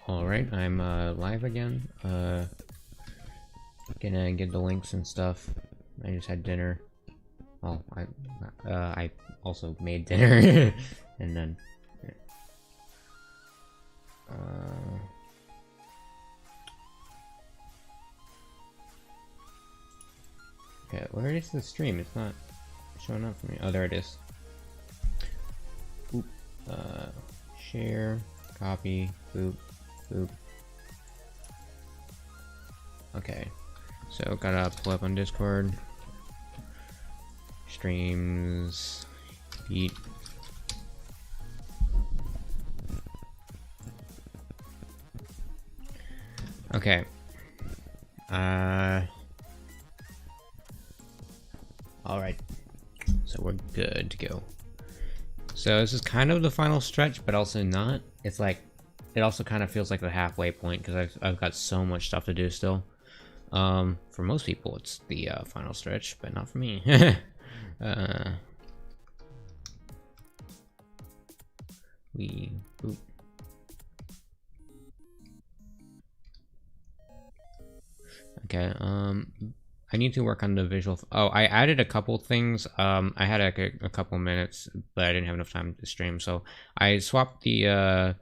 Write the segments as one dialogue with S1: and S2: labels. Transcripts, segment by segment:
S1: Alright, I'm live again. Gonna get the links and stuff. I just had dinner. Oh, I also made dinner. And then okay, where is the stream? It's not showing up for me. Oh, there it is. Oop. Share, copy, boop, boop. Okay, so gotta pull up on Discord. Streams, beat. Okay. Alright. So we're good to go. So this is kind of the final stretch, but also not. It's like, it also kind of feels like the halfway point because I've got so much stuff to do still. For most people, it's the final stretch, but not for me. Boop. Okay, I need to work on the visual. Oh, I added a couple things. I had a couple minutes, but I didn't have enough time to stream, so I swapped the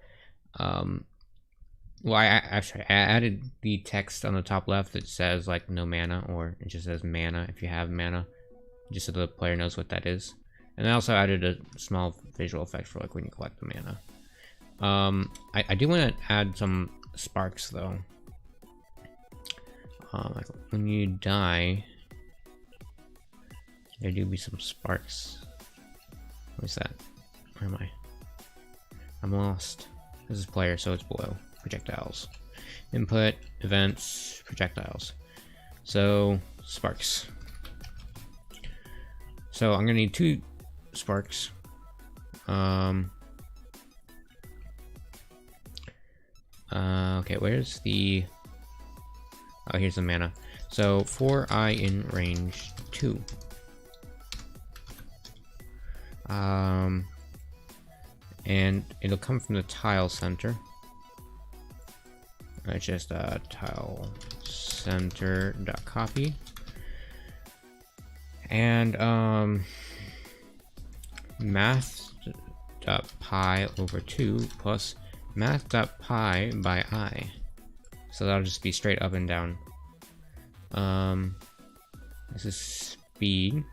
S1: well, I added the text on the top left that says like no mana, or it just says mana if you have mana, just so the player knows what that is. And I also added a small visual effect for like when you collect the mana. I do want to add some sparks though. Like when you die, there do be some sparks. What is that? Where am I? I'm lost. This is player, so it's below. Projectiles. Input, events, projectiles. So, sparks. So I'm gonna need 2 sparks. Okay, where's the... Oh, here's the mana. So 4i in range 2. And it'll come from the tile center. It's just tile center.copy. And math.pi over 2 plus math.pi by I. So that'll just be straight up and down. This is speed.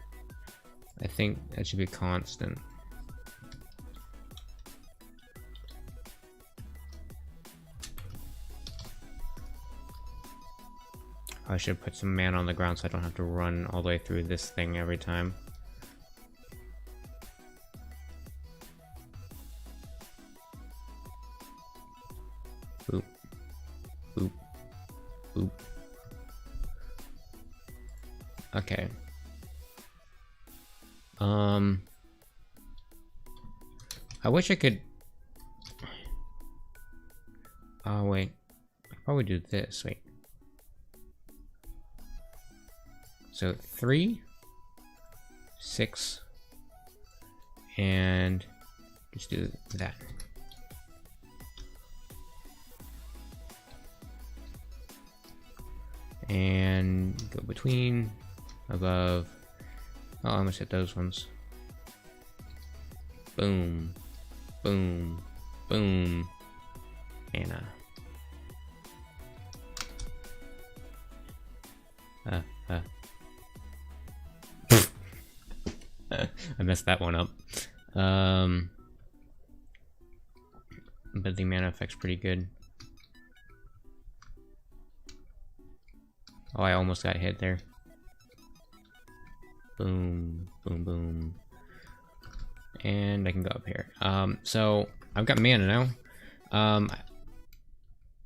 S1: I think that should be constant. I should put some mana on the ground so I don't have to run all the way through this thing every time. Boop. Boop. Boop. Okay. I wish I could... Oh, wait. I could probably do this. Wait. So 3, 6, and just do that. And go between, above. Oh, I almost hit those ones. Boom, boom, boom. Mana. I messed that one up. But the mana effect's pretty good. Oh, I almost got hit there. Boom, boom, boom. And I can go up here. So I've got mana now.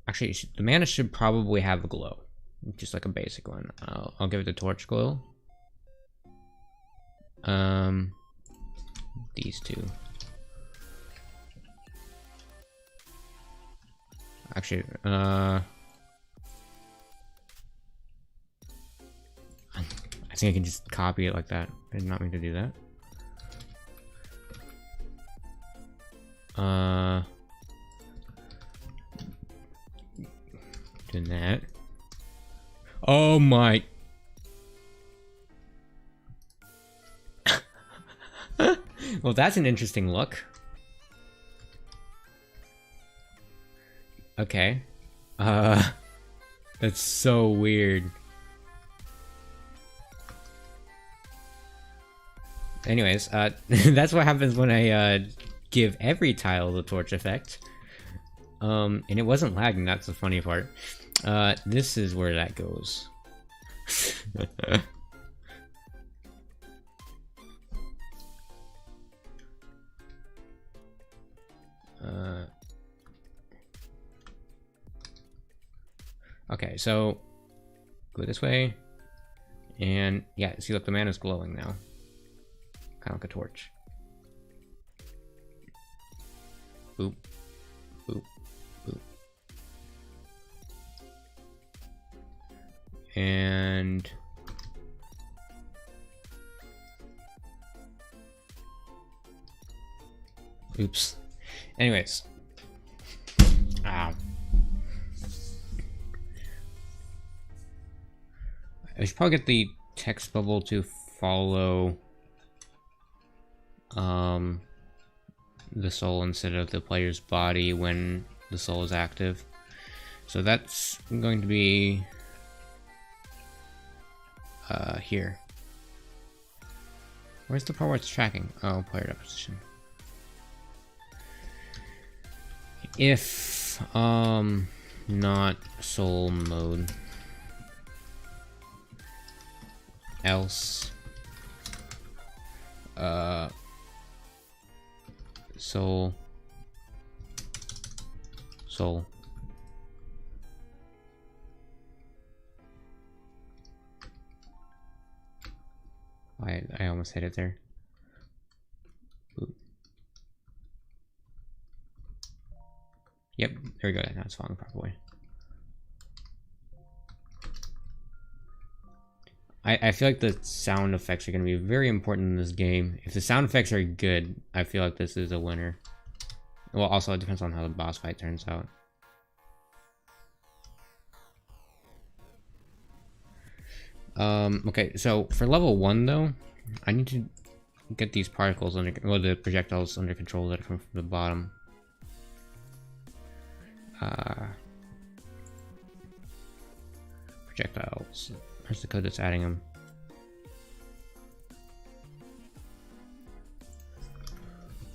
S1: Actually, the mana should probably have a glow, just like a basic one. I'll give it the torch glow. These 2. Actually, I think I can just copy it like that. I did not mean to do that. than that. Oh my. Well, that's an interesting look. Okay. That's so weird. Anyways, that's what happens when I give every tile the torch effect. And it wasn't lagging, that's the funny part. This is where that goes. Okay, so go this way, and yeah, see, look, the mana's glowing now, kind of like a torch. Boop, boop, boop, and oops. Anyways, ow. I should probably get the text bubble to follow the soul instead of the player's body when the soul is active. So that's going to be here. Where's the part where it's tracking? Oh, player deposition. If not soul mode, else soul I almost hit it there. Boop. Yep, there we go. Now it's falling properly. I feel like the sound effects are going to be very important in this game. If the sound effects are good, I feel like this is a winner. Well, also it depends on how the boss fight turns out. Okay, so for level 1 though, I need to get these particles under, well, the projectiles under control that come from the bottom. Projectiles. Where's the code that's adding them?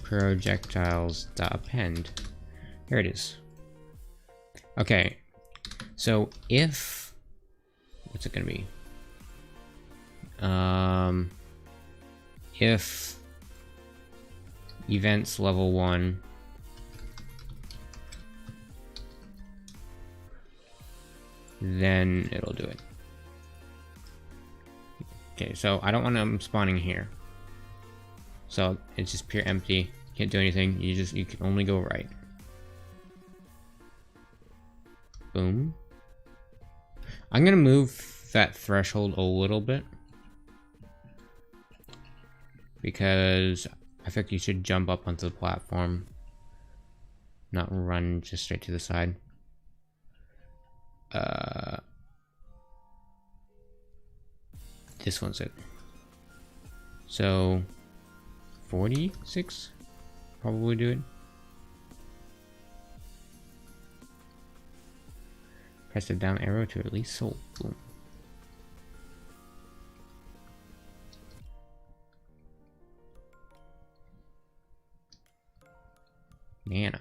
S1: Projectiles.append. Here it is. Okay. So if, what's it gonna be? If events level 1 then it'll do it. Okay, so I don't want them spawning here. So it's just pure empty. Can't do anything. You can only go right. Boom. I'm gonna move that threshold a little bit because I think you should jump up onto the platform, not run just straight to the side. This one's it. So 46 probably do it. Press the down arrow to release soul. Boom. Mana.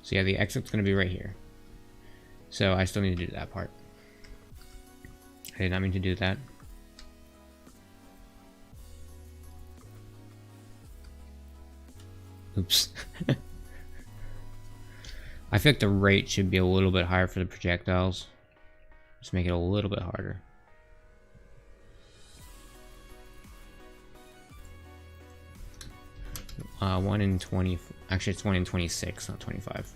S1: So yeah, the exit's gonna be right here. So I still need to do that part. I did not mean to do that. Oops. I feel like the rate should be a little bit higher for the projectiles. Just make it a little bit harder. Uh, 1 in 20. Actually, it's 1 in 26, not 25.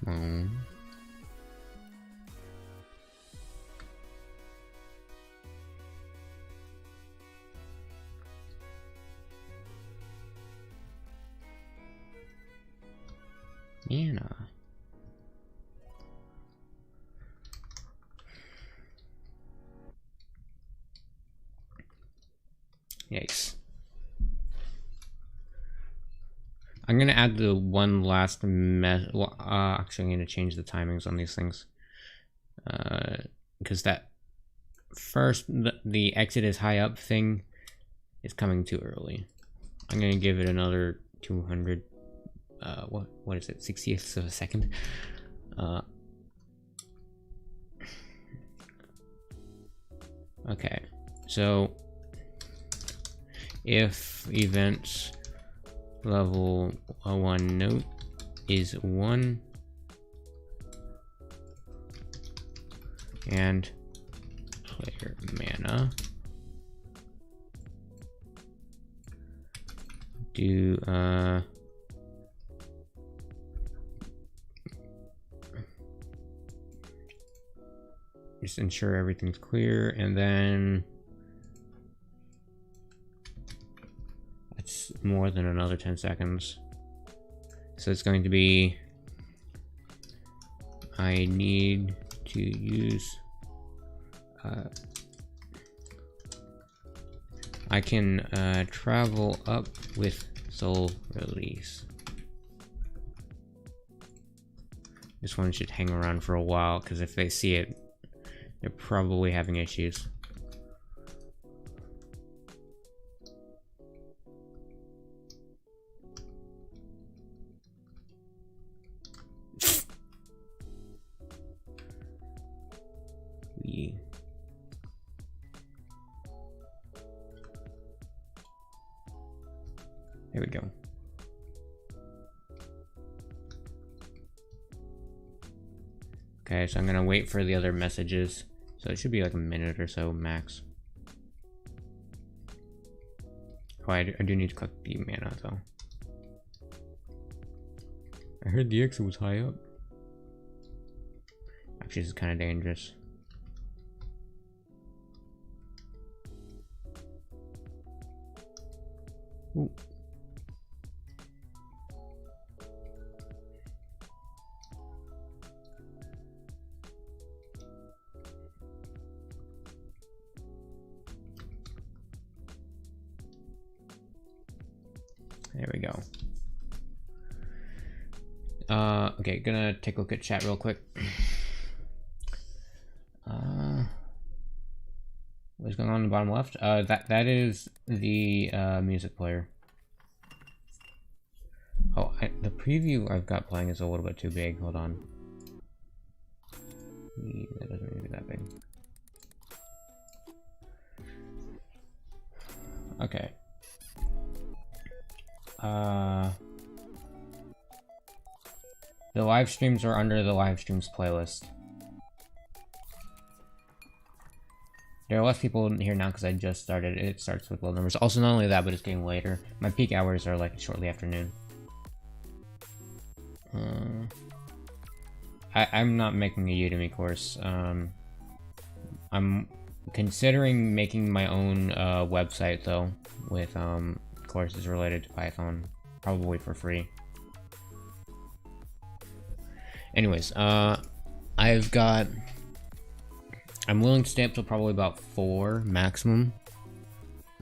S1: Come on. Mana. Yikes. I'm gonna add the one last well, actually I'm gonna change the timings on these things. Because that first, the exit is high up thing is coming too early. I'm gonna give it another 200, what is it, 60th of a second? Okay, so if events level 1 note is 1 and player mana do just ensure everything's clear, and then it's more than another 10 seconds. So it's going to be, I need to use, I can travel up with soul release. This one should hang around for a while, because if they see it, they're probably having issues. There we go. Okay, so I'm gonna wait for the other messages. So it should be like a minute or so max. Oh, I do need to collect the mana though. I heard the exit was high up. Actually, this is kind of dangerous. Ooh. There we go. Okay, gonna take a look at chat real quick. What's going on in the bottom left? That is the music player. Oh, the preview I've got playing is a little bit too big. Hold on. That doesn't need to be that big. Okay. The live streams are under the live streams playlist. There are less people here now because I just started. It starts with low numbers. Also, not only that, but it's getting later. My peak hours are like shortly afternoon. I'm not making a Udemy course. I'm considering making my own website though, with courses related to Python, probably for free. Anyways, I'm willing to stay up till probably about 4 maximum.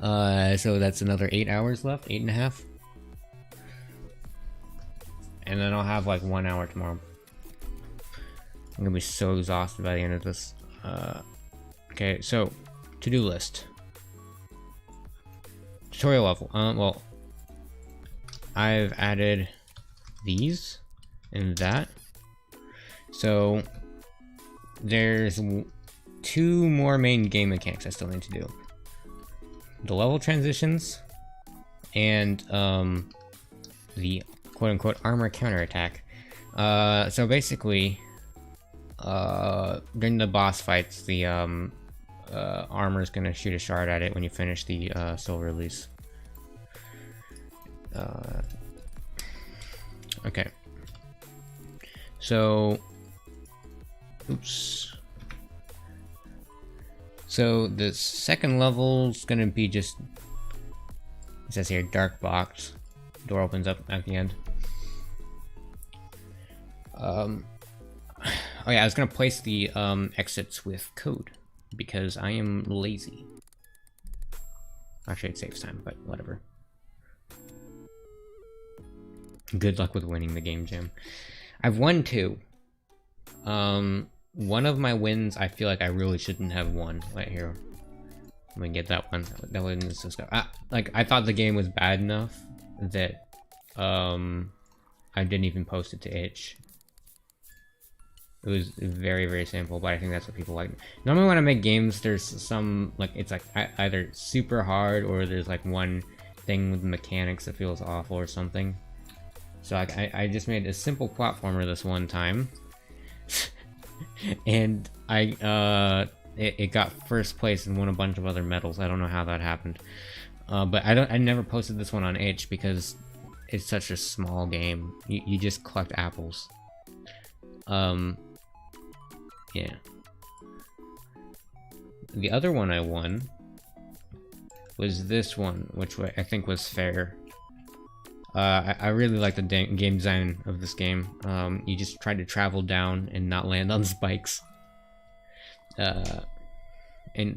S1: So that's another 8 hours left, 8.5. And then I'll have like 1 hour tomorrow. I'm gonna be so exhausted by the end of this. Okay, so to-do list. Tutorial level. Well, I've added these and that. So there's 2 more main game mechanics I still need to do. The level transitions and the quote-unquote armor counterattack. So basically, during the boss fights, the armor is gonna shoot a shard at it when you finish the soul release. Okay. So, oops. So the second level's gonna be just, it says here, dark box. Door opens up at the end. Oh yeah, I was gonna place the exits with code because I am lazy. Actually, it saves time, but whatever. Good luck with winning the game jam. I've won 2. One of my wins, I feel like I really shouldn't have won. Right here, let me get that one. That one is just like I thought the game was bad enough that I didn't even post it to itch. It was very, very simple, but I think that's what people like. Normally when I make games, there's some, like, it's like either super hard or there's like one thing with mechanics that feels awful or something. So I just made a simple platformer this one time. And it got first place and won a bunch of other medals. I don't know how that happened. But I never posted this one on itch because it's such a small game. You just collect apples. Yeah. The other one I won was this one, which I think was fair. I really like the game design of this game. You just try to travel down and not land on spikes. And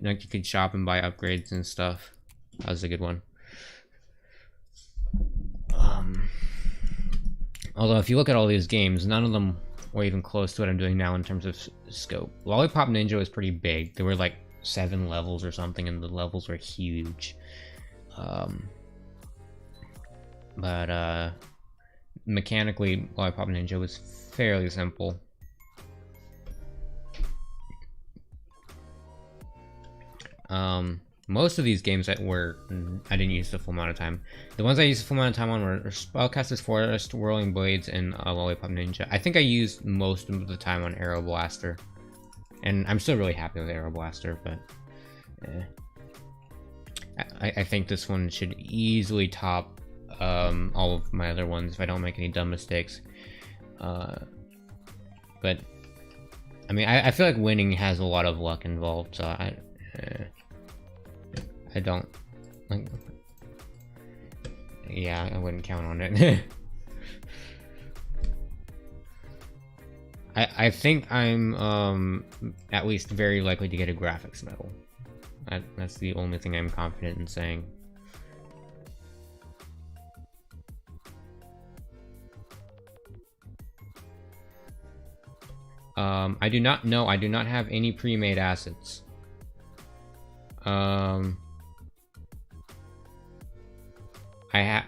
S1: like you could shop and buy upgrades and stuff. That was a good one. Although if you look at all these games, none of them were even close to what I'm doing now in terms of scope. Lollipop Ninja was pretty big. There were like 7 levels or something, and the levels were huge. But mechanically, Lollipop Ninja was fairly simple. Most of these games that were, I didn't use the full amount of time. The ones I used the full amount of time on were Spellcaster's Forest, Whirling Blades, and Lollipop Ninja. I think I used most of the time on Arrow Blaster. And I'm still really happy with Arrow Blaster, but I think this one should easily top all of my other ones if I don't make any dumb mistakes. But I mean, I feel like winning has a lot of luck involved, so I don't like. Yeah, I wouldn't count on it. I think I'm at least very likely to get a graphics medal. That's the only thing I'm confident in saying. I do not know. I do not have any pre-made assets. I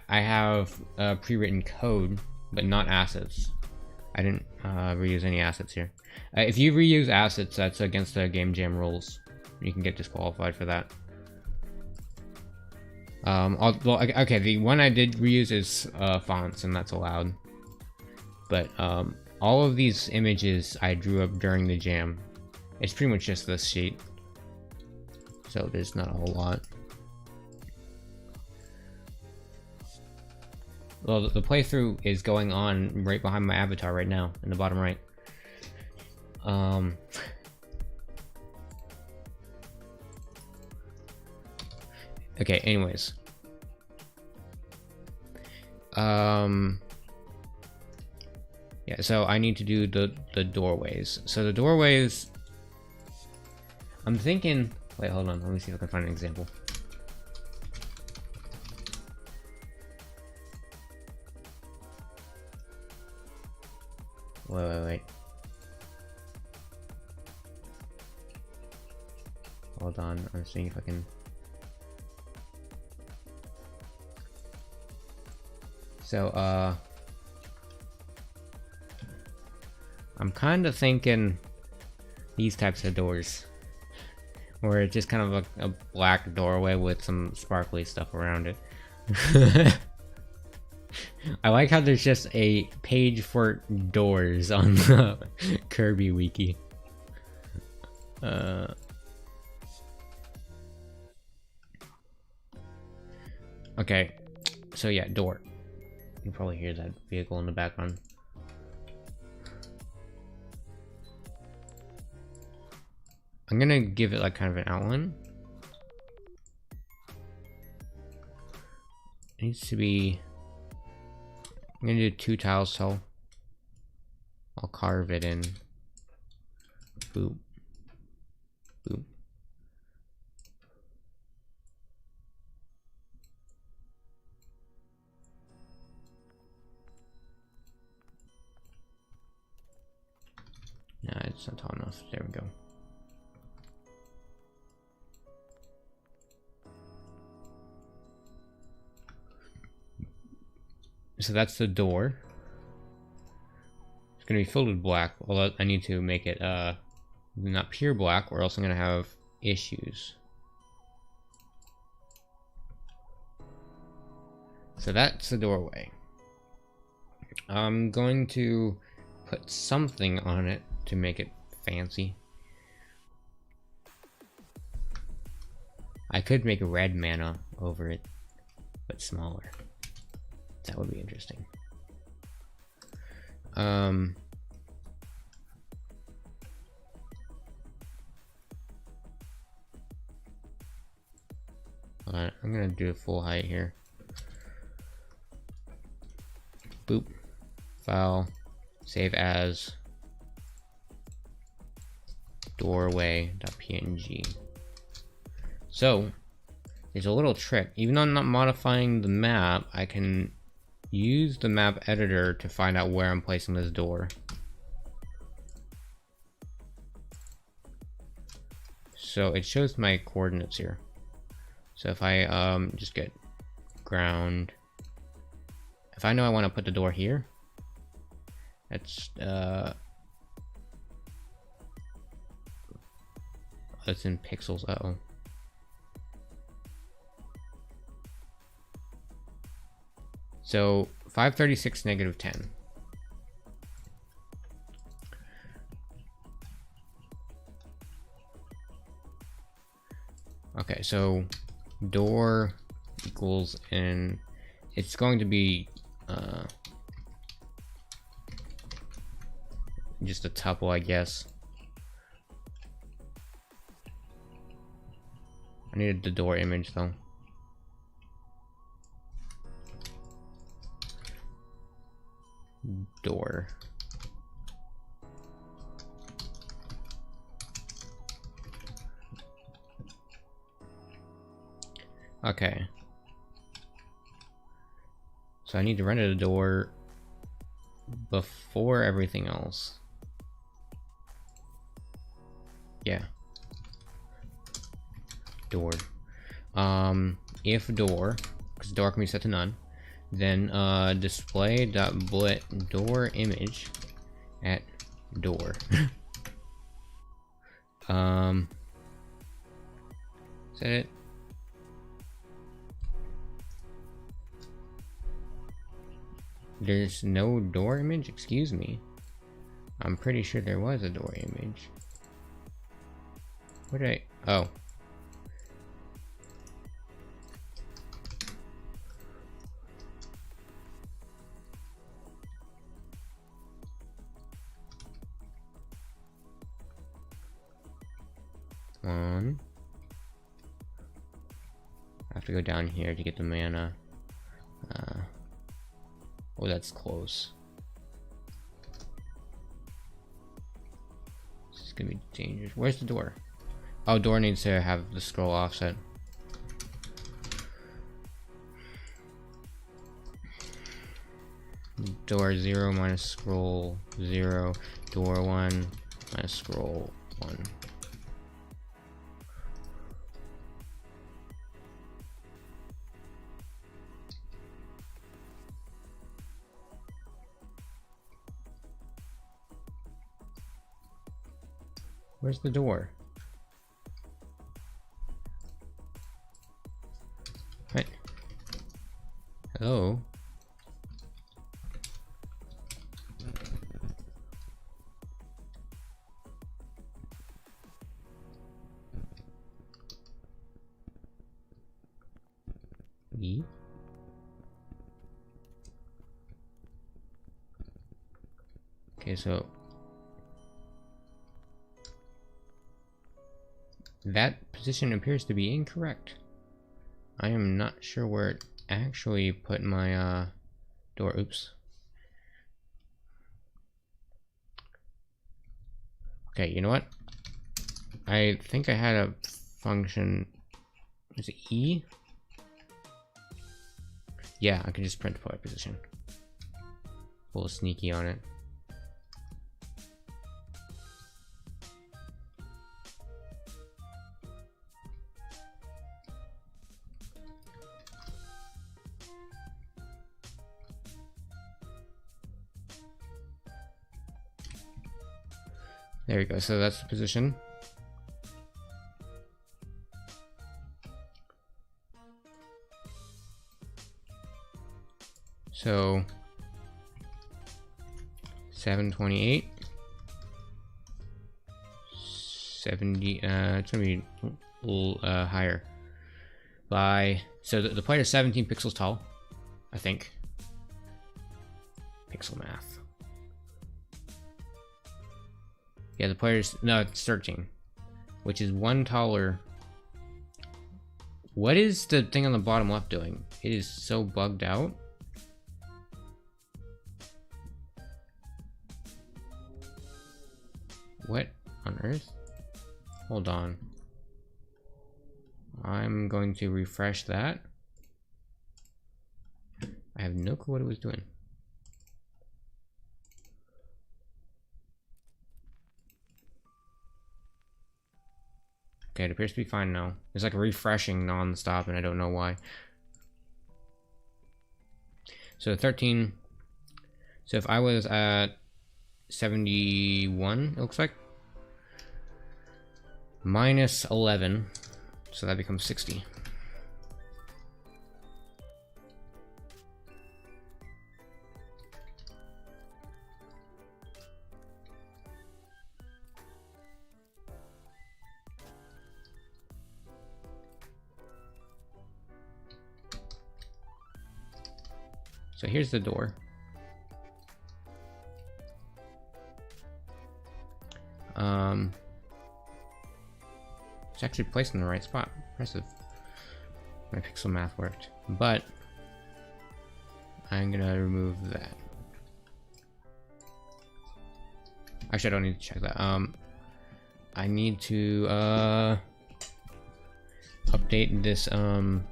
S1: have pre-written code, but not assets. I didn't reuse any assets here. If you reuse assets, that's against the game jam rules. You can get disqualified for that. Well, okay, the one I did reuse is fonts, and that's allowed. But all of these images I drew up during the jam. It's pretty much just this sheet. So there's not a whole lot. Well, the playthrough is going on right behind my avatar right now, in the bottom right. Okay, anyways. Yeah, so I need to do the doorways. So the doorways, I'm thinking, wait, hold on, let me see if I can find an example. Wait. Hold on, I'm seeing if I can. So, I'm kind of thinking these types of doors, where it's just kind of a black doorway with some sparkly stuff around it. I like how there's just a page for doors on the Kirby wiki. Okay, so yeah, door. You can probably hear that vehicle in the background. I'm gonna give it like kind of an outline. It needs to be, I'm gonna do 2 tiles tall. I'll carve it in. Boop. Boop. Nah, it's not tall enough. There we go. So that's the door. It's gonna be filled with black. Although I need to make it not pure black, or else I'm gonna have issues. So that's the doorway. I'm going to put something on it to make it fancy. I could make red mana over it, but smaller. That would be interesting. I'm gonna do a full height here. Boop. File. Save as. Doorway.png. So, there's a little trick. Even though I'm not modifying the map, I can use the map editor to find out where I'm placing this door. So it shows my coordinates here. So if I just get ground, if I know I want to put the door here, that's in pixels. Uh-oh. So 536 negative 10. Okay, so door equals, and it's going to be just a tuple, I guess. I needed the door image though. Door. Okay. So I need to render the door before everything else. Yeah. Door. If door, because door can be set to none, then display.blit door image at door. Is that it? There's no door image? Excuse me. I'm pretty sure there was a door image. What did I... Oh. I have to go down here to get the mana. Oh, that's close. This is gonna be dangerous. Where's the door? Oh, door needs to have the scroll offset. Door 0 minus scroll 0. Door 1 minus scroll 1. Where's the door? Right. Hello? E? Okay, so that position appears to be incorrect. I am not sure where it actually put my door. Oops. Okay, you know what? I think I had a function. Is it E? Yeah, I can just print the player position. A little sneaky on it. There we go, so that's the position. So 728, 70, it's gonna be a little higher. So the player is 17 pixels tall, I think. Pixel math. Yeah, the player's, no, it's 13, which is one taller. What is the thing on the bottom left doing? It is so bugged out. What on earth? Hold on. I'm going to refresh that. I have no clue what it was doing. Okay, it appears to be fine now. It's like refreshing non-stop and I don't know why. So 13. So if I was at 71, it looks like. Minus 11. So that becomes 60. So here's the door. It's actually placed in the right spot. Impressive. My pixel math worked. But I'm gonna remove that. Actually, I don't need to check that. I need to update this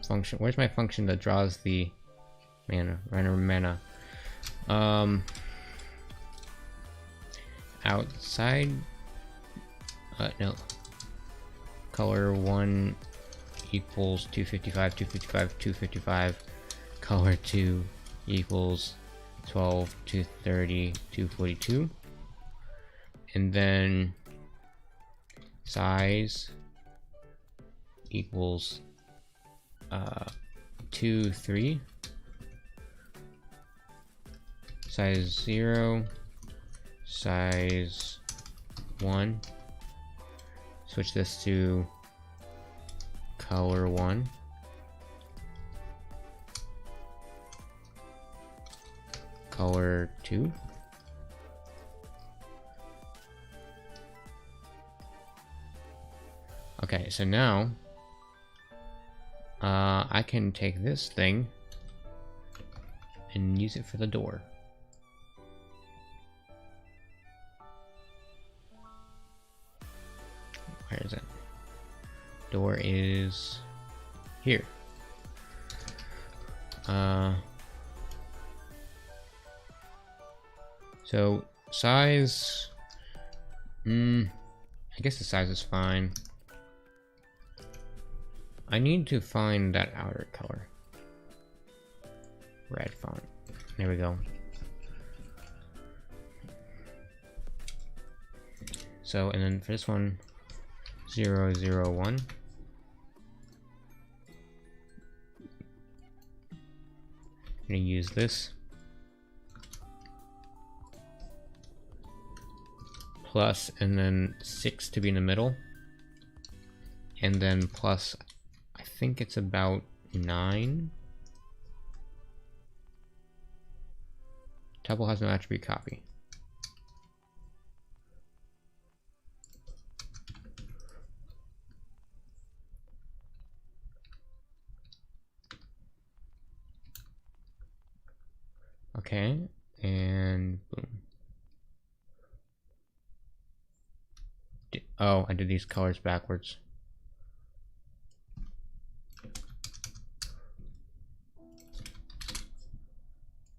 S1: function. Where's my function that draws the mana? Outside. No. Color 1 equals 255, 255, 255. Color 2 equals 12, 230, 242. And then size equals 2, 3. Size 0. Size 1. Switch this to color 1. Color 2. Okay, so now I can take this thing and use it for the door. Where is it? Door is here. So size, I guess the size is fine. I need to find that outer color. Red font. There we go. So, and then for this one, 0, 0, 1. I'm gonna use this. Plus, and then 6 to be in the middle. And then plus, I think it's about 9. Tuple has no attribute copy. Okay, and boom. Oh, I did these colors backwards.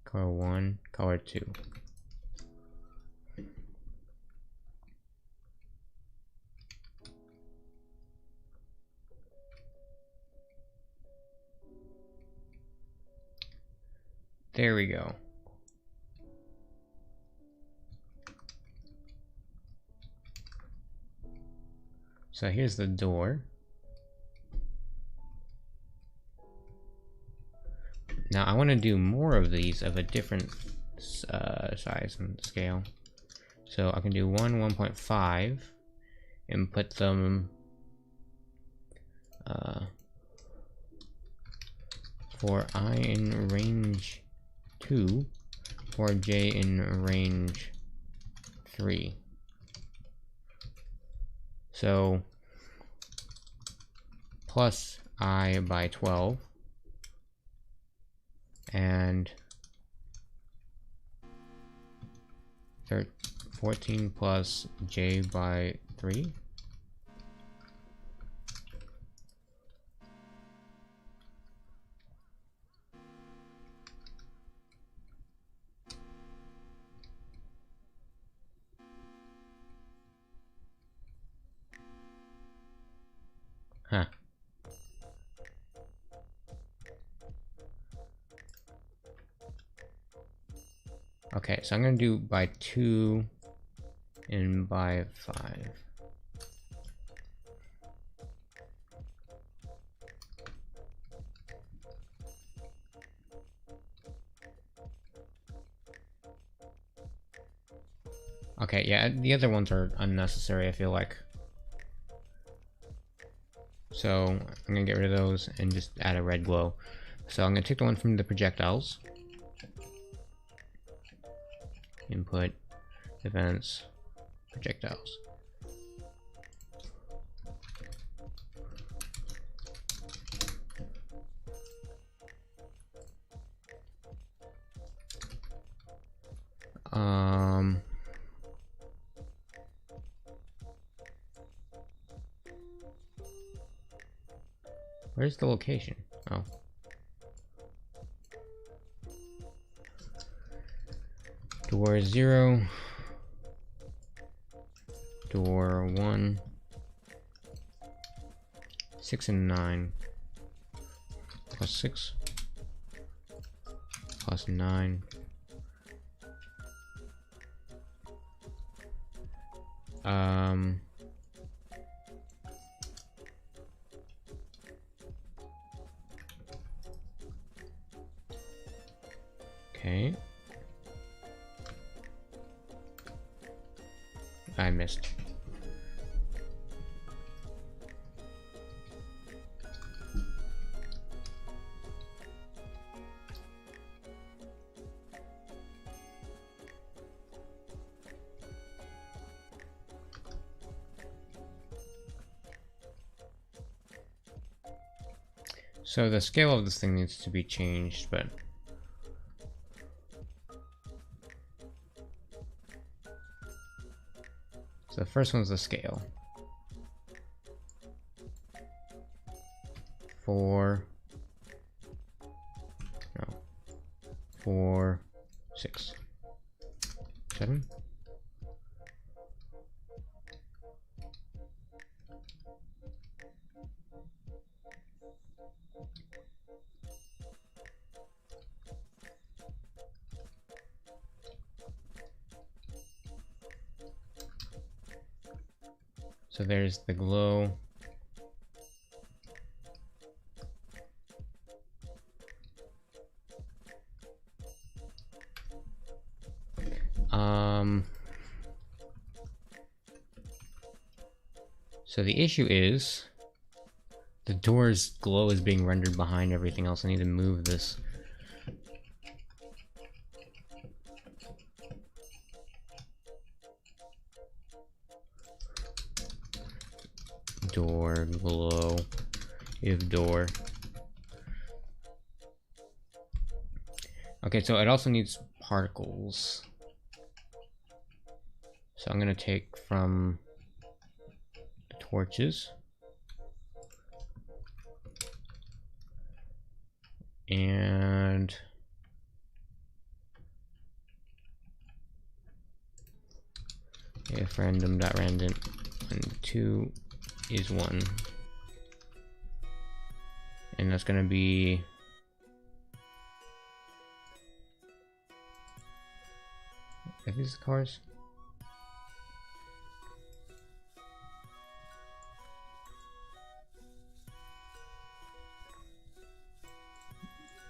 S1: Color 1, color 2. There we go. So here's the door. Now I want to do more of these of a different size and scale. So I can do 1.5 and put them for I in range 2, for J in range 3. So plus I by 12 and 14 plus J by 3. Huh. Okay, so I'm gonna do by 2 and by 5. Okay, yeah, the other ones are unnecessary, I feel like. So I'm gonna get rid of those and just add a red glow. So I'm gonna take the one from the projectiles. Input, events, projectiles. Where's the location? Oh. Door 0. Door 1. 6 and 9. Plus 6. Plus 9. Okay. I missed. So the scale of this thing needs to be changed, but so the first one's the scale. 4, 6, 7. So there's the glow. So the issue is the door's glow is being rendered behind everything else. I need to move this. Door glow, if door. Okay, so it also needs particles. So I'm gonna take from the torches and if random.random and 2 is 1, and that's gonna be are these the cars?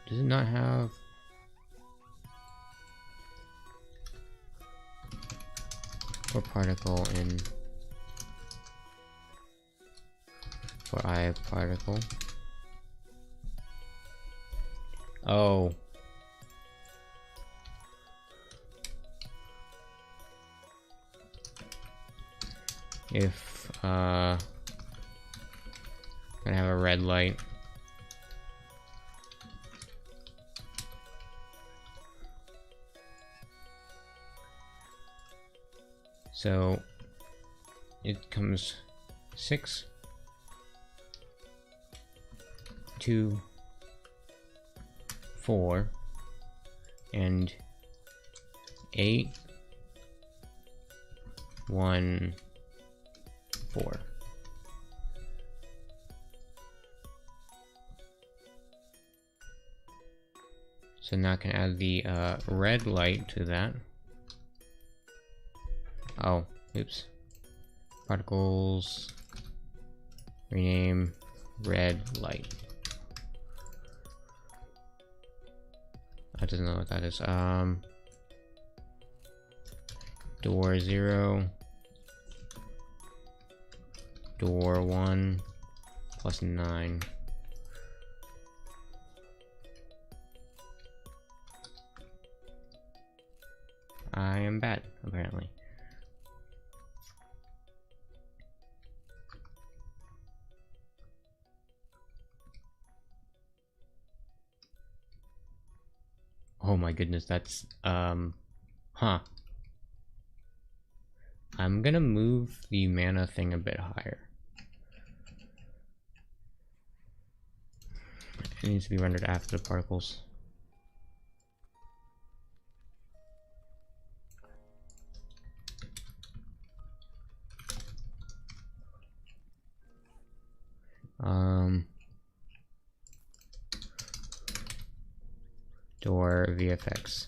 S1: Does it not have or particle in for I particle? Oh. If gonna have a red light. So it comes 6, 2, 4, and 8, 1, 4. So now I can add the red light to that. Oh, oops. Particles, rename, red light. I doesn't know what that is. Door 0, door 1, plus 9. I am bad, apparently. Oh my goodness, that's, huh. I'm gonna move the mana thing a bit higher. It needs to be rendered after the particles. Door VFX.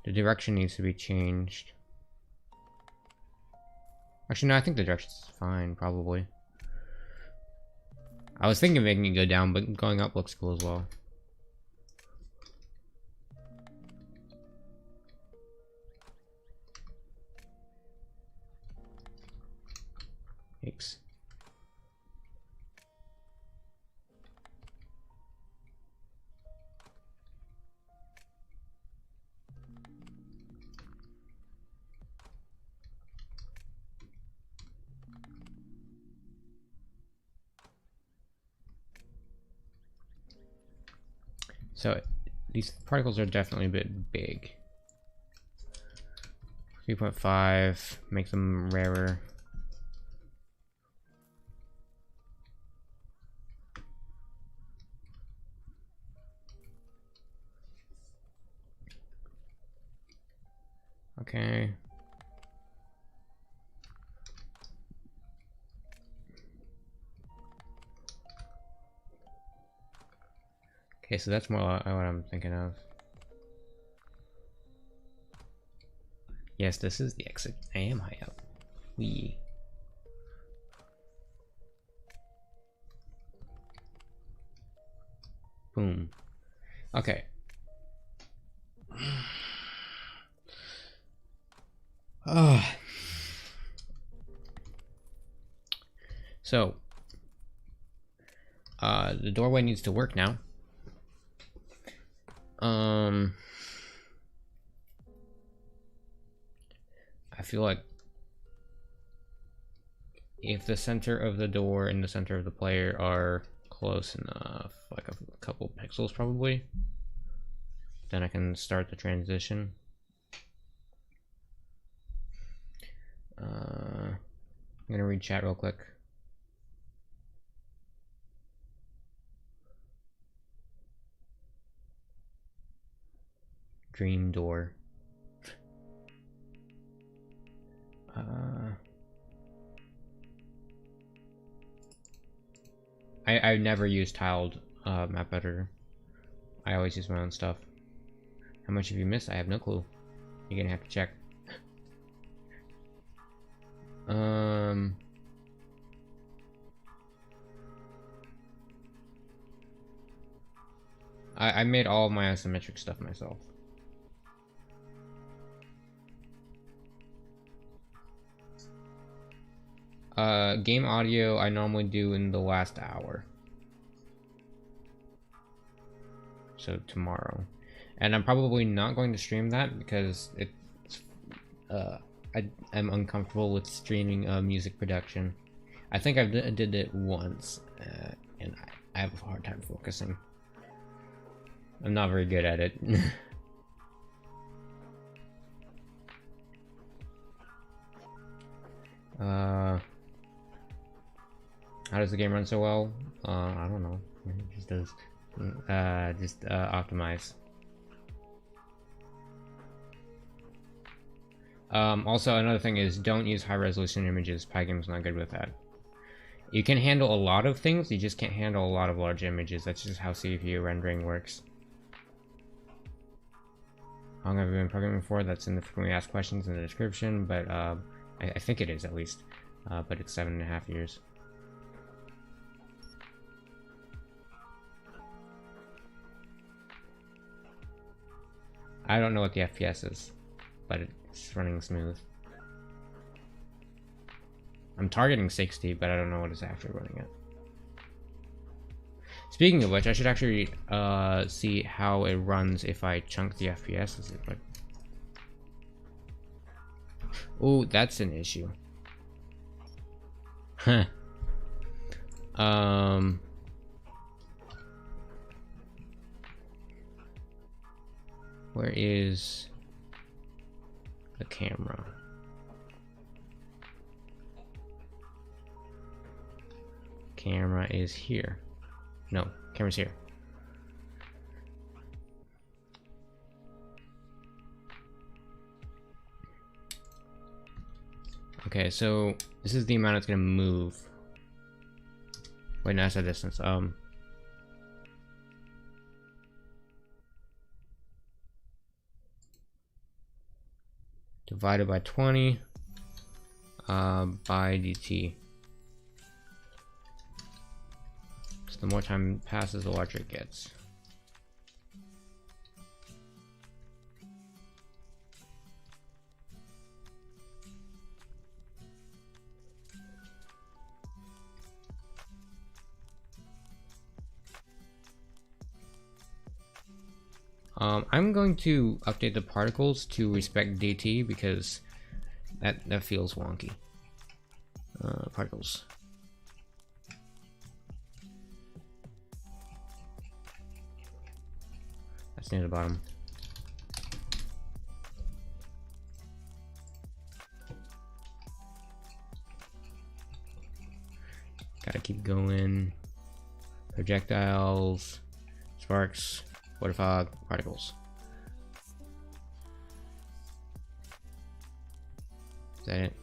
S1: The direction needs to be changed. Actually, no, I think the direction's fine, probably. I was thinking of making it go down, but going up looks cool as well. Yikes. So these particles are definitely a bit big. 3.5 makes them rarer. Okay. Okay, so that's more what I'm thinking of. Yes, this is the exit. I am high up. Wee. Boom. Okay. So, the doorway needs to work now. I feel like if the center of the door and the center of the player are Close enough, like a couple pixels probably. Then I can start the transition. I'm gonna read chat real quick. Dream door. I never use tiled map editor. I always use my own stuff. How much have you missed? I have no clue. You're gonna have to check. I made all of my isometric stuff myself. Game audio I normally do in the last hour. So tomorrow. And I'm probably not going to stream that because it's I'm uncomfortable with streaming music production. I think I did it once, and I have a hard time focusing. I'm not very good at it. How does the game run so well? I don't know. It just does. Optimize. Also, another thing is don't use high resolution images. Pygame's not good with that. You can handle a lot of things, you just can't handle a lot of large images. That's just how CPU rendering works. How long have you been programming for? That's in the frequently asked questions in the description, but I think it is at least. But it's 7.5 years. I don't know what the FPS is, but it's running smooth. I'm targeting 60, but I don't know what it's actually running at. Speaking of which, I should actually see how it runs if I chunk the FPS. Oh, that's an issue. Huh. Where is the camera? Camera is here. No, camera's here. Okay, so this is the amount it's gonna move. Wait, no, that's the distance. Divided by 20 by dt. So the more time passes, the larger it gets. I'm going to update the particles to respect dt because that feels wonky. Particles. That's near the bottom. Gotta keep going. Projectiles, sparks, water fog, particles. Is that it?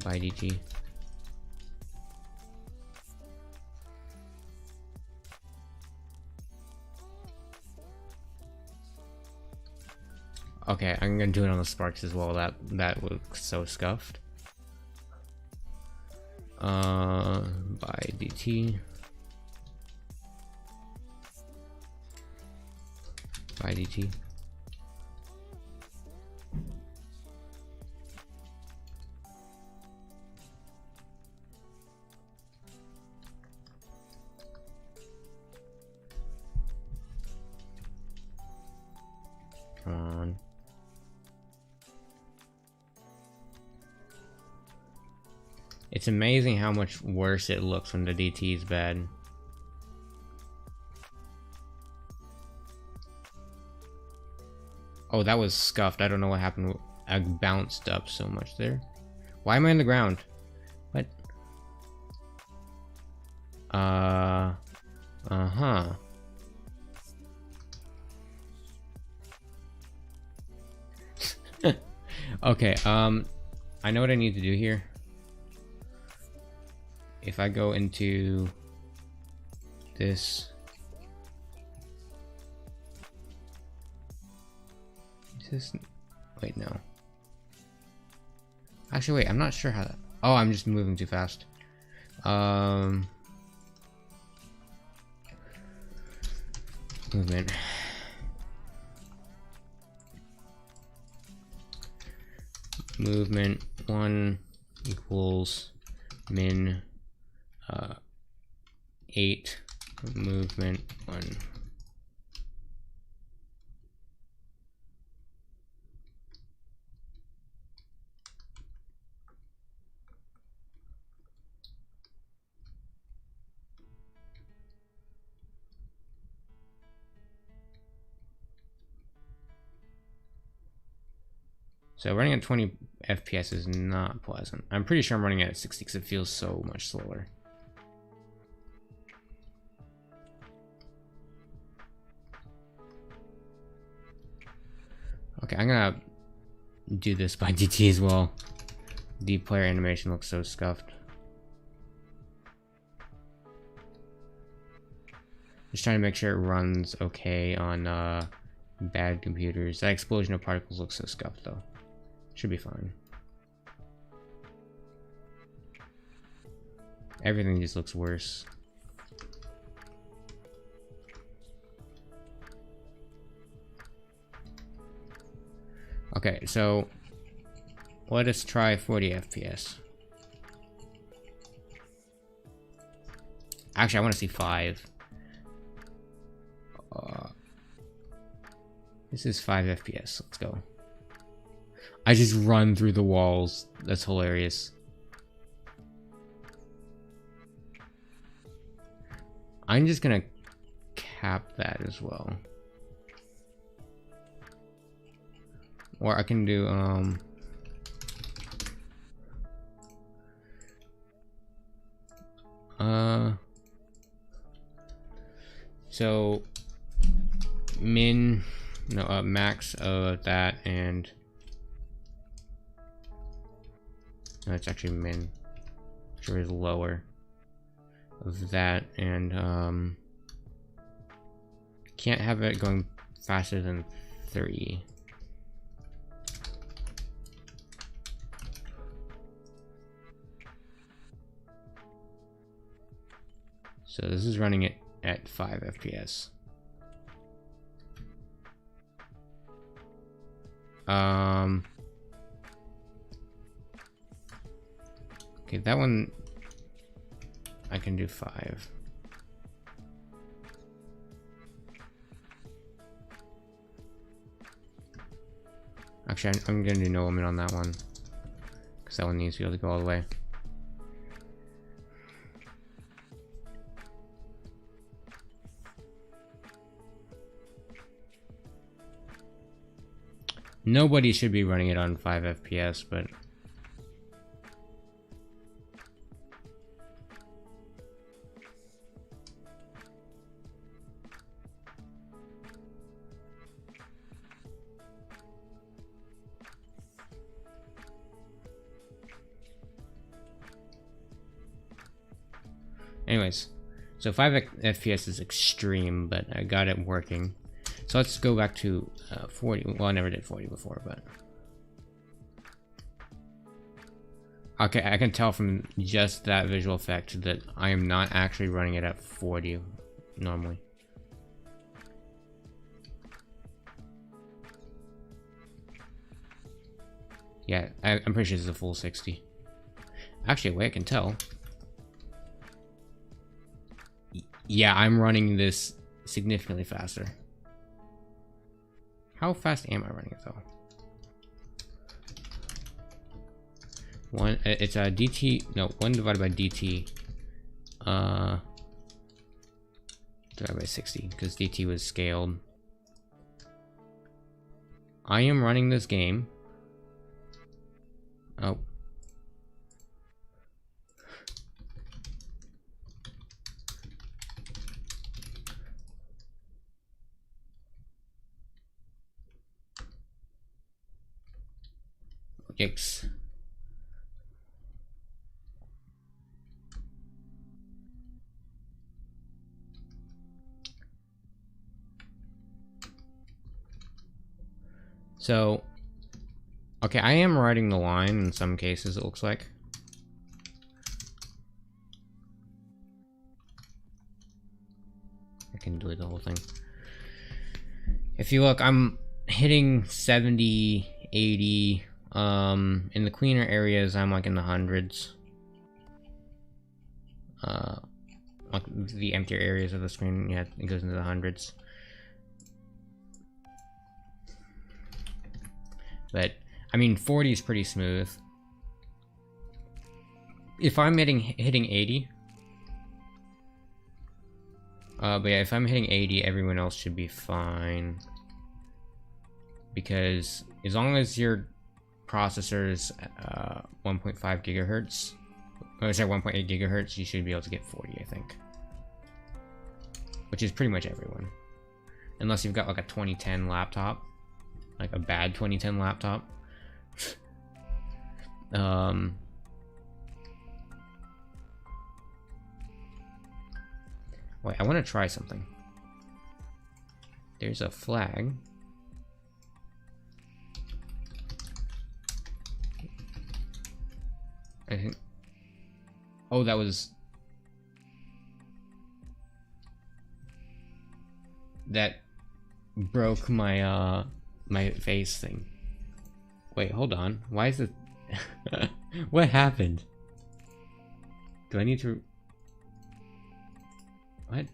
S1: By dt. Okay, I'm gonna do it on the sparks as well. That looks so scuffed. By dt. By dt. Come on. It's amazing how much worse it looks when the DT is bad. Oh, that was scuffed. I don't know what happened. I bounced up so much there. Why am I on the ground? What? Uh-huh. Okay, I know what I need to do here. If I go into this, wait, no. Actually, wait, I'm not sure how that, oh, I'm just moving too fast. Movement. Movement 1 equals min 8 movement 1. So running at 20 FPS is not pleasant. I'm pretty sure I'm running at 60 because it feels so much slower. Okay, I'm gonna do this by DT as well. The player animation looks so scuffed. Just trying to make sure it runs okay on bad computers. That explosion of particles looks so scuffed though. Should be fine. Everything just looks worse. Okay, so let us try 40 FPS. Actually, I want to see 5. This is 5 FPS. Let's go. I just run through the walls. That's hilarious. I'm just gonna cap that as well. Or I can do so max of that, and no, it's actually min, sure is lower of that, and can't have it going faster than 3. So this is running it at 5 FPS. Okay, that one I can do 5. Actually, I'm gonna do no limit on that one, because that one needs to be able to go all the way. Nobody should be running it on 5 FPS, but anyways, so 5 FPS is extreme, but I got it working. So let's go back to 40. Well, I never did 40 before, but okay, I can tell from just that visual effect that I am not actually running it at 40 normally. Yeah, I'm pretty sure this is a full 60. Actually, wait, I can tell. Yeah, I'm running this significantly faster. How fast am I running it though? It's a dt, no, 1 divided by dt, divided by 60, because dt was scaled. I am running this game. Oh. Yikes. So, okay, I am writing the line in some cases, it looks like. I can delete the whole thing. If you look, I'm hitting 70, 80. In the cleaner areas, I'm like in the hundreds. Like the emptier areas of the screen, yeah, it goes into the hundreds. But I mean, 40 is pretty smooth. If I'm hitting 80, but yeah, if I'm hitting 80, everyone else should be fine. Because as long as your processor's 1.5 gigahertz, or sorry, 1.8 gigahertz, you should be able to get 40, I think. Which is pretty much everyone. Unless you've got like a 2010 laptop. Like a bad 2010 laptop. Wait, I want to try something. There's a flag. I think. Oh, that was. That broke my my face thing. Wait, hold on. Why is it? What happened? Do I need to? What?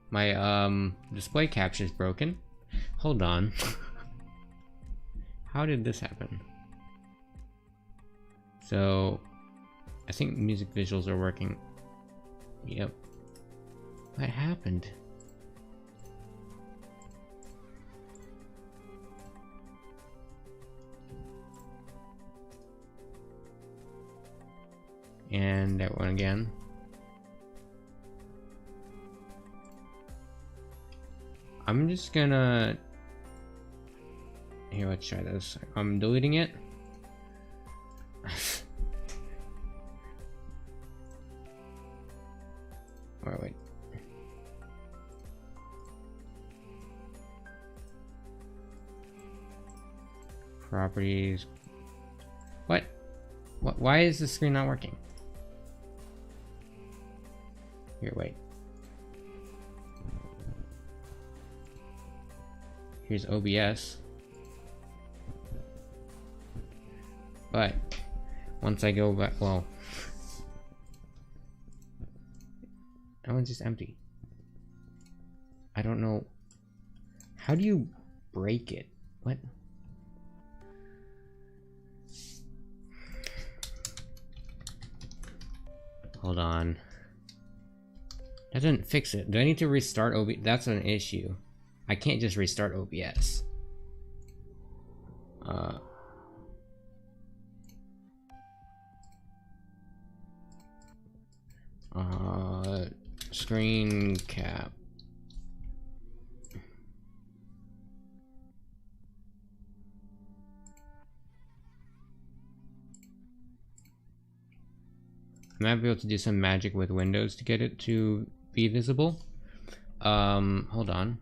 S1: My display capture is broken. Hold on. How did this happen? So, I think music visuals are working. Yep. What happened? And that one again. I'm just gonna... Here, let's try this. I'm deleting it. Wait. Properties. What? Why is the screen not working? Here, wait. Here's OBS. But once I go back, well, that one's just empty. I don't know. How do you break it? What? Hold on. That doesn't fix it. Do I need to restart OBS? That's an issue. I can't just restart OBS. Screen cap. I might be able to do some magic with Windows to get it to be visible. Hold on.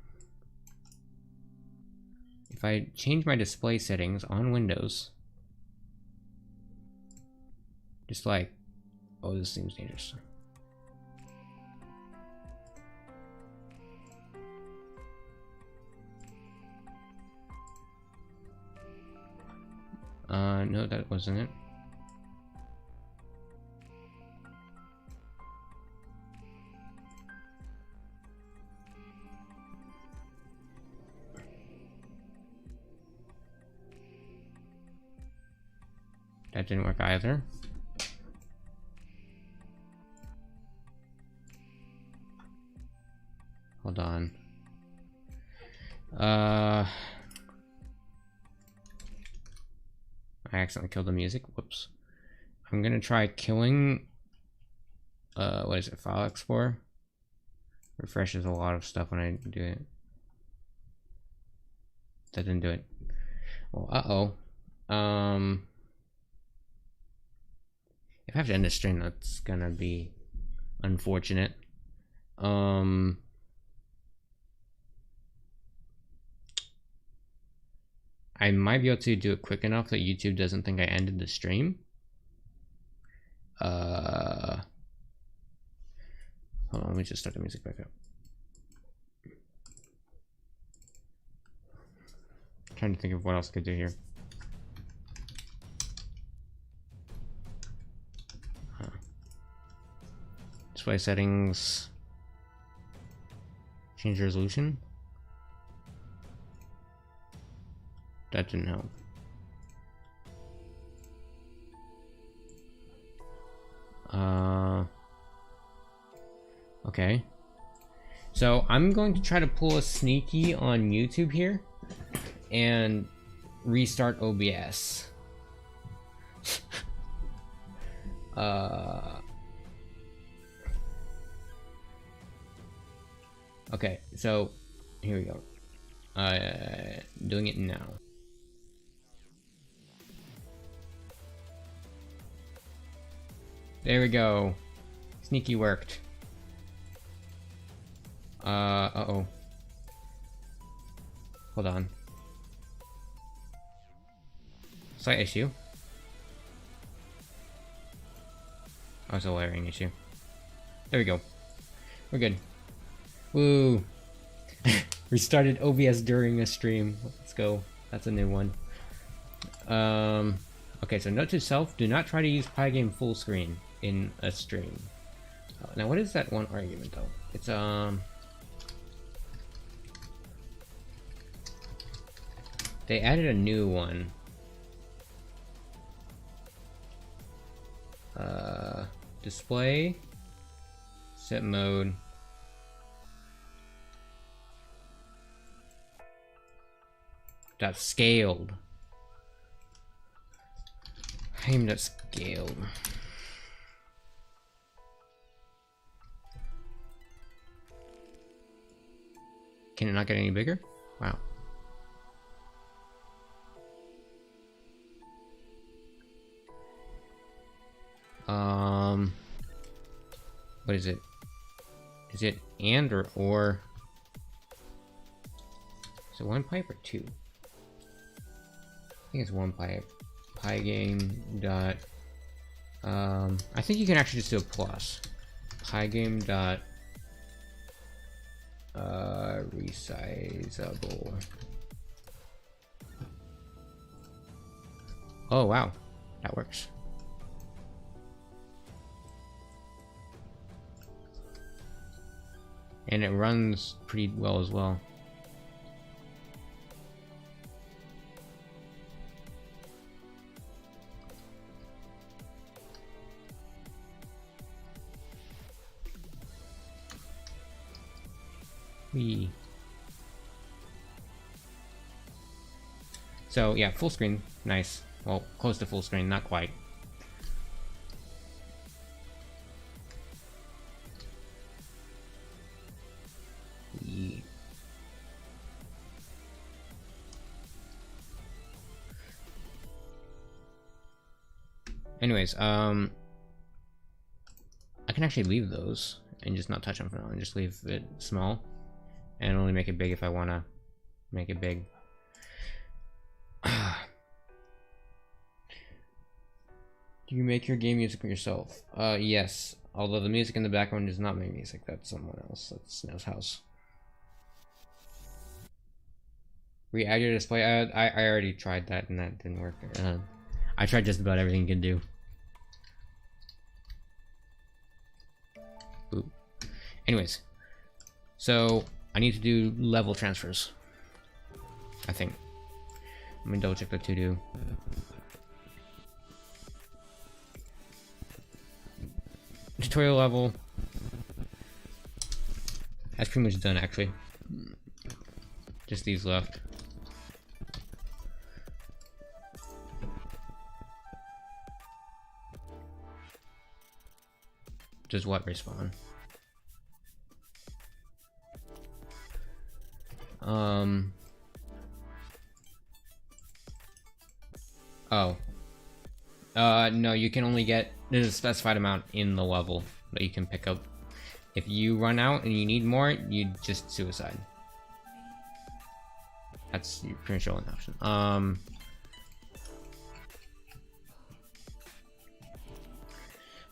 S1: If I change my display settings on Windows, just like, oh, this seems dangerous. No, that wasn't it. That didn't work either. Hold on. I accidentally killed the music. Whoops. I'm gonna try killing what is it, File Explorer? Refreshes a lot of stuff when I do it. That didn't do it. Well, if I have to end the stream, that's gonna be unfortunate. I might be able to do it quick enough that YouTube doesn't think I ended the stream. Hold on, let me just start the music back up. I'm trying to think of what else I could do here. Display settings. Change resolution. That didn't help. Okay. So I'm going to try to pull a sneaky on YouTube here and restart OBS. Okay, so here we go. Doing it now. There we go. Sneaky worked. Uh-oh. Hold on. Slight issue. Oh, it's a layering issue. There we go. We're good. Woo! Restarted OBS during a stream. Let's go. That's a new one. Okay, so note to self, do not try to use Pygame full screen in a stream. Now what is that one argument though? It's they added a new one. Display, set mode. Dot scaled. Aim dot scaled. Can it not get any bigger? Wow. What is it? Is it and or? Is it one pipe or two? I think it's one pipe. Pygame dot. I think you can actually just do a plus. Pygame dot. Resizable. Oh wow, that works. And it runs pretty well as well. So yeah, full screen, nice. Well, close to full screen, not quite. Anyways, I can actually leave those and just not touch them for now and just leave it small and only make it big if I want to make it big. Do you make your game music yourself? Yes, although the music in the background is not my music, that's someone else. That's Snow's house. Re-add your display. I already tried that and that didn't work. I tried just about everything you can do. Ooh. Anyways, so I need to do level transfers, I think. Let me double check the to-do. tutorial level. That's pretty much done, actually. Just these left. Just what respawn? Oh. No, you can only get, there's a specified amount in the level that you can pick up. If you run out and you need more, you just suicide. That's your pretty much only option.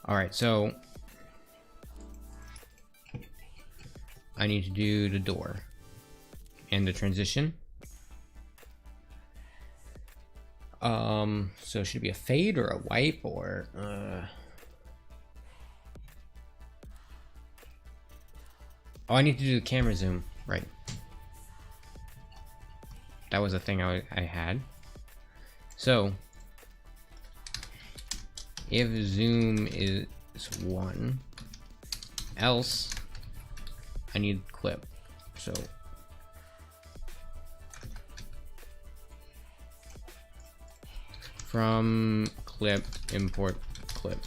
S1: Alright, so I need to do the door and the transition. So should it be a fade or a wipe or oh, I need to do the camera zoom, right? That was a thing I had. So if zoom is 1, else I need clip. So from clip import clip.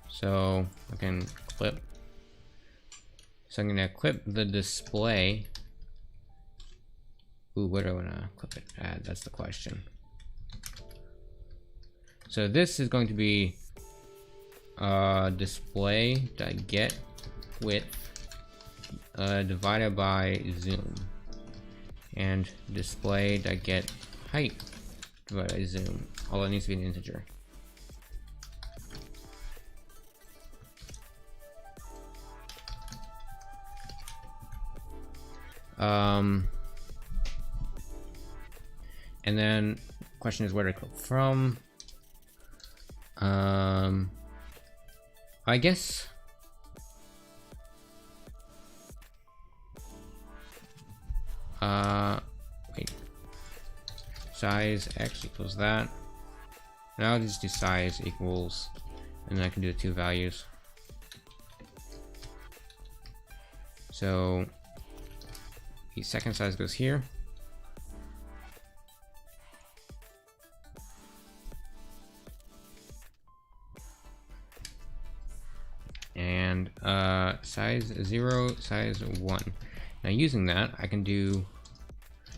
S1: So I can clip. So I'm gonna clip the display. Ooh, where do I wanna clip it at? That's the question. So this is going to be display.get width divided by zoom, and display.get height divided by zoom. All it needs to be an integer. And then question is where to clip from. I guess wait, size x equals that. Now I'll just do size equals, and then I can do the two values. So the second size goes here. And size 0, size 1. Now using that, I can do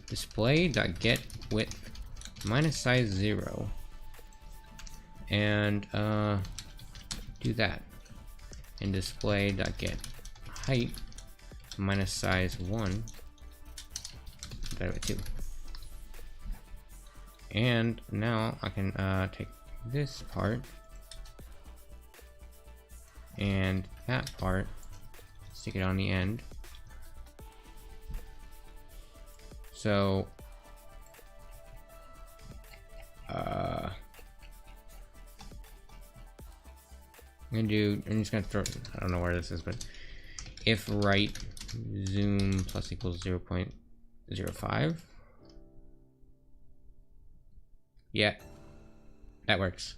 S1: display.get width minus size 0, and do that. And display.get height minus size 1 divided by 2. And now I can take this part and that part, stick it on the end. So I'm just gonna throw, I don't know where this is, but if right zoom plus equals 0.05. Yeah, that works.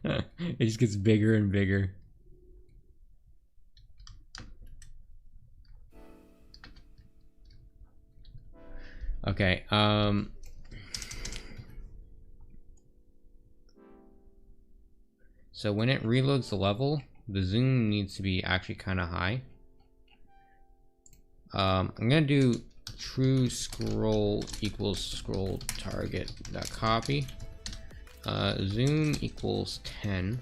S1: It just gets bigger and bigger. Okay, so when it reloads the level, the zoom needs to be actually kind of high. I'm gonna do true scroll equals scroll target dot copy. Zoom equals 10,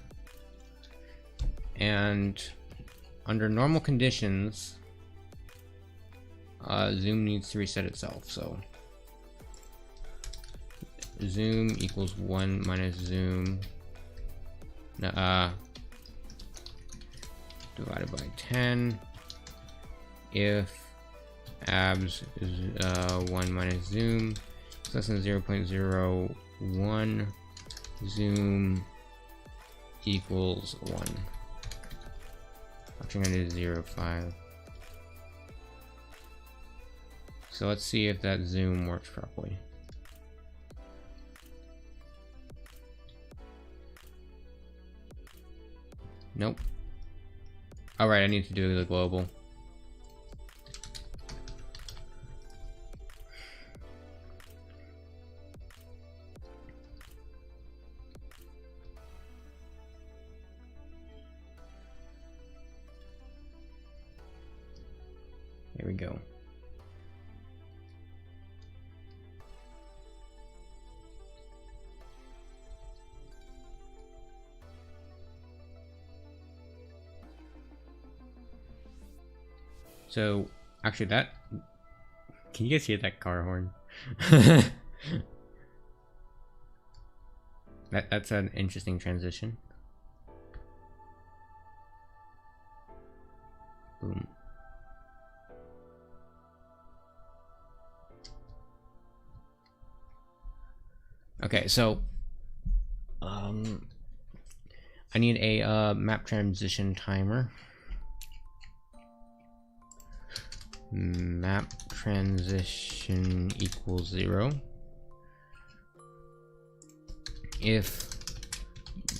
S1: and under normal conditions, zoom needs to reset itself. So zoom equals 1 minus zoom divided by 10 if abs is 1 minus zoom is less than 0.01, zoom equals 1. Actually, I'm gonna do 0, 5. So let's see if that zoom works properly. Nope. Alright, I need to do the global. There we go. So, actually that... Can you guys hear that car horn? That's an interesting transition. Boom. Okay, so... I need a map transition timer. Map transition equals 0 if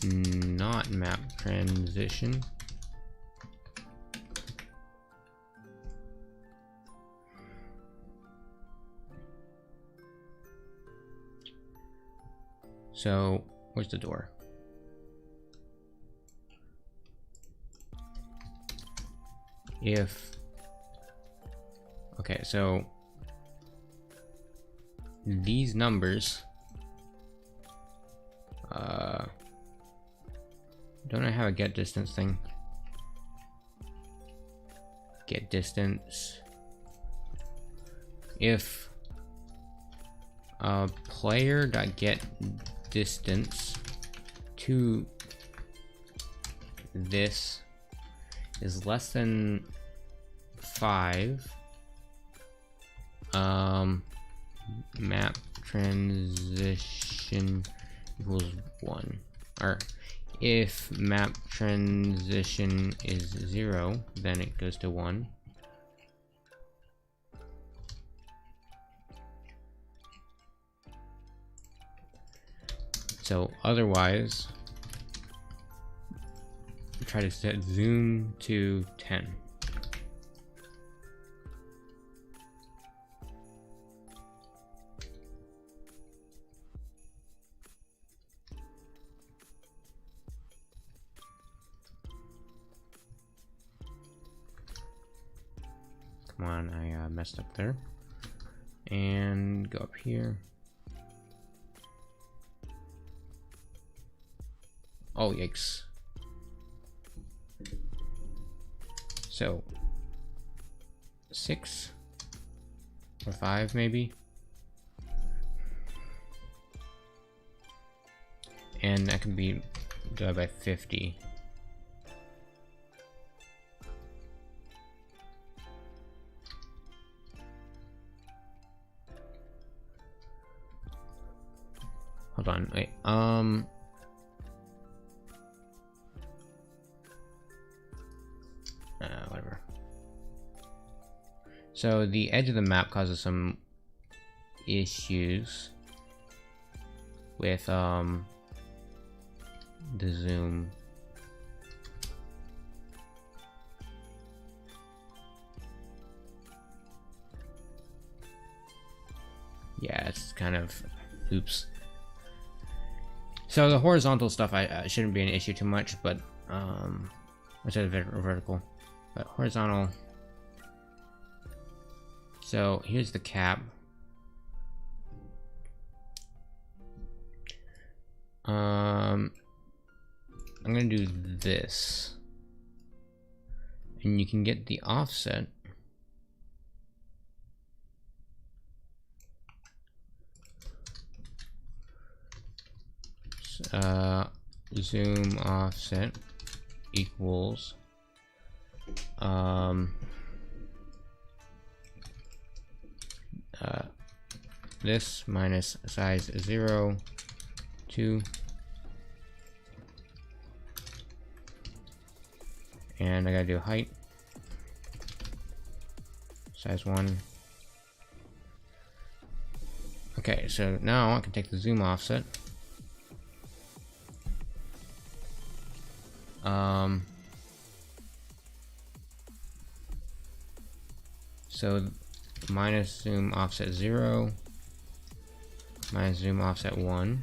S1: not map transition so where's the door? If okay, so these numbers, don't I have a get distance thing? Get distance. If player.get distance to this is less than 5, map transition equals 1. Or if map transition is 0, then it goes to 1. So otherwise, try to set zoom to 10. Come on, I messed up there. And go up here. Oh, yikes. So 6 or 5 maybe, and that can be divided by 50. Hold on, wait, whatever. So the edge of the map causes some issues with the zoom. Yeah, it's kind of oops. So the horizontal stuff I shouldn't be an issue too much, but instead of vertical, but horizontal. So here's the cap. I'm gonna do this, and you can get the offset. Zoom offset equals this minus size 0 2 And I gotta do height. Size 1. Okay, so now I can take the zoom offset. So minus zoom offset 0, minus zoom offset 1,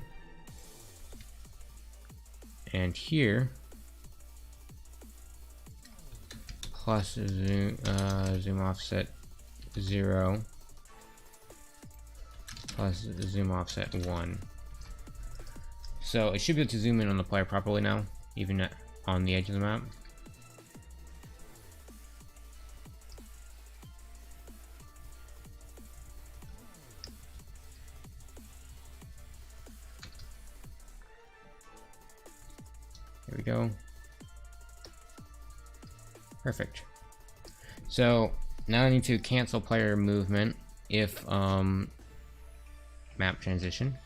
S1: and here plus zoom offset 0 plus zoom offset 1. So it should be able to zoom in on the player properly now, even on the edge of the map. There we go. Perfect. So now I need to cancel player movement if map transition.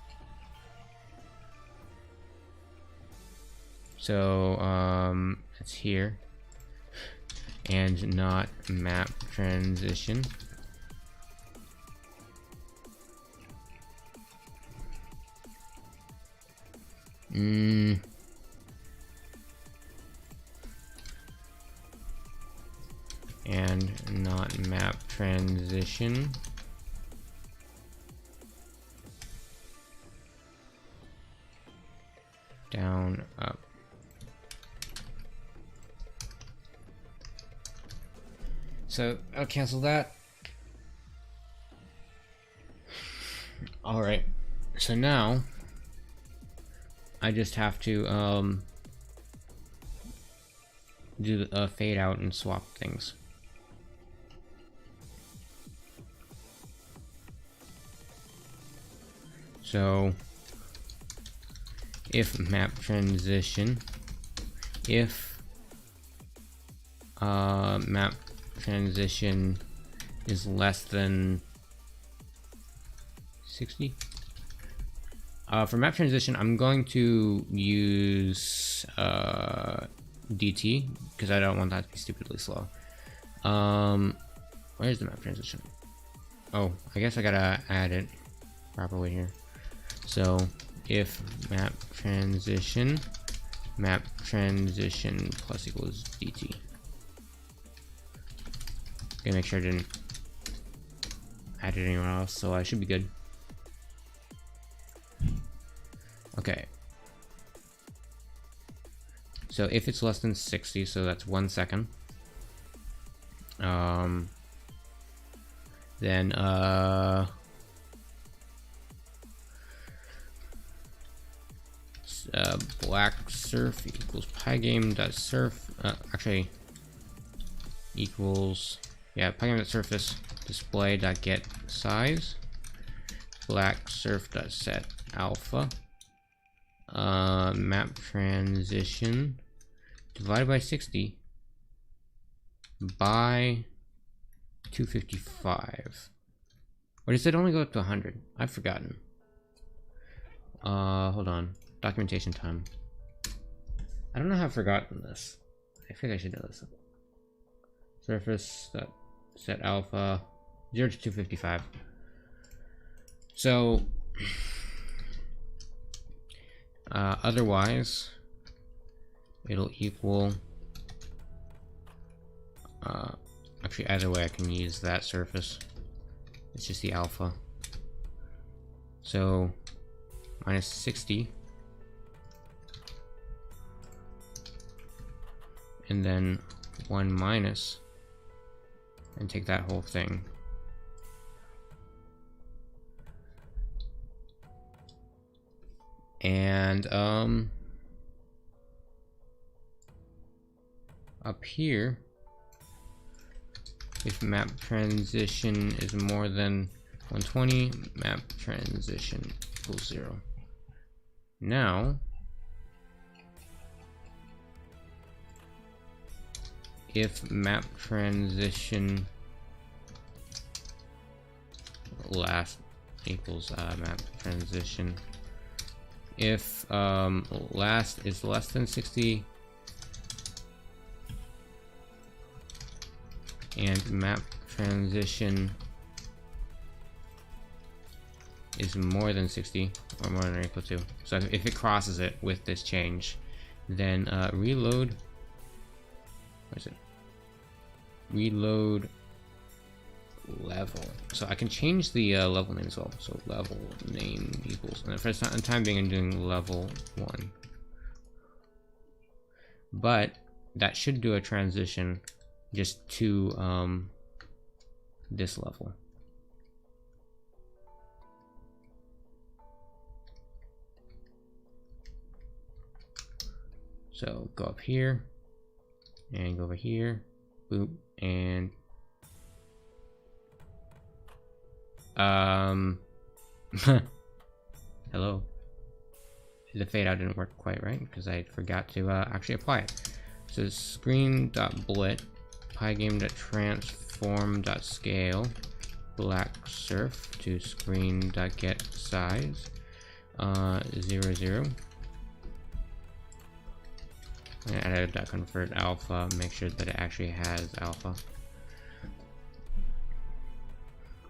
S1: So it's here and not map transition. And not map transition. Down, up. So I'll cancel that. All right. So now I just have to do a fade out and swap things. So if map transition, if map transition is less than 60, for map transition I'm going to use DT because I don't want that to be stupidly slow. Where's the map transition? Oh, I guess I gotta add it properly here. So if map transition plus equals DT. Okay, make sure I didn't add it anywhere else, so I should be good. Okay. So if it's less than 60, so that's 1 second. Then black surf equals pygame.surf actually equals pygame.surface display.get size black surf.set alpha map transition divided by 60 by 255. Or does it only go up to 100? I've forgotten. Hold on. Documentation time. I don't know how I've forgotten this. I think I should know this. Surface set alpha 0 to 255. So otherwise it'll equal actually either way I can use that surface. It's just the alpha. So minus 60 and then 1 minus and take that whole thing. And up here, if map transition is more than 120, map transition equals 0. Now if map transition last equals map transition, if last is less than 60, and map transition is more than 60 or more than or equal to. So if it crosses it with this change, then reload. What is it? Reload level. So I can change the level name as well. So level name equals, and for the time being I'm doing level 1. But that should do a transition just to this level. So go up here and go over here, boop, and hello. The fade out didn't work quite right because I forgot to actually apply it. So screen.blit pygame.transform.scale black surf to screen.getSize 0 0. I'm gonna add a .convert alpha, make sure that it actually has alpha.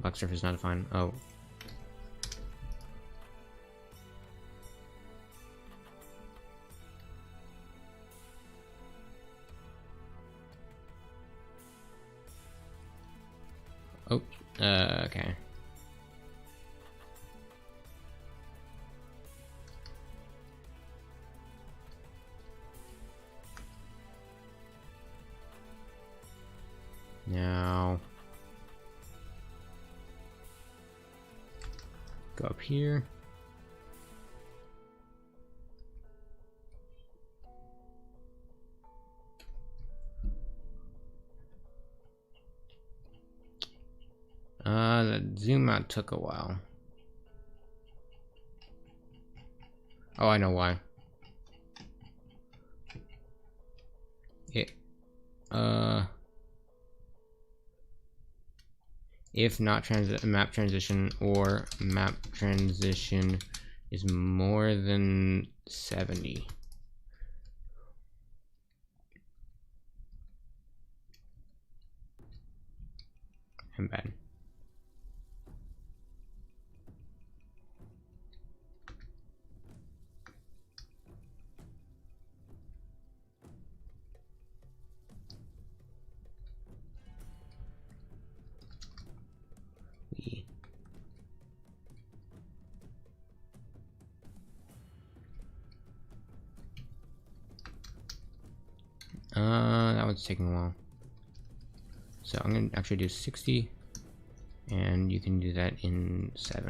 S1: Black surf is not defined. Oh. Oh, okay. Now go up here. The zoom out took a while. Oh, I know why. If not map transition or map transition is more than 70. I'm bad. That one's taking a while. So I'm gonna actually do 60, and you can do that in 7.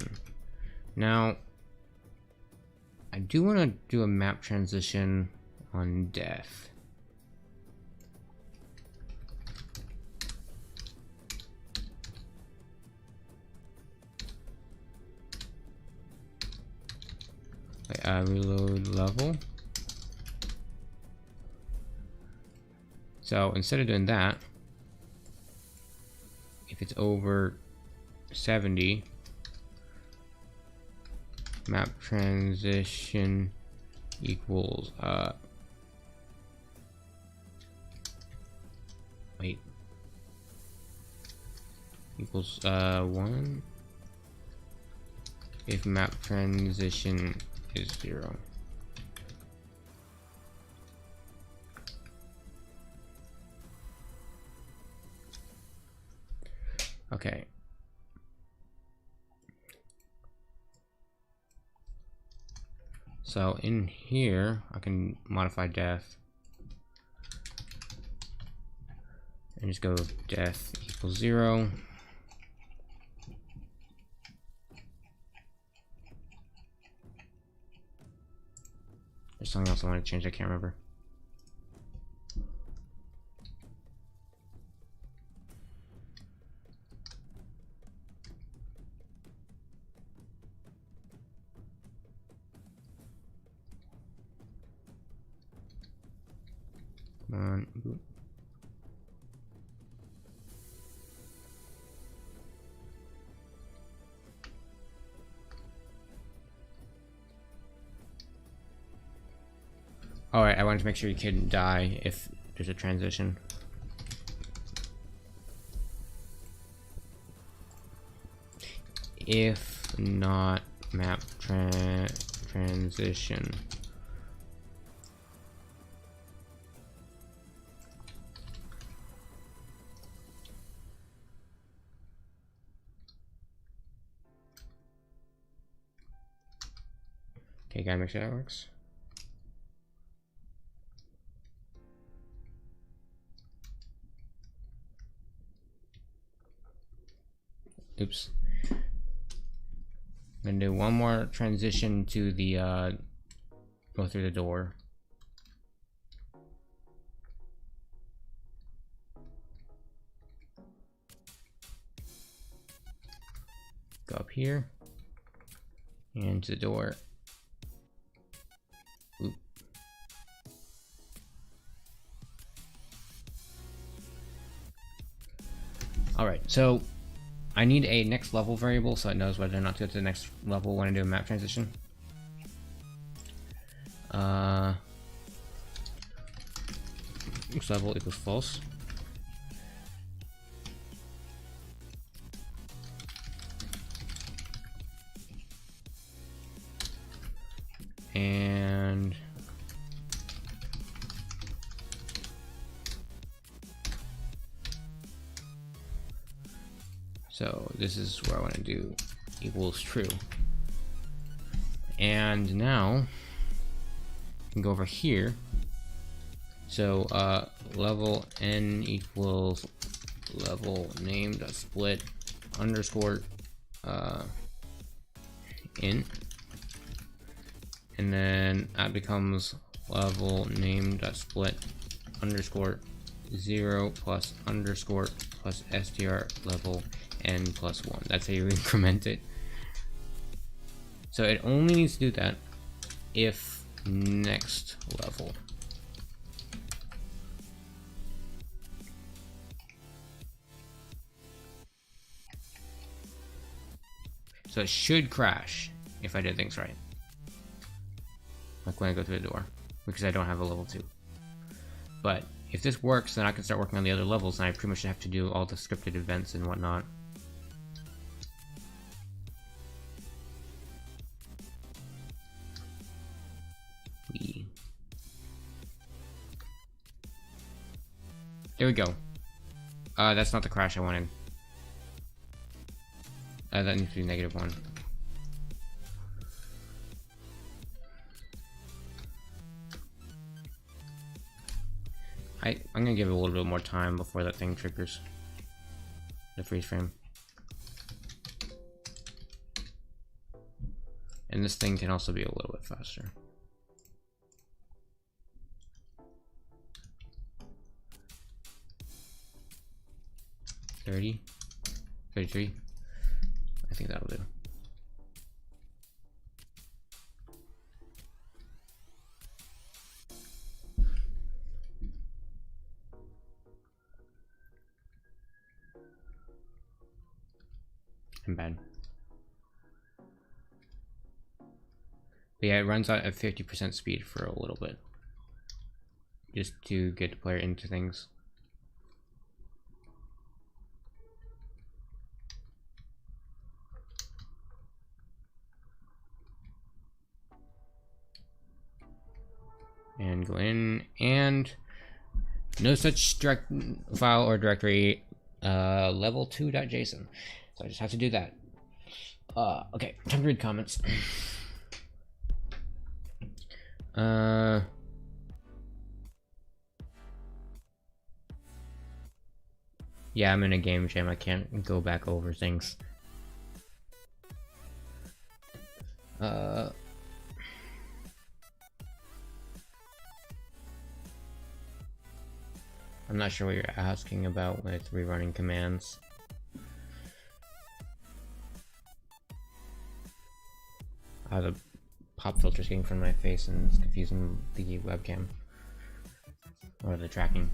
S1: Now, I do want to do a map transition on death. Wait, reload level. So instead of doing that, if it's over 70, map transition equals equals 1 if map transition is 0. Okay. So in here, I can modify depth and just go depth equals 0. There's something else I want to change, I can't remember. Come on. Alright, I wanted to make sure you couldn't die if there's a transition. if not map transition. Okay, gotta make sure that works. Oops. I'm gonna do one more transition to the go through the door. Go up here and to the door. Oop. All right, so I need a next level variable so it knows whether or not to go to the next level when I do a map transition. Next level equals false. And so this is where I want to do equals true. And now you can go over here. So level n equals level name dot split underscore int. And then that becomes level name dot split underscore 0 plus underscore plus str level n plus 1. That's how you increment it. So it only needs to do that if next level. So it should crash if I did things right. Like when I go through the door, because I don't have a level 2. But if this works, then I can start working on the other levels, and I pretty much have to do all the scripted events and whatnot. There we go. That's not the crash I wanted. That needs to be -1. I'm gonna give it a little bit more time before that thing triggers the freeze frame. And this thing can also be a little bit faster. $30, $33. I think that'll do. I'm bad. But yeah, it runs out at 50% speed for a little bit, just to get the player into things. And go in, and no such direct file or directory level2.json. So I just have to do that. Okay, time to read comments. Yeah, I'm in a game jam. I can't go back over things. I'm not sure what you're asking about with rerunning commands. The pop filter's getting in front of my face and it's confusing the webcam. Or the tracking.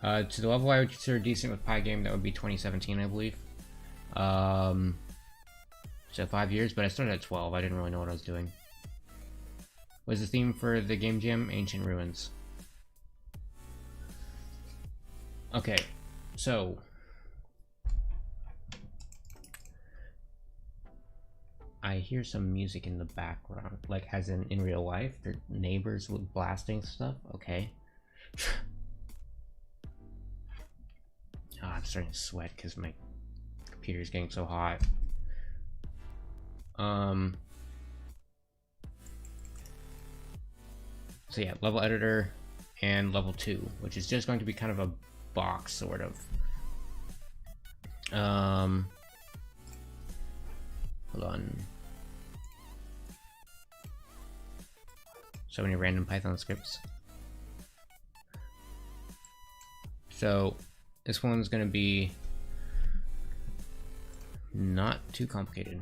S1: To the level I would consider decent with Pygame, that would be 2017, I believe. So 5 years, but I started at 12. I didn't really know what I was doing. Was the theme for the game jam? Ancient Ruins. Okay, So I hear some music in the background, like as in real life. The neighbors with blasting stuff. Okay. Oh, I'm starting to sweat because my computer's getting so hot. So yeah, level editor and level 2, which is just going to be kind of a box sort of. Hold on. So many random Python scripts. So this one's gonna be not too complicated.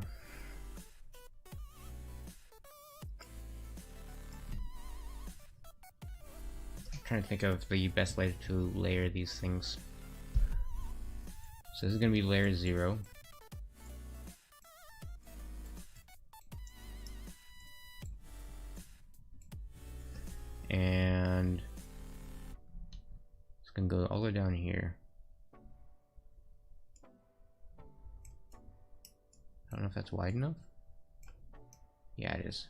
S1: I'm trying to think of the best way to layer these things. So this is gonna be layer 0. And it's gonna go all the way down here. I don't know if that's wide enough. Yeah, it is.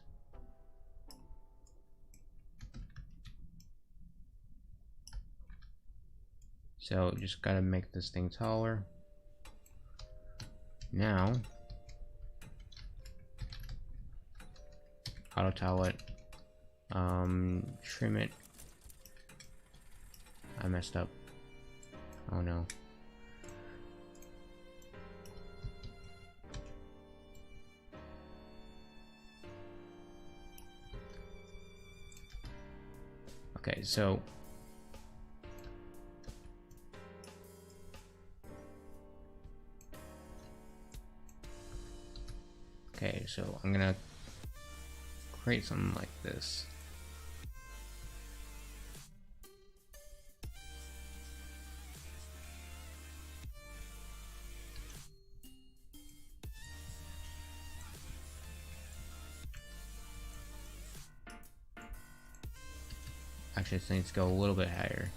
S1: So just gotta make this thing taller. Now, auto tile it. Trim it. I messed up. Oh no. Okay, so I'm gonna create something like this. Actually, this needs to go a little bit higher.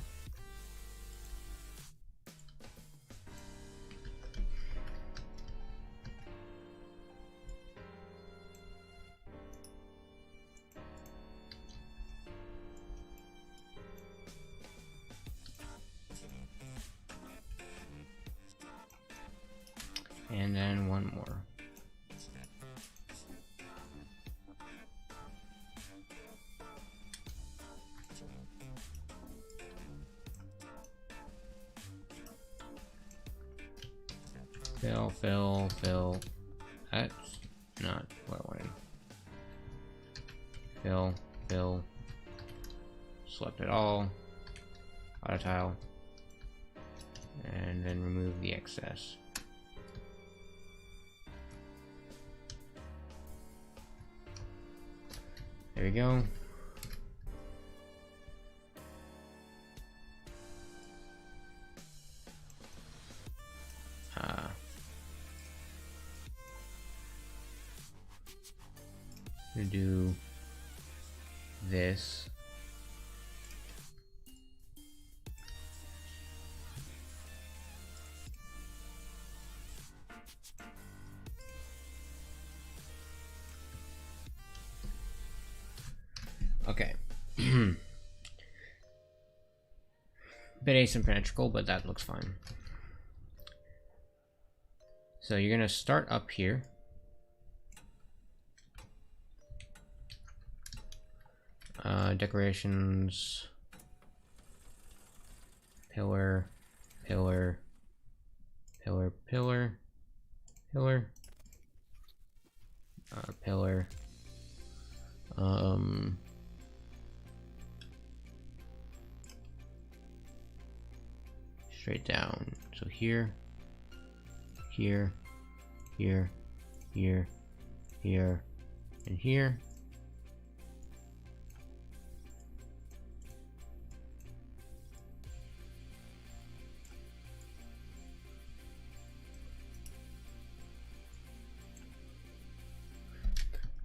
S1: And then one more. Fill. That's not what I wanted. Fill. Select it all. Auto tile. And then remove the excess. There we go. I'm gonna do this. Okay. Bit asymmetrical, but that looks fine. So you're gonna start up here. Decorations, pillar, pillar, straight down. So here, and here.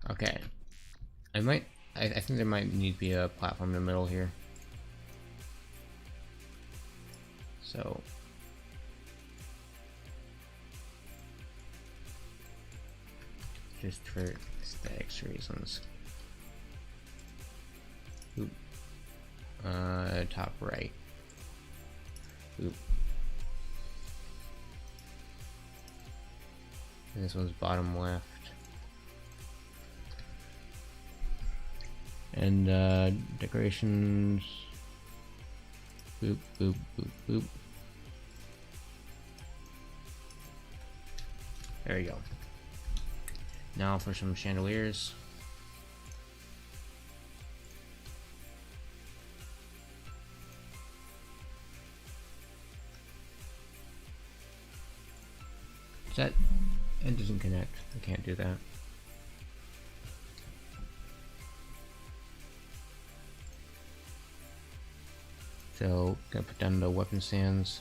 S1: Okay, I think there might need to be a platform in the middle here. So just for aesthetics reasons. Oop. Top right. Oop. And this one's bottom left. And decorations. Boop, boop, boop, boop. There you go. Now for some chandeliers. That it doesn't connect. I can't do that. So gonna put down the weapon stands.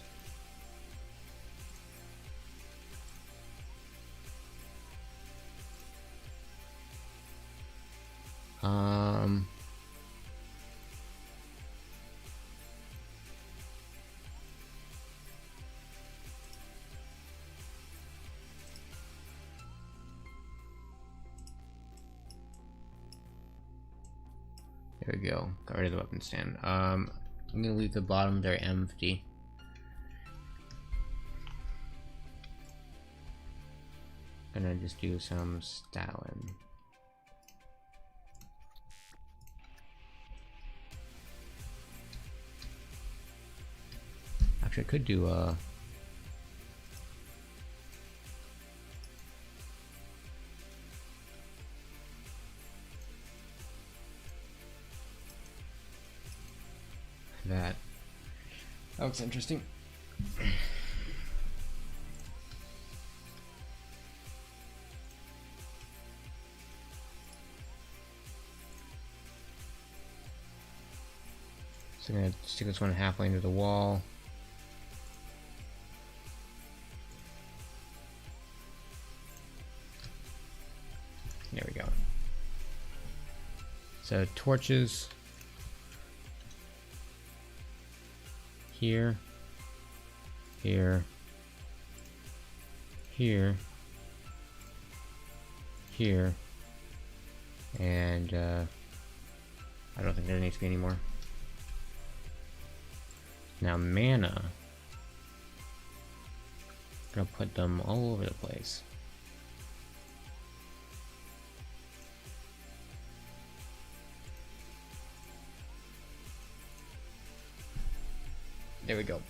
S1: There we go. Got rid of the weapon stand. I'm gonna leave the bottom there empty. Gonna just do some styling. Actually, I could do that. That looks interesting. So I'm gonna stick this one halfway into the wall. There we go. So torches here, here, here, here, and I don't think there needs to be any more. Now mana, I'm gonna put them all over the place. There we go.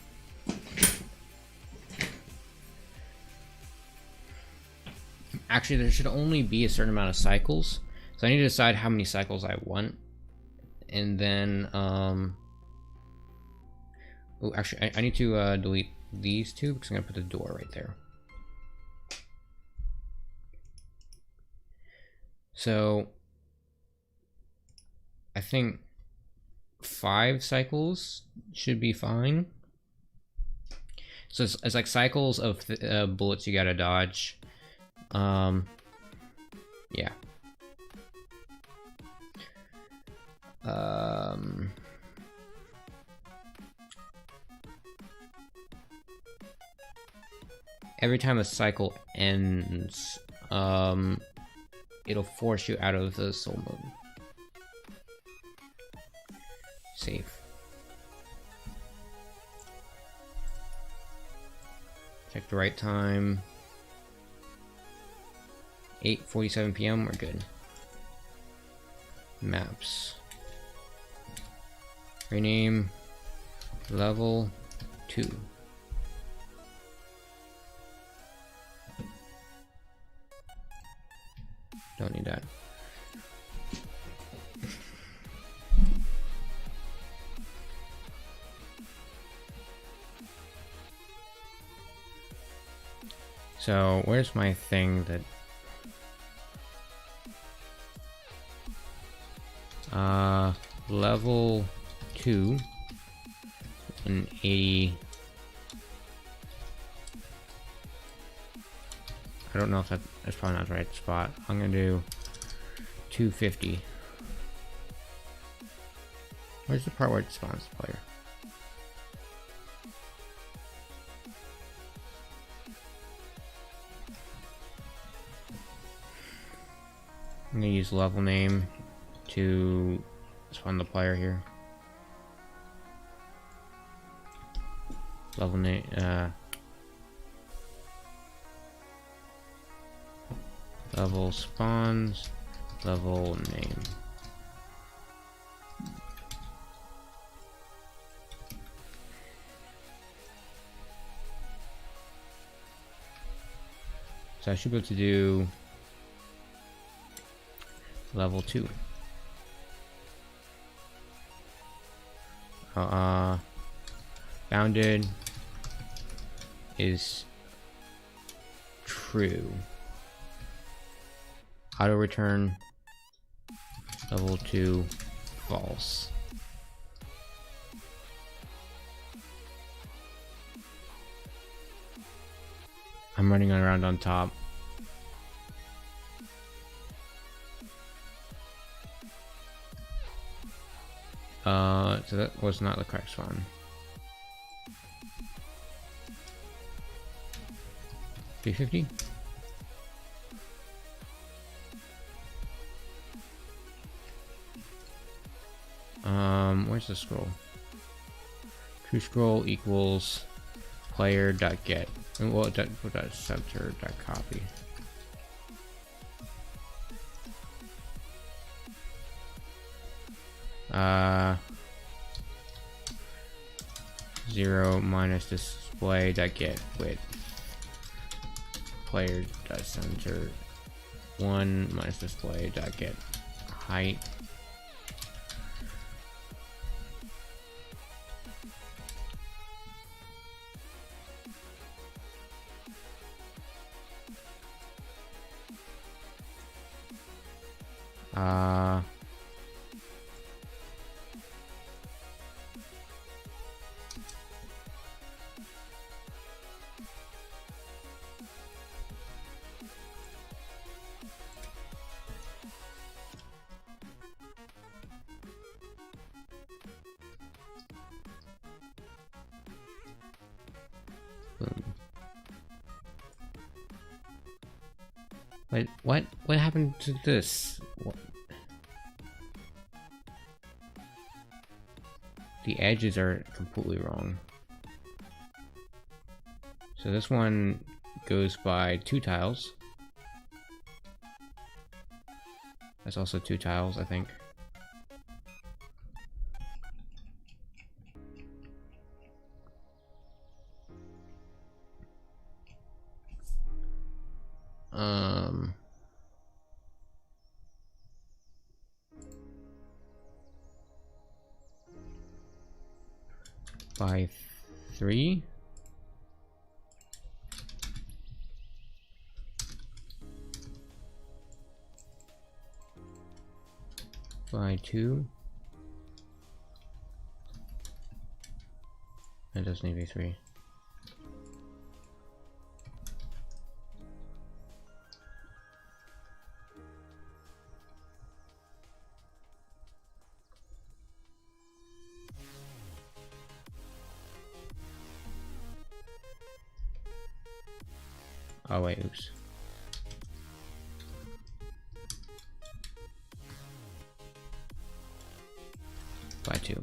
S1: Actually, there should only be a certain amount of cycles, so I need to decide how many cycles I want, and then oh, actually, I need to delete these two because I'm gonna put the door right there. So I think 5 cycles should be fine. So it's like cycles of bullets you gotta dodge. Yeah. Every time a cycle ends, it'll force you out of the soul mode. Save. Check the right time. 8:47 p.m. We're good. Maps. Rename level 2. Don't need that. So where's my thing that level 2 and 80. I don't know if that's probably not the right spot. I'm gonna do 250. Where's the part where it spawns the player? I'm gonna use level name to spawn the player here. Level name, level spawns, level name. So I should be able to do level 2. Bounded is true. Auto return level 2 false. I'm running around on top. So that was not the correct spawn. 350. Where's the scroll? True scroll equals player.get. Well, center.copy. Zero minus display.get width. Player.center. 1 minus display.get height. Boom. Wait, what? What happened to this? What? The edges are completely wrong. So this one goes by 2 tiles. That's also 2 tiles, I think. By 3. By 2. It doesn't need to be 3. Oh wait, oops. By 2.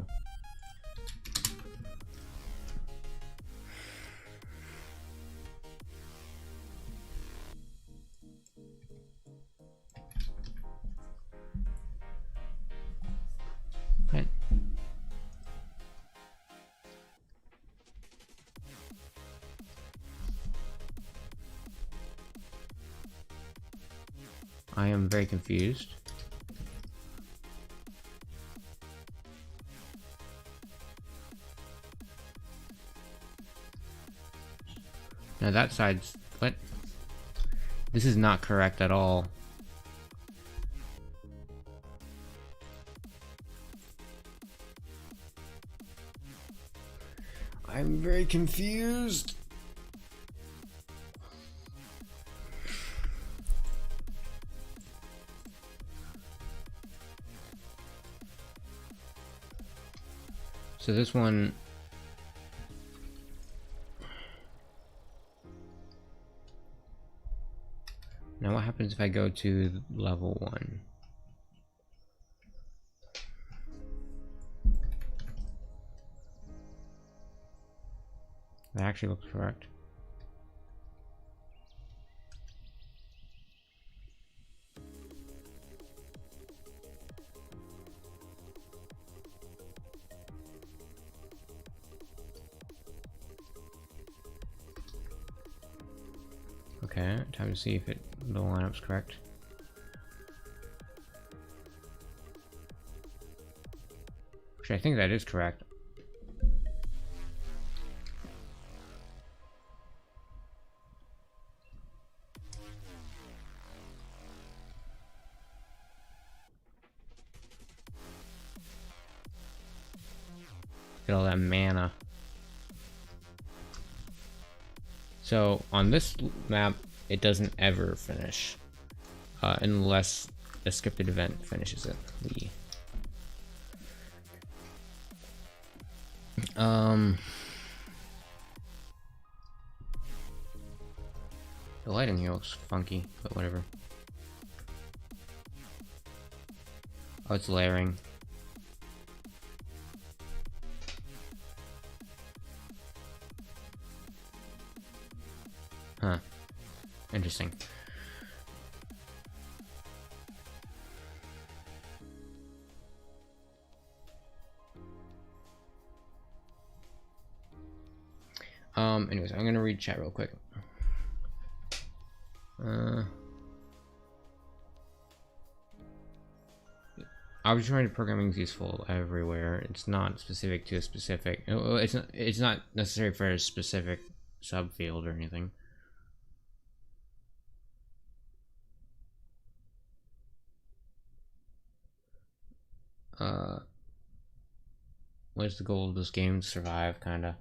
S1: Right. I am very confused. Now that side's... what? This is not correct at all. I'm very confused. So this one... Now what happens if I go to level 1? That actually looks correct. Okay, time to see if the lineup's correct. Actually, I think that is correct. Get all that mana. So on this map, it doesn't ever finish unless a scripted event finishes it. The lighting here looks funky, but whatever. Oh, it's layering. Huh. Interesting. Anyways, I'm gonna read chat real quick. Arbitrary programming is useful everywhere. It's not specific to a specific. It's not necessary for a specific subfield or anything. What is the goal of this game? To survive, kinda.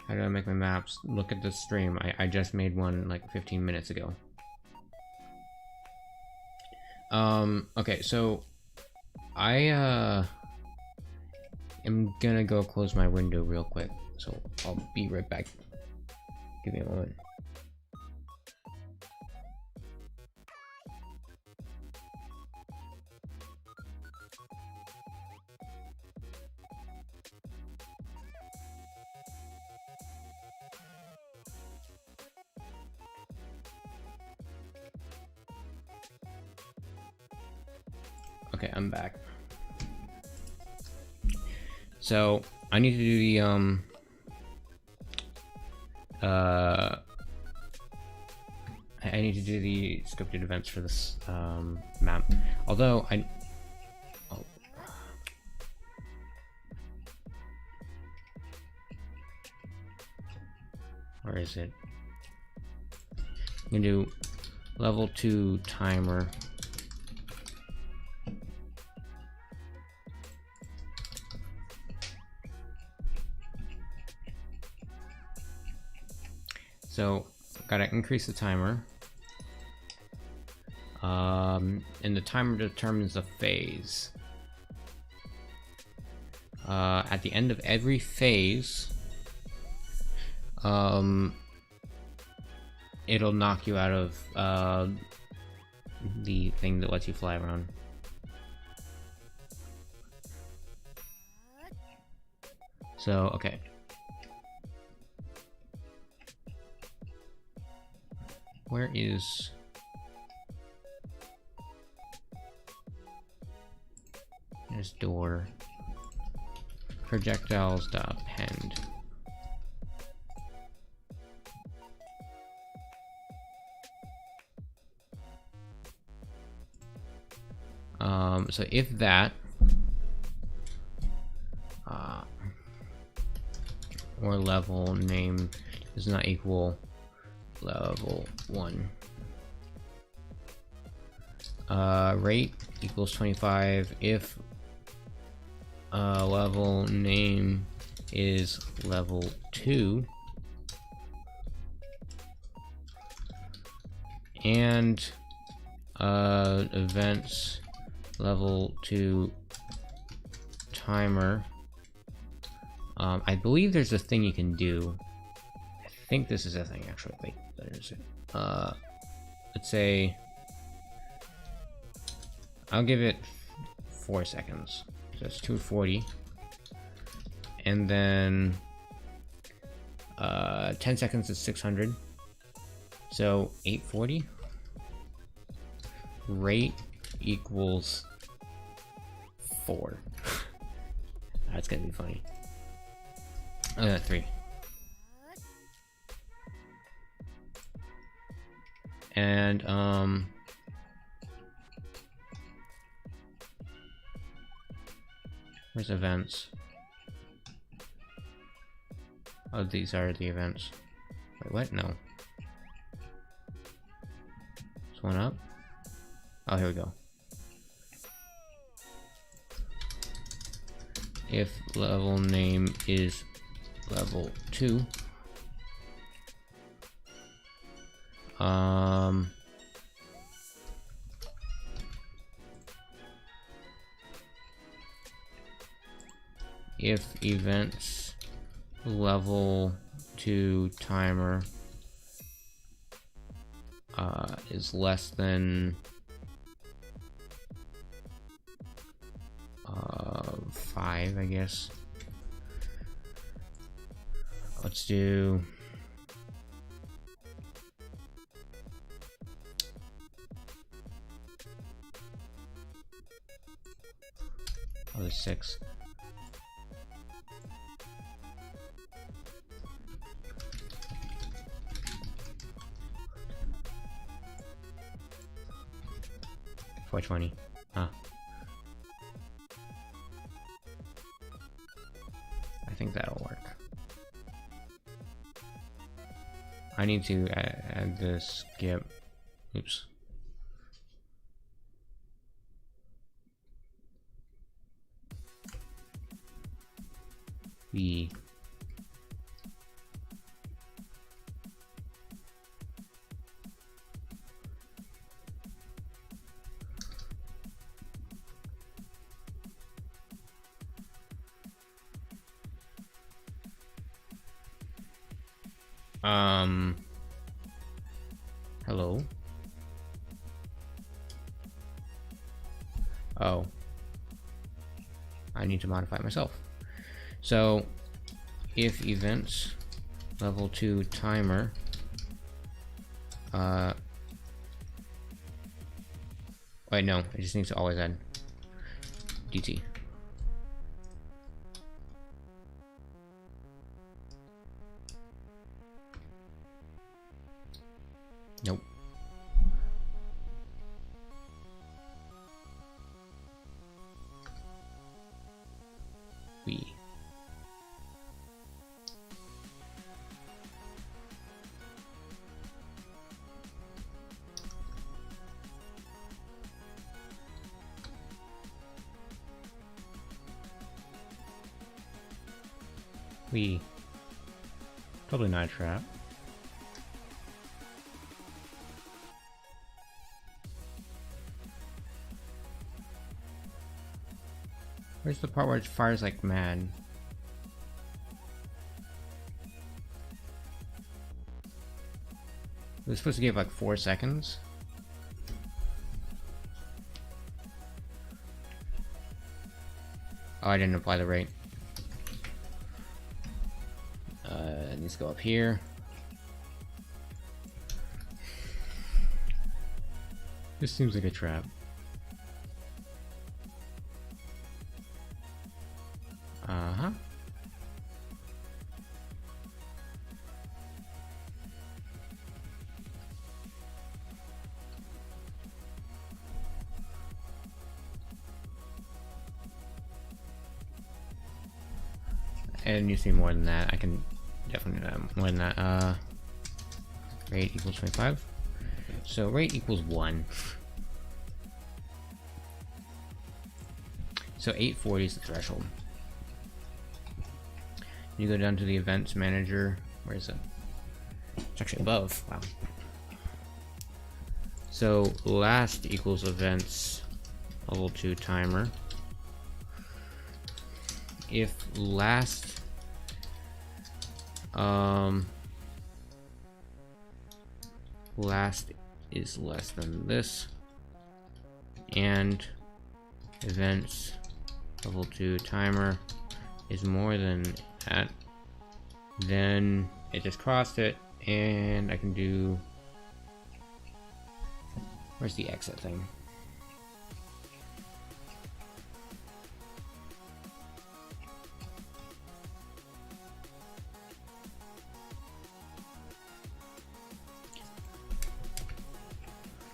S1: How do I make my maps? Look at the stream. I just made one like 15 minutes ago. Okay, so I am gonna go close my window real quick, so I'll be right back. Give me a moment. Okay, I'm back. So I need to do the I need to do the scripted events for this map. Although where is it? I'm gonna do level 2 timer. So, gotta increase the timer. And the timer determines the phase. At the end of every phase, it'll knock you out of the thing that lets you fly around. So, okay. Where is... There's door. Projectiles.append. So if that or level name does not equal level 1, rate equals 25 if level name is level 2, and events level 2 timer. I believe there's a thing you can do. I think this is a thing actually. Wait, there's it. Let's say I'll give it 4 seconds. So it's 240. And then 10 seconds is 600. So 840. Rate equals 4. That's gonna be funny. 3. And where's events? Oh, these are the events. Wait, what? No. This one up. Oh, here we go. If level name is level 2, if events level 2 timer is less than 5, I guess. Let's do there's 6. $420. Huh. I think that'll work. I need to add the skip. Oops. The hello? Oh. I need to modify myself. So, if events level 2 timer wait, no, it just needs to always add DT. Nope. We. We. Probably not a trap. Where's the part where it fires like mad? It was supposed to give like 4 seconds. Oh, I didn't apply the rate. It needs to go up here. This seems like a trap. Uh-huh. And you see more than that. I can definitely do that more than that. Rate equals 25. So rate equals 1. So 840 is the threshold. You go down to the events manager. Where is it? It's actually above. Wow. So last equals events level 2 timer. If last last is less than this, and events level 2 timer is more than that, then it just crossed it, and I can do, where's the exit thing?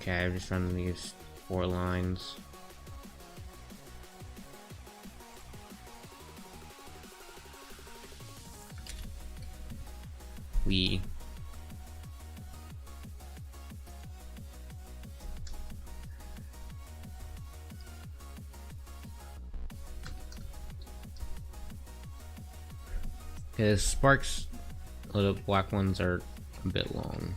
S1: Okay, I've just run these 4 lines. Okay, the sparks, the black ones are a bit long.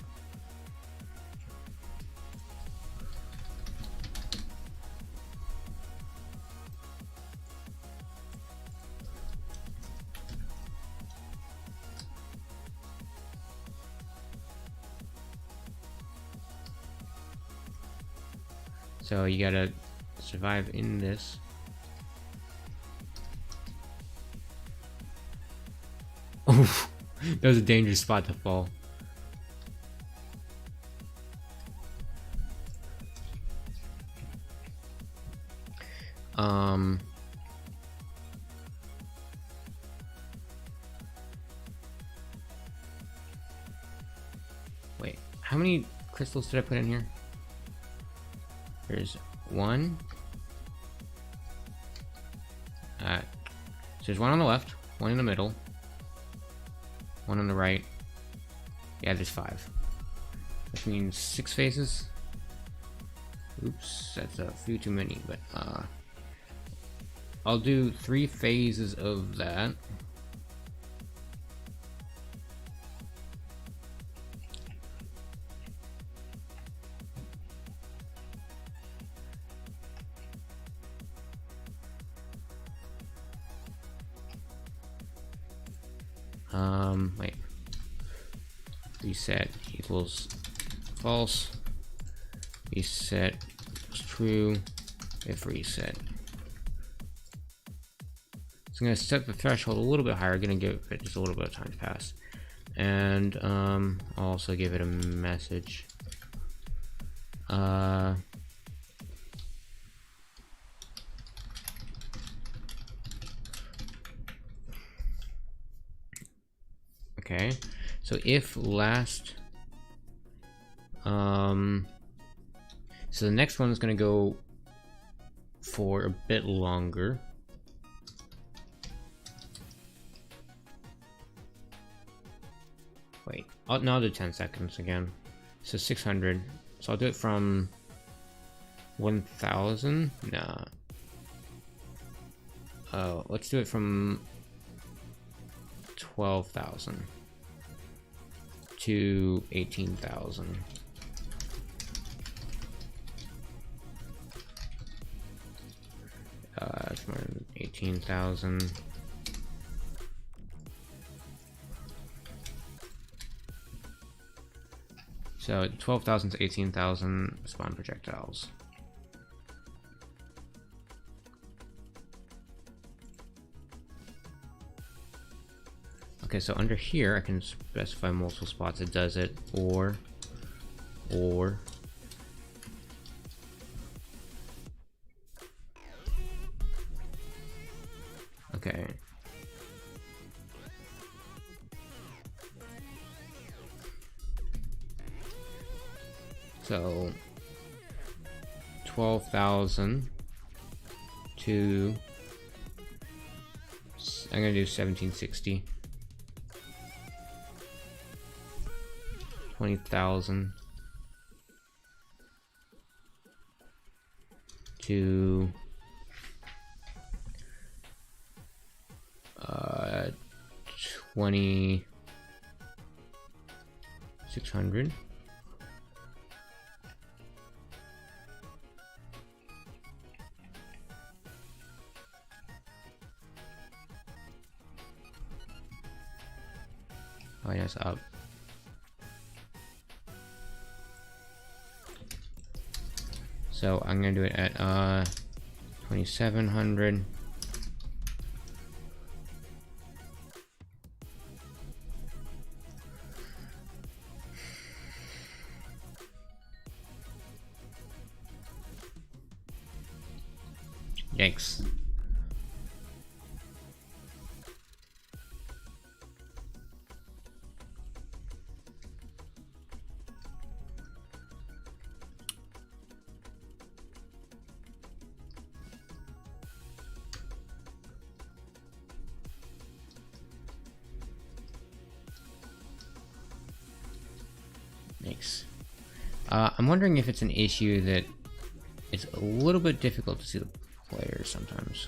S1: So you gotta survive in this. Oh, that was a dangerous spot to fall. Wait, how many crystals did I put in here? There's 1. So there's 1 on the left, 1 in the middle, 1 on the right. Yeah, there's 5. Which means 6 phases. Oops, that's a few too many, but I'll do 3 phases of that. Wait. Reset equals false. Reset equals true if reset. So I'm gonna set the threshold a little bit higher, gonna give it just a little bit of time to pass. And I'll also give it a message. Okay, so if last, so the next one is gonna go for a bit longer. Wait, no, I'll do 10 seconds again. So 600, so I'll do it from 1000, nah. Let's do it from 12,000 to 18,000. It's more than 18,000. So 12,000 to 18,000 spawn projectiles. Okay, so under here I can specify multiple spots it does it, or okay. So 12,000 to, I'm gonna do 1760. 20,000 to 2,600. that's up. So I'm gonna do it at 2700. Yikes. Yikes. I'm wondering if it's an issue that it's a little bit difficult to see the players sometimes.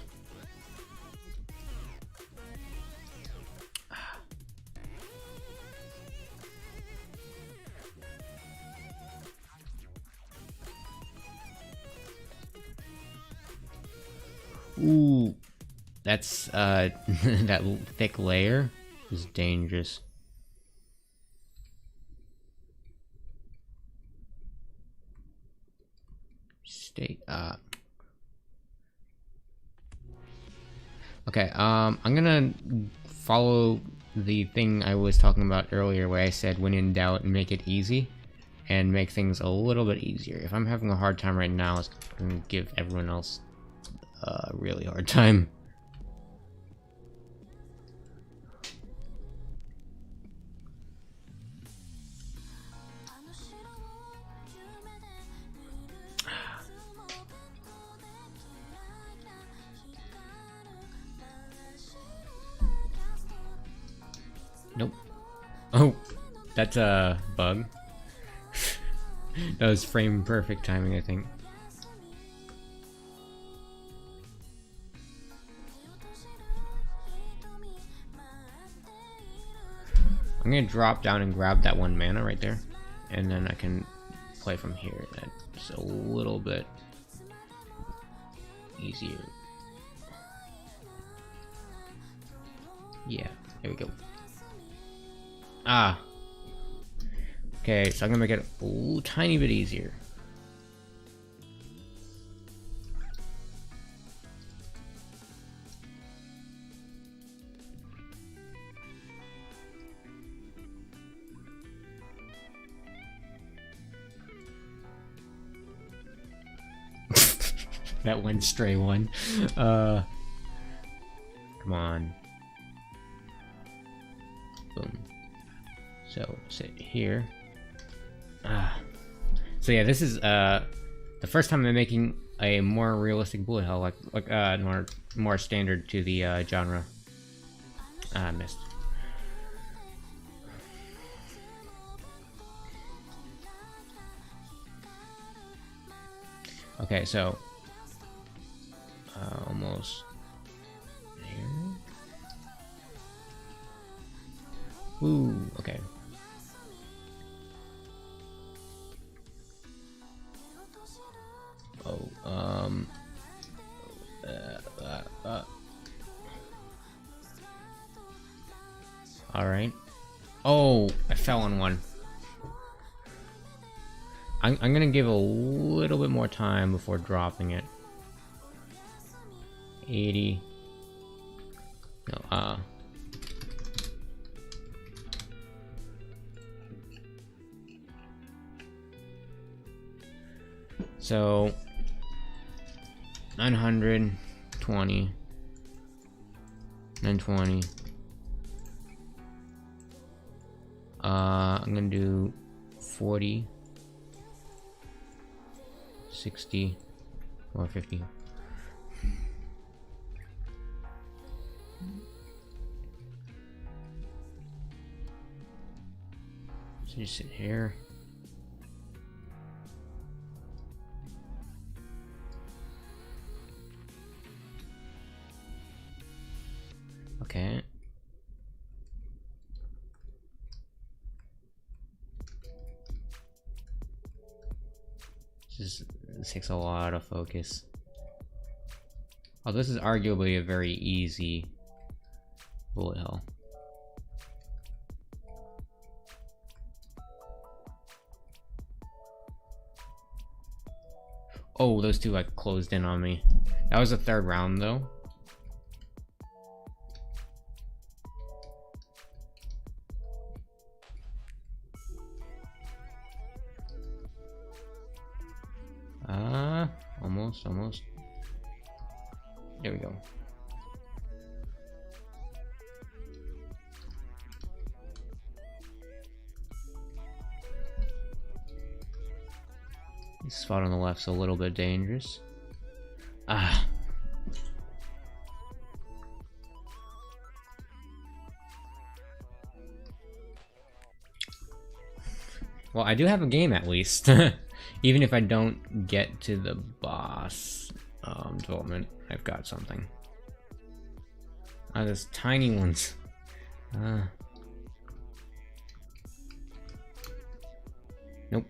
S1: Ooh, that's that thick layer is dangerous. Stay up. Okay, I'm gonna follow the thing I was talking about earlier where I said when in doubt make it easy and make things a little bit easier. If I'm having a hard time right now, it's gonna give everyone else a really hard time. Nope. Oh, that's a bug. That was frame perfect timing, I think. I'm gonna drop down and grab that 1 mana right there, and then I can play from here. That's a little bit easier. Yeah, there we go. Ah. Okay, so I'm gonna make it a tiny bit easier. That one stray one. Come on. Boom. So sit here. So yeah, this is the first time I'm making a more realistic bullet hell, like more standard to the genre. Missed. Okay, so almost there. Ooh, okay. Oh, all right. Oh, I fell on one. I'm gonna give a little bit more time before dropping it. 80. No, so 920, 920. I'm gonna do 40, 60, or 50. So just sit here. Okay. This takes a lot of focus. Oh, this is arguably a very easy bullet hell. Oh, those two like closed in on me. That was the third round though. Almost. There we go. This spot on the left's a little bit dangerous. Ah. Well, I do have a game at least. Even if I don't get to the boss development, I've got something. Ah, those tiny ones. Nope.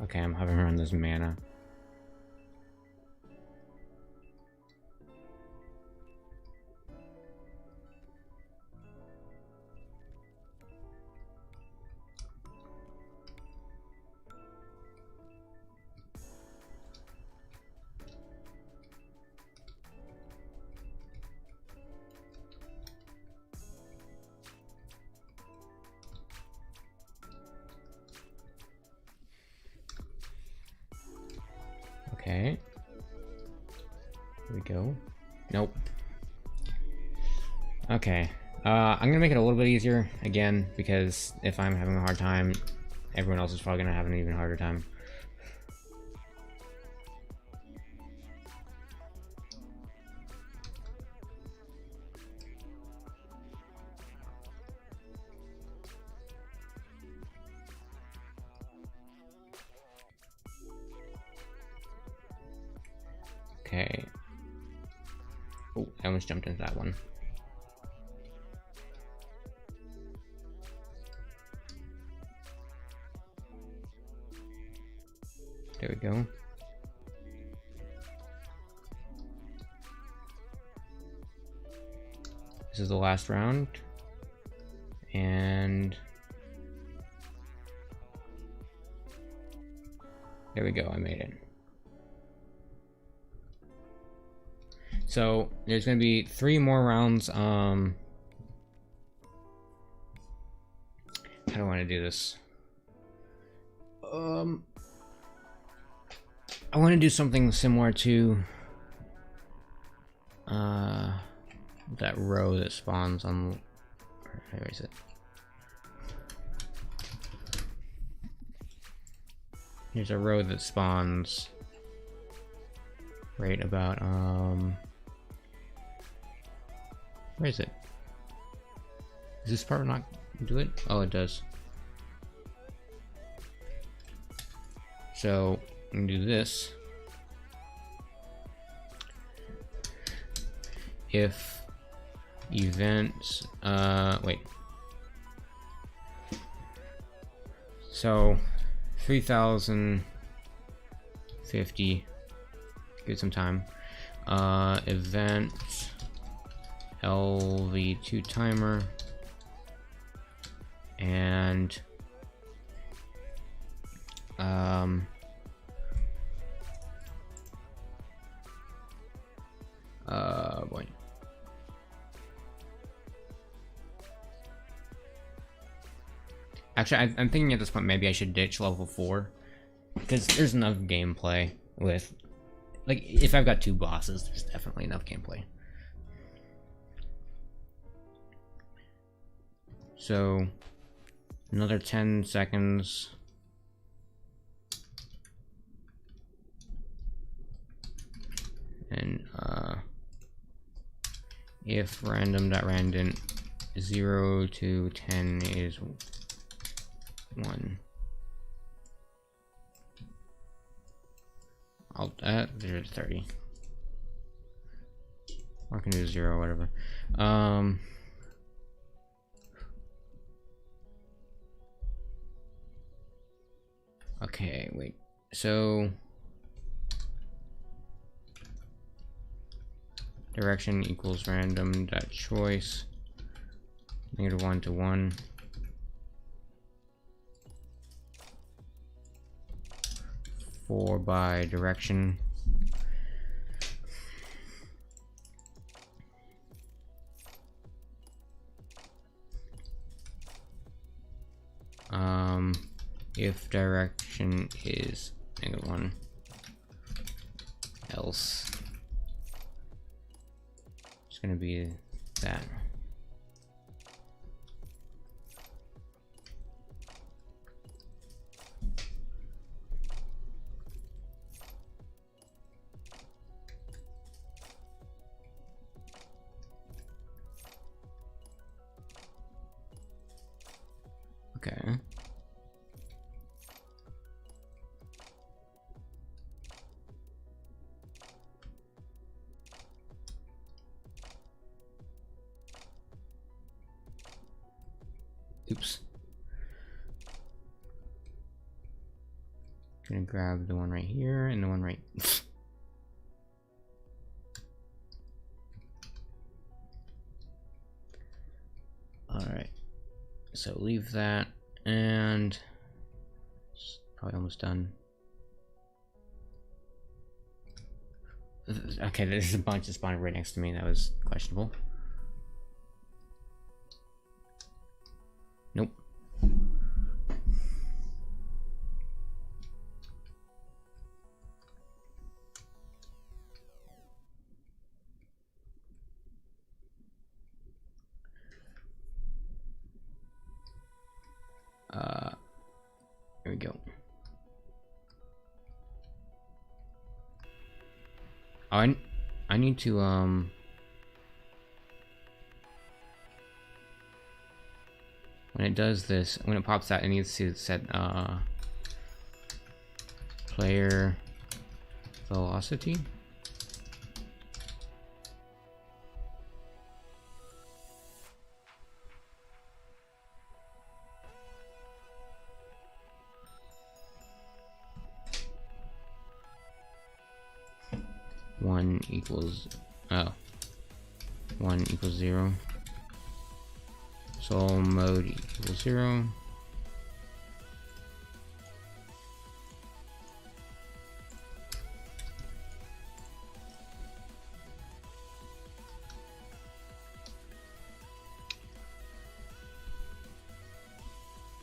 S1: Okay, I'm having her on this mana. Okay. Here we go. Nope. Okay. I'm gonna make it a little bit easier again, because if I'm having a hard time, everyone else is probably gonna have an even harder time. Okay. Oh, I almost jumped into that one. There we go. This is the last round. And there we go, I made it. So there's gonna be 3 more rounds. How do I want to do this? I want to do something similar to that row that spawns on. Where is it? There's a row that spawns right about where is it? Does this part not do it? Oh, it does. So I'm gonna do this. If event wait. So 3050. Give it some time. Event LV2 timer and boy. Actually, I'm thinking at this point maybe I should ditch level 4 because there's enough gameplay with, like, if I've got 2 bosses, there's definitely enough gameplay. So another 10 seconds. And if random.random 0 to 10 is 1. I'll 0 to 30. Or I can do 0 or whatever. Okay, wait. So direction equals random dot choice -1 to 1. For by direction. If direction is -1, else it's gonna be that. Okay. Oops. Gonna grab the one right here and the one right. Alright. So leave that, and it's probably almost done. Okay, there's a bunch that spawned right next to me. That was questionable. Nope. There we go. Oh, I need to when it does this, when it pops out, it needs to set player velocity. One equals 0. Soul mode equals 0.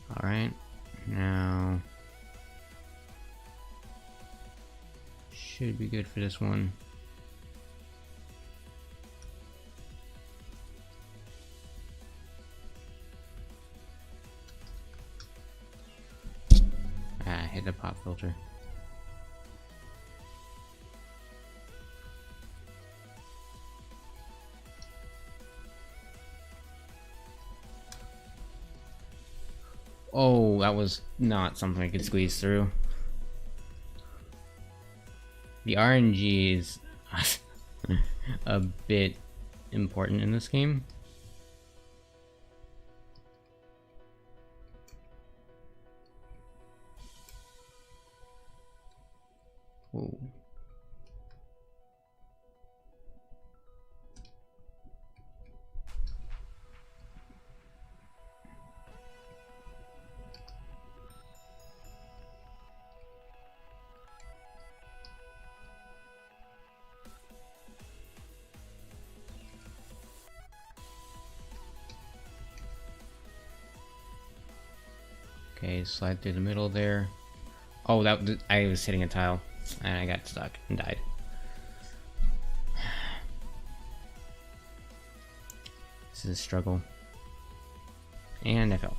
S1: All right, now should be good for this one. Hit the pop filter. Oh, that was not something I could squeeze through. The RNG is a bit important in this game. Whoa. Okay, slide through the middle there. Oh, I was hitting a tile and I got stuck and died. This is a struggle. And I fell.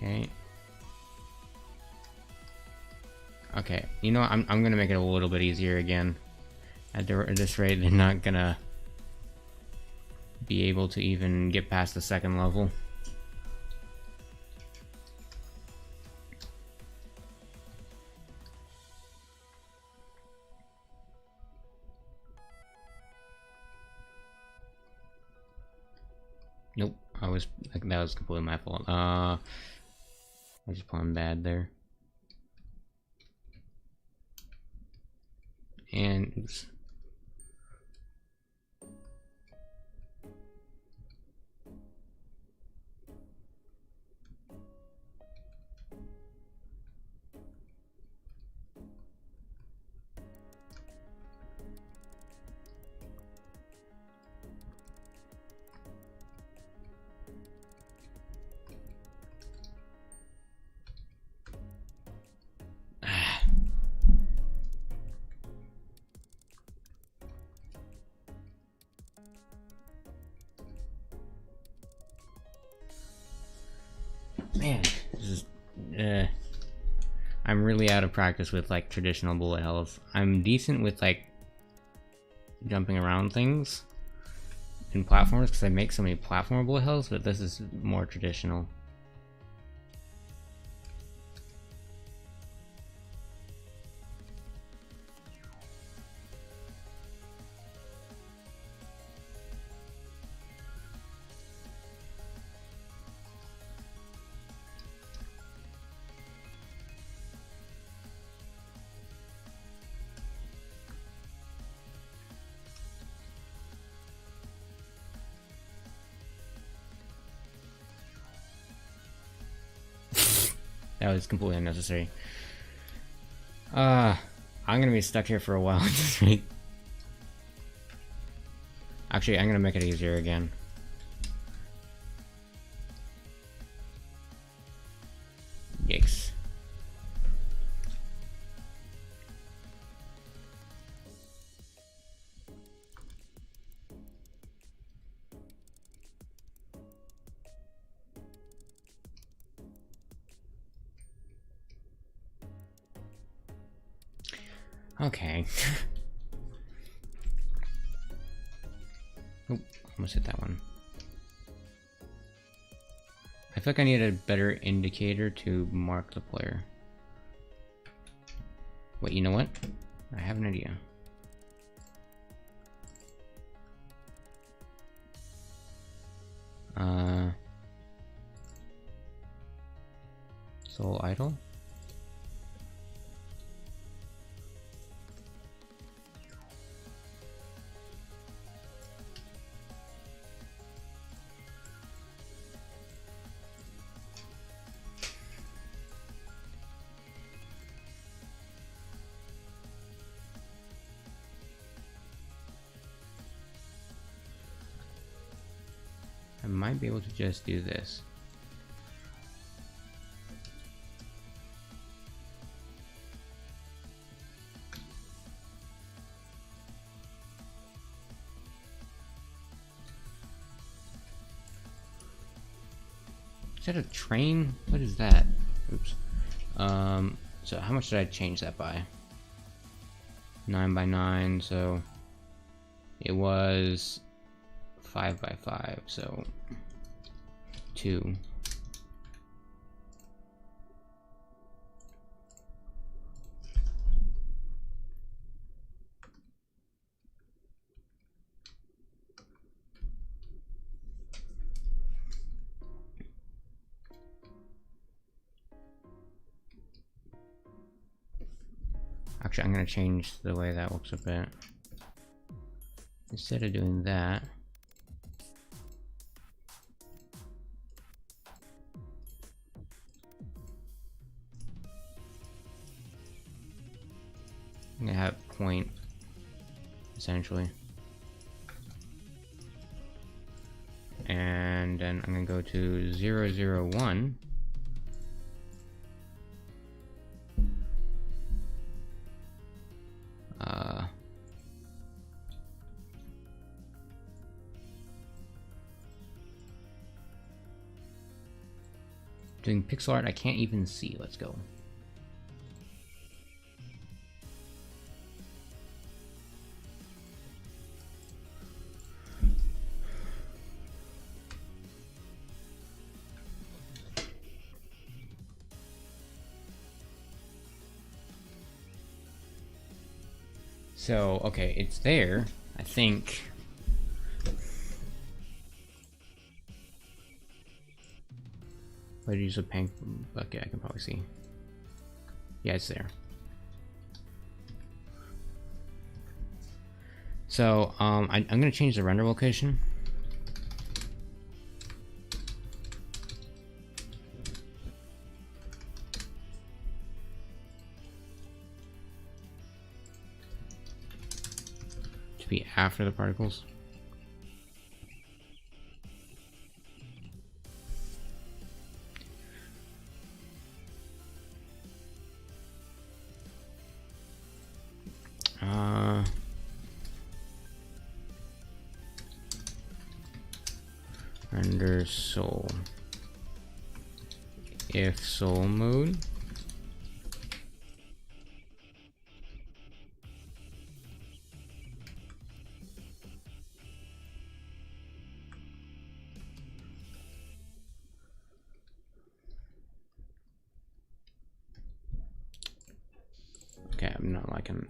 S1: Okay. Okay, you know what? I'm gonna make it a little bit easier again. At this rate, they're not gonna be able to even get past the second level. Nope, I was like, that was completely my fault. I was just playing bad there. And oops. Man, this is I'm really out of practice with like traditional bullet hells. I'm decent with like jumping around things in platforms because I make so many platform bullet hells, but this is more traditional. That was completely unnecessary. I'm gonna be stuck here for a while this week. Actually, I'm gonna make it easier again. Yikes. Okay. Oh, almost hit that one. I feel like I need a better indicator to mark the player. Wait, you know what? I have an idea. Soul Idol? I might be able to just do this. Is that a train? What is that? Oops. So how much did I change that by? 9 by 9, so it was 5 by 5, so 2. Actually, I'm gonna change the way that looks a bit. Instead of doing that, I'm gonna have point, essentially. And then I'm gonna go to 0, 0, 1. Doing pixel art I can't even see. Let's go. So, okay, it's there, I think. If I use a paint bucket, I can probably see. Yeah, it's there. So I'm gonna change the render location. To be after the particles. Render soul. If soul mode. Okay, I'm not liking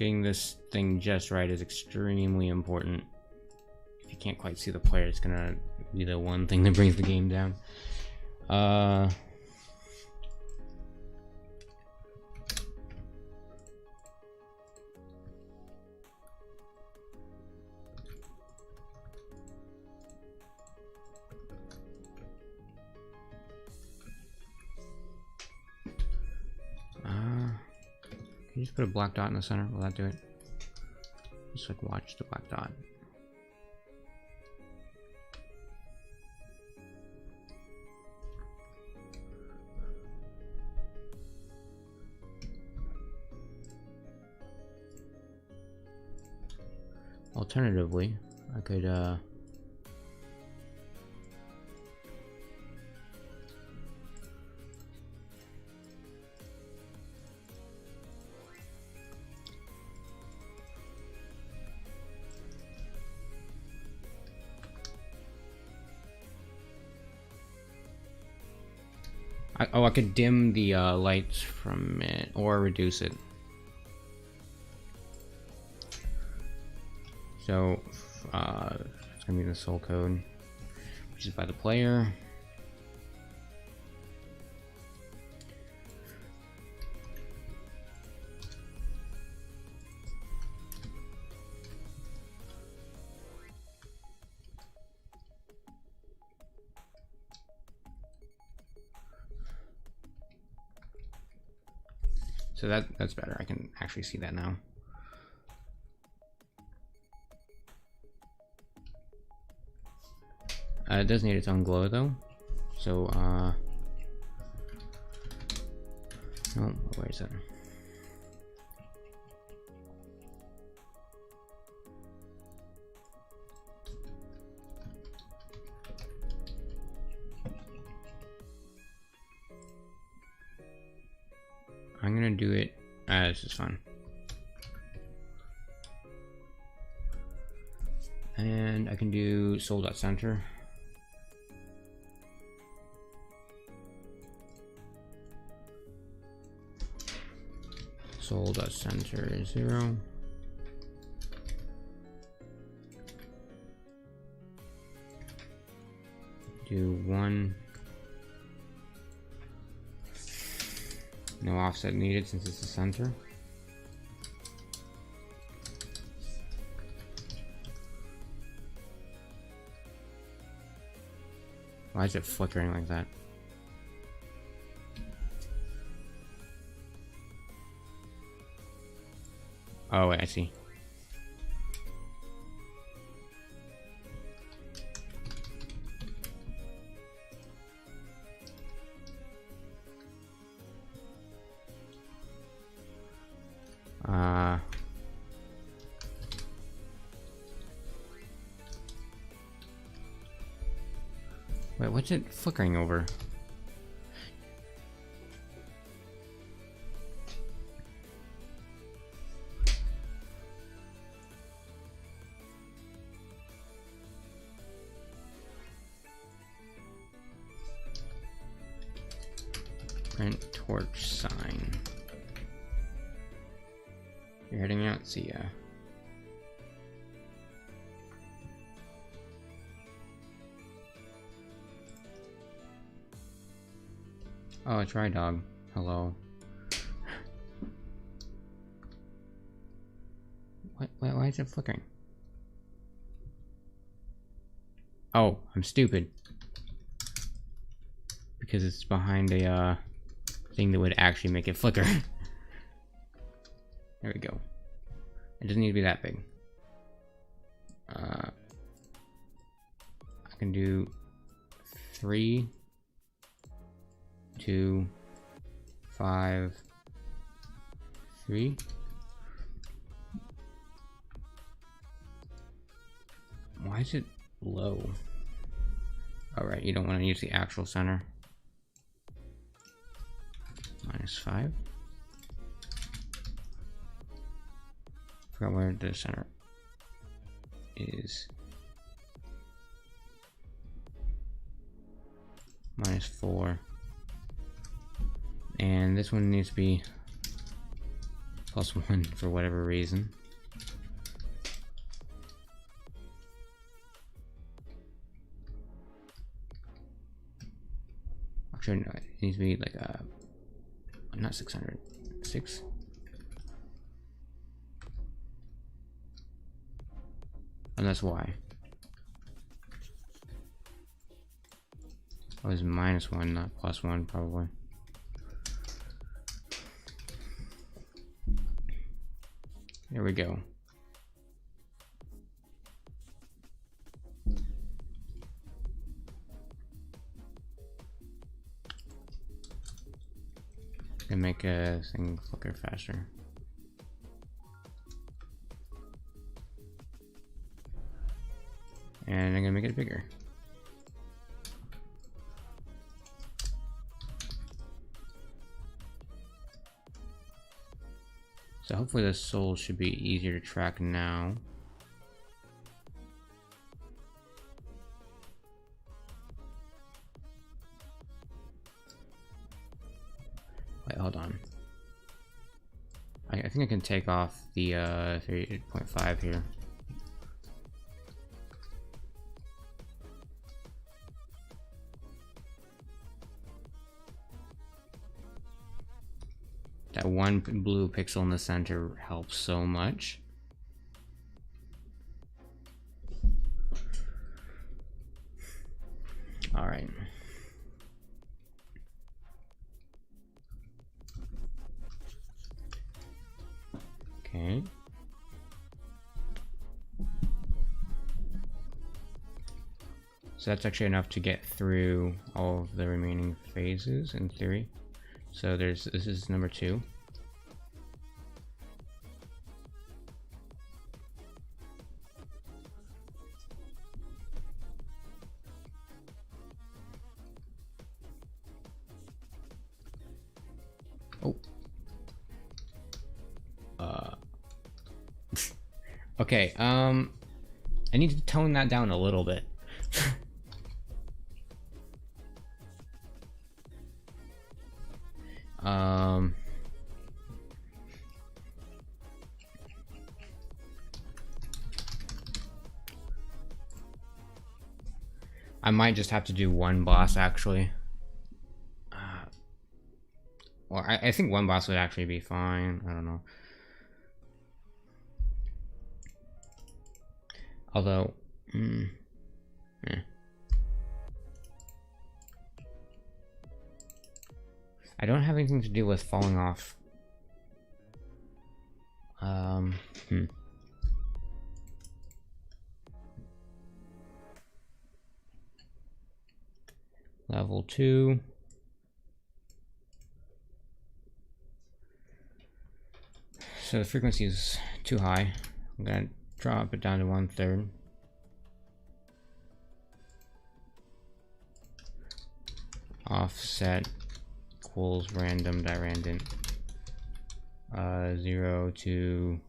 S1: getting this thing just right is extremely important. If you can't quite see the player, it's gonna be the one thing that brings the game down. Can you just put a black dot in the center? Will that do it? Just like watch the black dot. Alternatively, I could I could dim the lights from it or reduce it. So it's gonna be the soul code, which is by the player. So that's better. I can actually see that now. It does need its own glow though. So oh, where is it? I'm gonna do it. This is fun. And I can do soul.center. Soul.center is 0. Do 1. No offset needed since it's the center. Why is it flickering like that? Oh, wait, I see. Wait, what's it flickering over? Print torch sign. You're heading out? See ya. Oh, a try dog. Hello. Why is it flickering? Oh, I'm stupid. Because it's behind a thing that would actually make it flicker. There we go. It doesn't need to be that big. I can do 3, 2, 5, 3. Why is it low? Alright, you don't want to use the actual center. -5. Forgot where the center is. -4. And this one needs to be +1 for whatever reason. Actually, no, it needs to be like not 600, 6. And that's why. Oh, it's -1, not +1, probably. There we go. And make a thing flicker faster. And I'm gonna make it bigger. So hopefully the soul should be easier to track now. Wait, hold on. I think I can take off the 38.5 here. That one blue pixel in the center helps so much. All right. Okay. So that's actually enough to get through all of the remaining phases in theory. So this is number 2. Oh. Okay, I need to tone that down a little bit. I might just have to do one boss actually. Or I think one boss would actually be fine. I don't know. Although, I don't have anything to do with falling off. Level 2. So the frequency is too high. I'm gonna drop it down to 1/3. Offset equals random.random. 0 to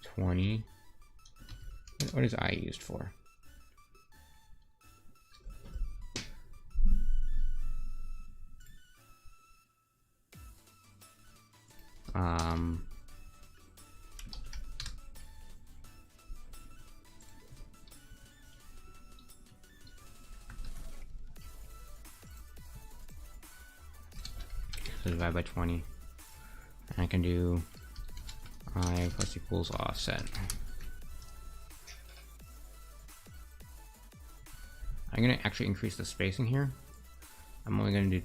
S1: 20. What is I used for? So divide by 20. And I can do I plus equals offset. I'm gonna actually increase the spacing here. I'm only gonna do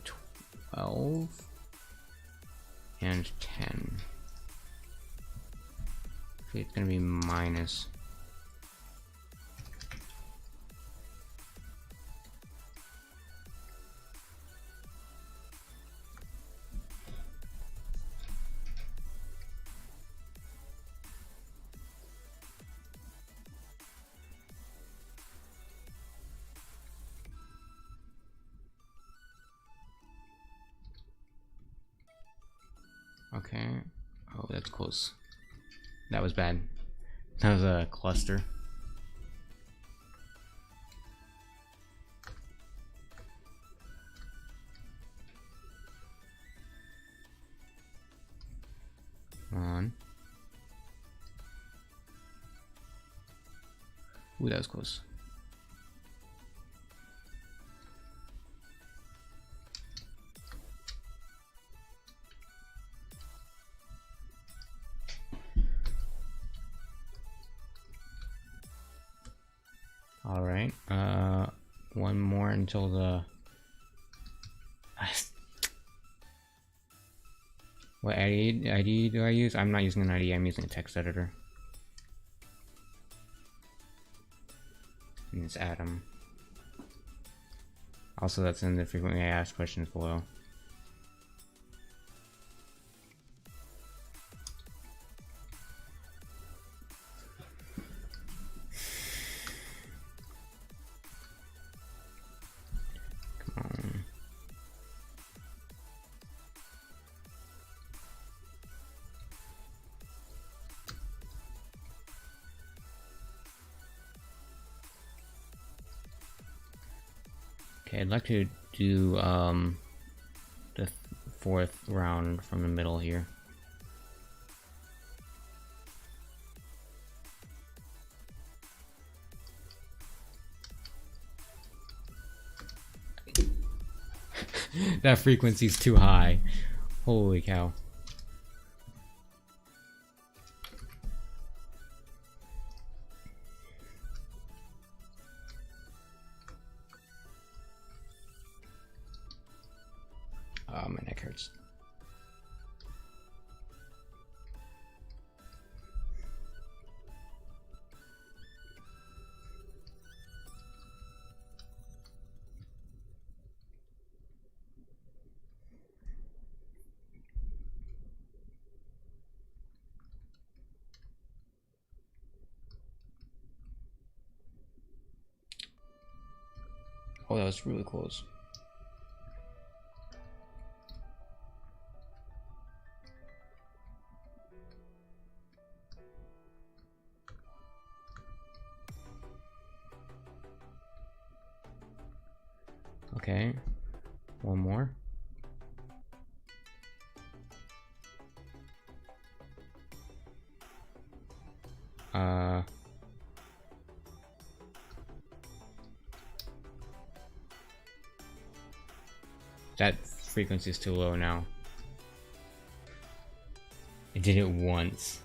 S1: 12 and 10. Actually, it's gonna be minus. Okay. Oh, that's close. That was bad. That was a cluster. Come on. Ooh, that was close. All right, one more until the what ID do I use? I'm not using an ID, I'm using a text editor. And it's Adam. Also, that's in the frequently asked questions below. Okay, I'd like to do the fourth round from the middle here. That frequency's too high. Holy cow. My neck hurts. Oh, that was really close. Okay, one more. That frequency is too low now. It did it once.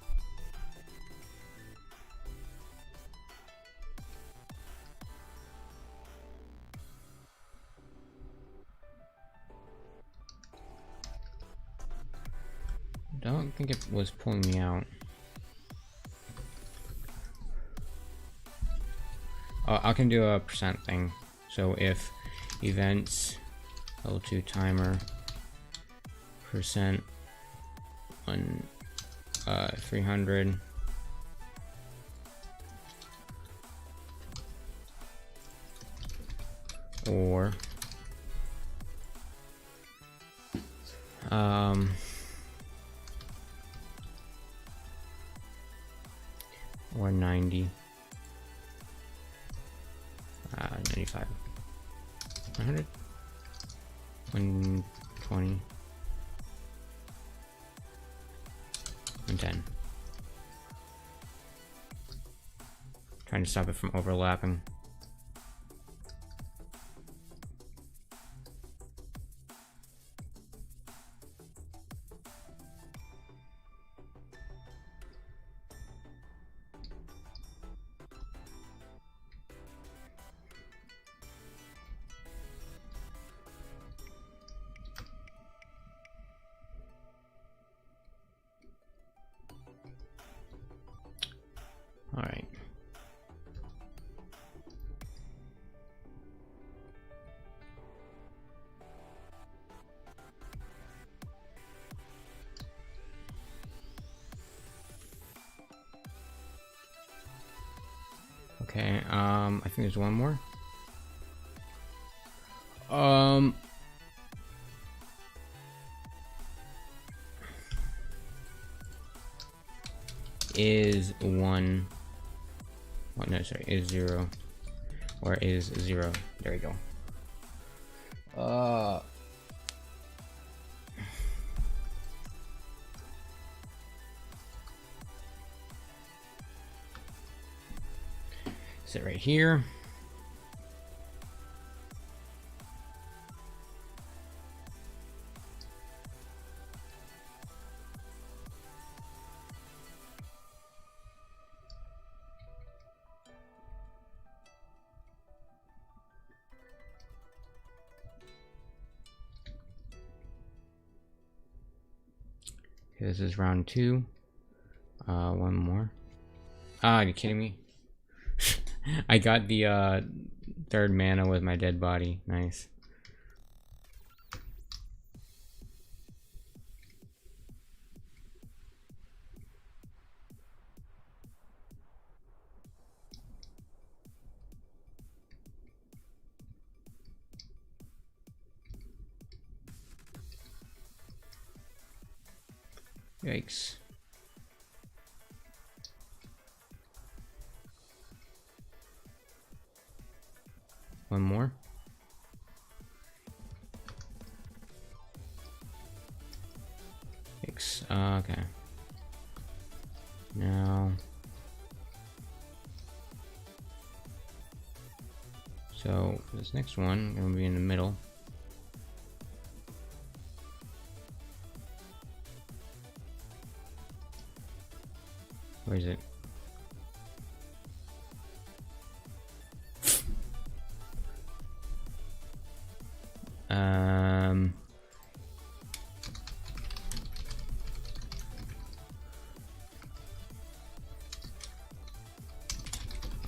S1: Don't think it was pulling me out. Oh, I can do a percent thing. So if events L2 timer percent on 300 or or 90 95 100 120 and 10. Trying to stop it from overlapping. All right. Okay, I think there's one more. Is 1... Oh, no, sorry, is 0. Or is 0. There we go. Sit right here. Okay, this is round 2. One more. Ah, are you kidding me? I got the third mana with my dead body. Nice. Yikes. One more. Yikes. Okay. Now. So this next one gonna be in the middle. Where is it? I'm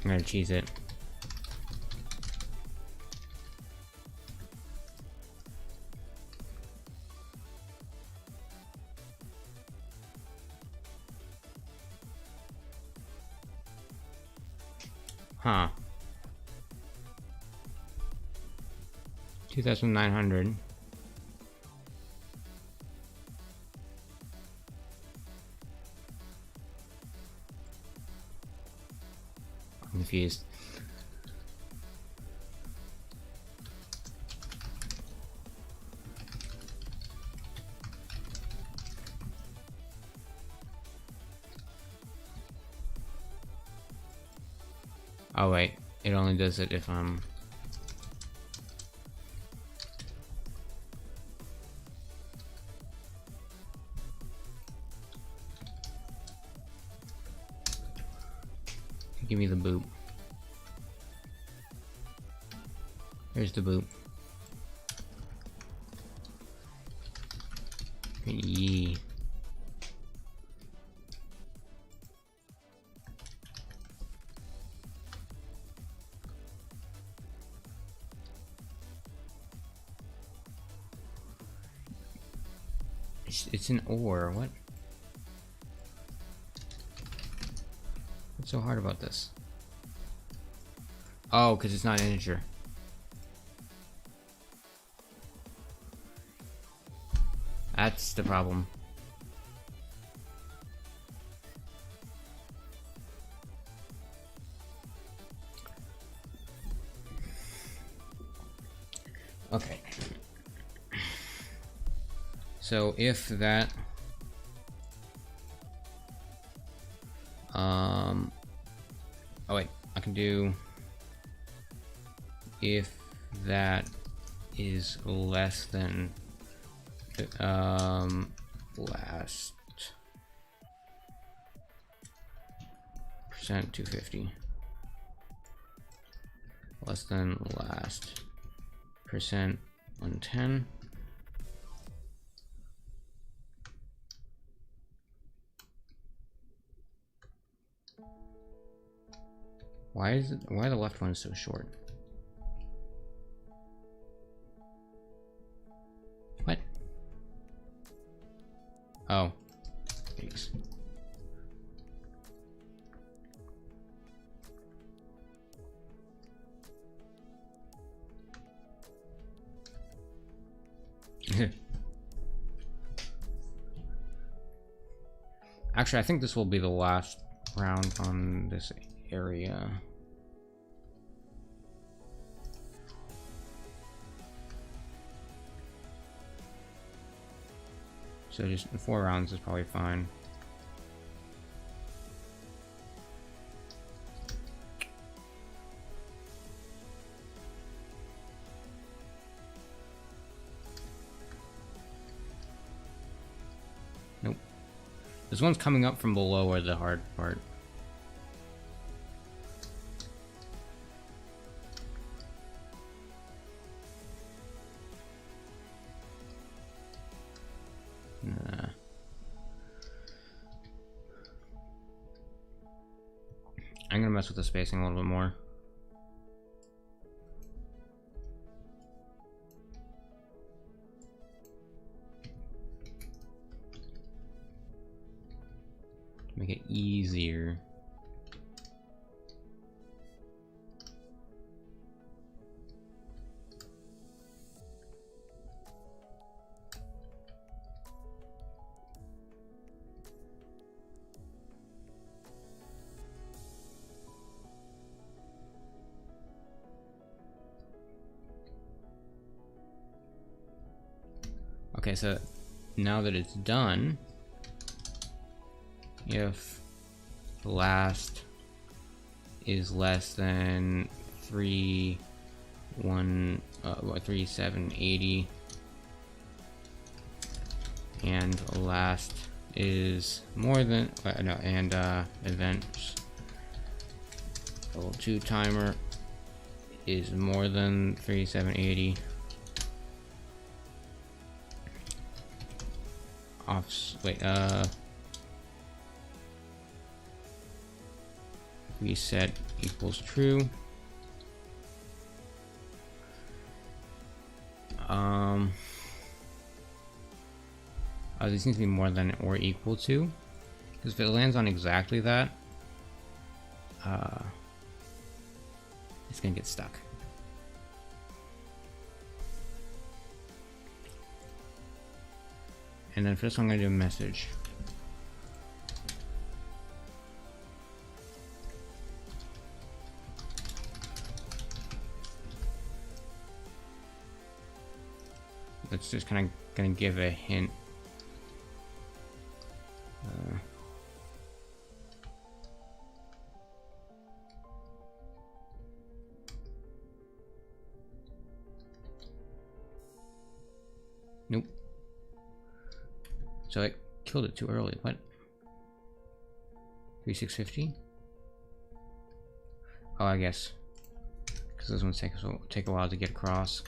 S1: gonna cheese it. Huh. 2,900. I'm confused. Oh wait, it only does it if I'm... Give me the boot. Here's the boot. Yee. It's an ore. What? What's so hard about this? Oh, because it's not an integer. That's the problem. Okay. So if that Oh wait, I can do if that is less than last percent 250, less than last percent 110. Why are the left ones so short? What? Oh, thanks. Actually, I think this will be the last round on this area. So just 4 rounds is probably fine. Nope. This one's coming up from below where the hard part. Nah. I'm gonna mess with the spacing a little bit more. Make it easier. Okay, so now that it's done, if last is less than 3780 and last is more than events level 2 timer is more than 3780, reset equals true. This needs to be more than or equal to, because if it lands on exactly that, it's gonna get stuck. And then for this one, I'm gonna do a message. That's just kind of gonna give a hint. Nope. So I killed it too early. What? 3650? Oh, I guess because those ones take a while to get across.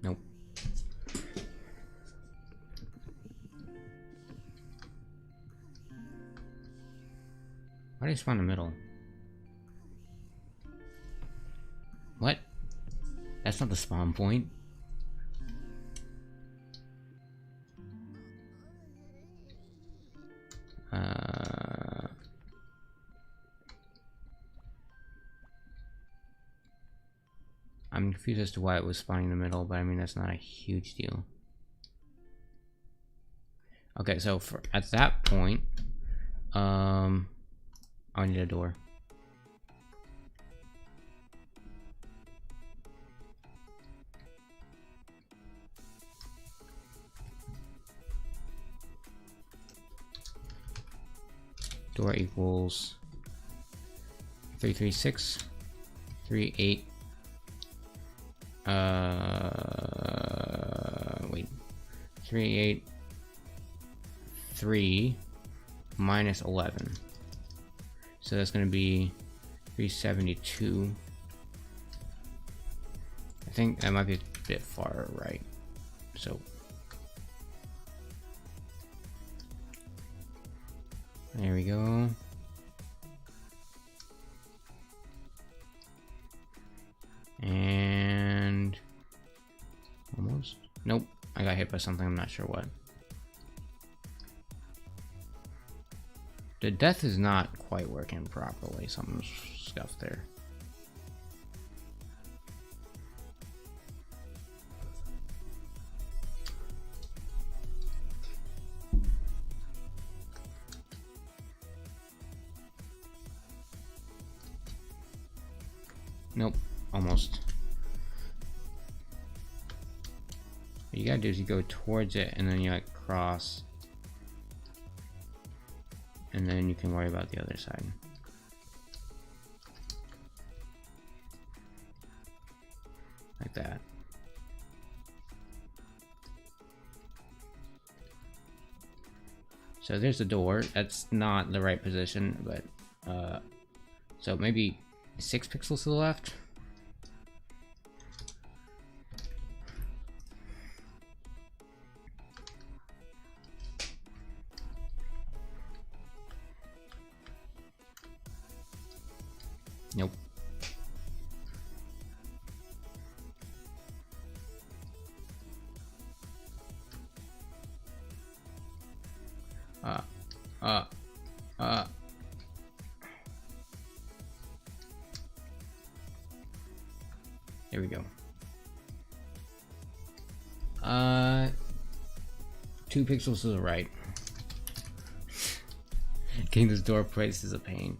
S1: Nope. Why do you spawn in the middle? What? That's not the spawn point. I'm confused as to why it was spawning in the middle, but I mean, that's not a huge deal. Okay, so at that point, I need a door. door equals 336 38 wait 383 minus 11, so that's going to be 372. I think that might be a bit far right, so there we go. And almost. Nope, I got hit by something, I'm not sure what. The death is not quite working properly, something's scuffed there. Nope, almost. What you gotta do is you go towards it and then you like cross, and then you can worry about the other side. Like that. So there's the door. That's not the right position, but so maybe 6 pixels to the left. Nope. There we go. 2 pixels to the right. Getting this door placed is a pain.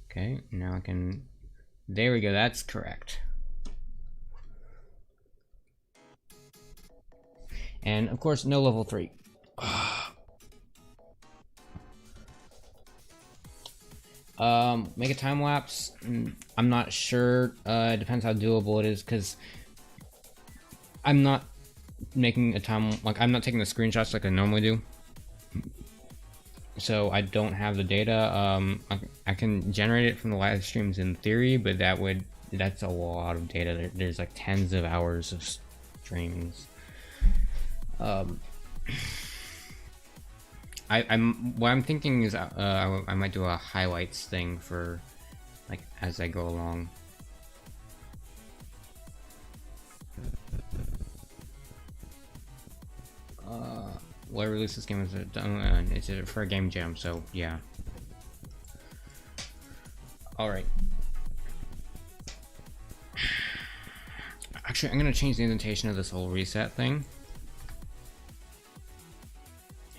S1: Okay, now I can, there we go, that's correct. And of course, no level 3. Make a time lapse. I'm not sure. It depends how doable it is, because I'm not making a time, like I'm not taking the screenshots like I normally do. So I don't have the data. I can generate it from the live streams in theory, but that's a lot of data. There's like tens of hours of streamings. What I'm thinking is I might do a highlights thing for like as I go along. What release this game is it's for a game jam, so yeah. Alright. Actually, I'm gonna change the indentation of this whole reset thing.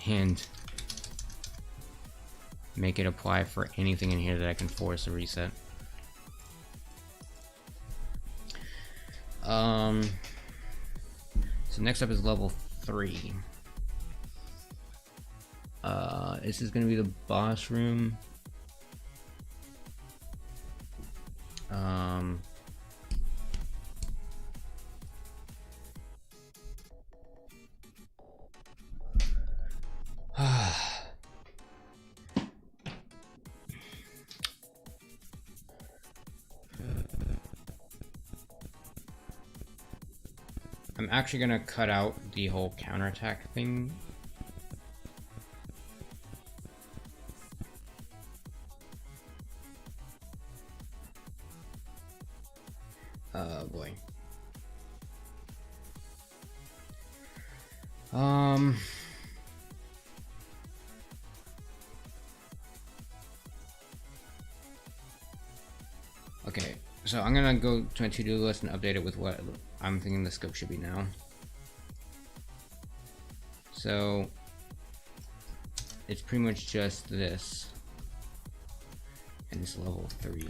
S1: And make it apply for anything in here that I can force a reset. So next up is level 3. This is gonna be the boss room. I'm actually gonna cut out the whole counterattack thing. Oh boy. Okay, so I'm gonna go to my to-do list and update it with what I'm thinking the scope should be now. So it's pretty much just this. and it's level 3.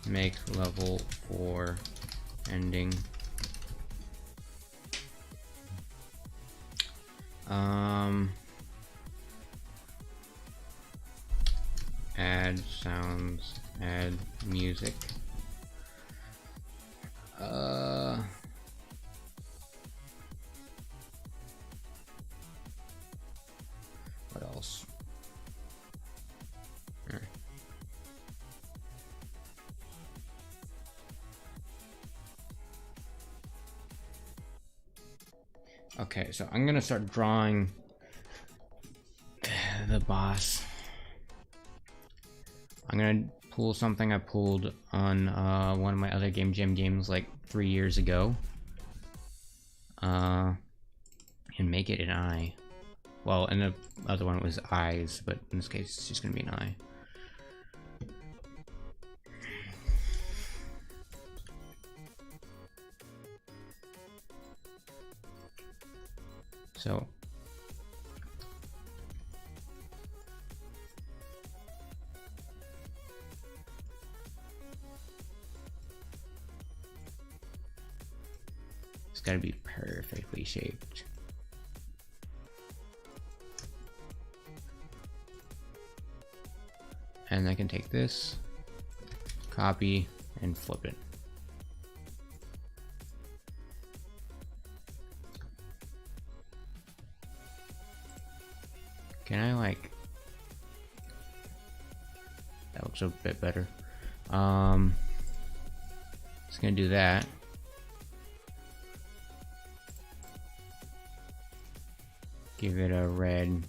S1: Make level 4 ending. Add sounds, add music. What else? Okay, so I'm gonna start drawing the boss. I'm gonna pull something I pulled on one of my other Game Jam games like 3 years ago. And make it an eye. Well, in the other one it was eyes, but in this case it's just gonna be an eye. So it's gotta be perfectly shaped. And I can take this, copy, and flip it. Can I like... That looks a bit better. Just gonna do that. Give it a red.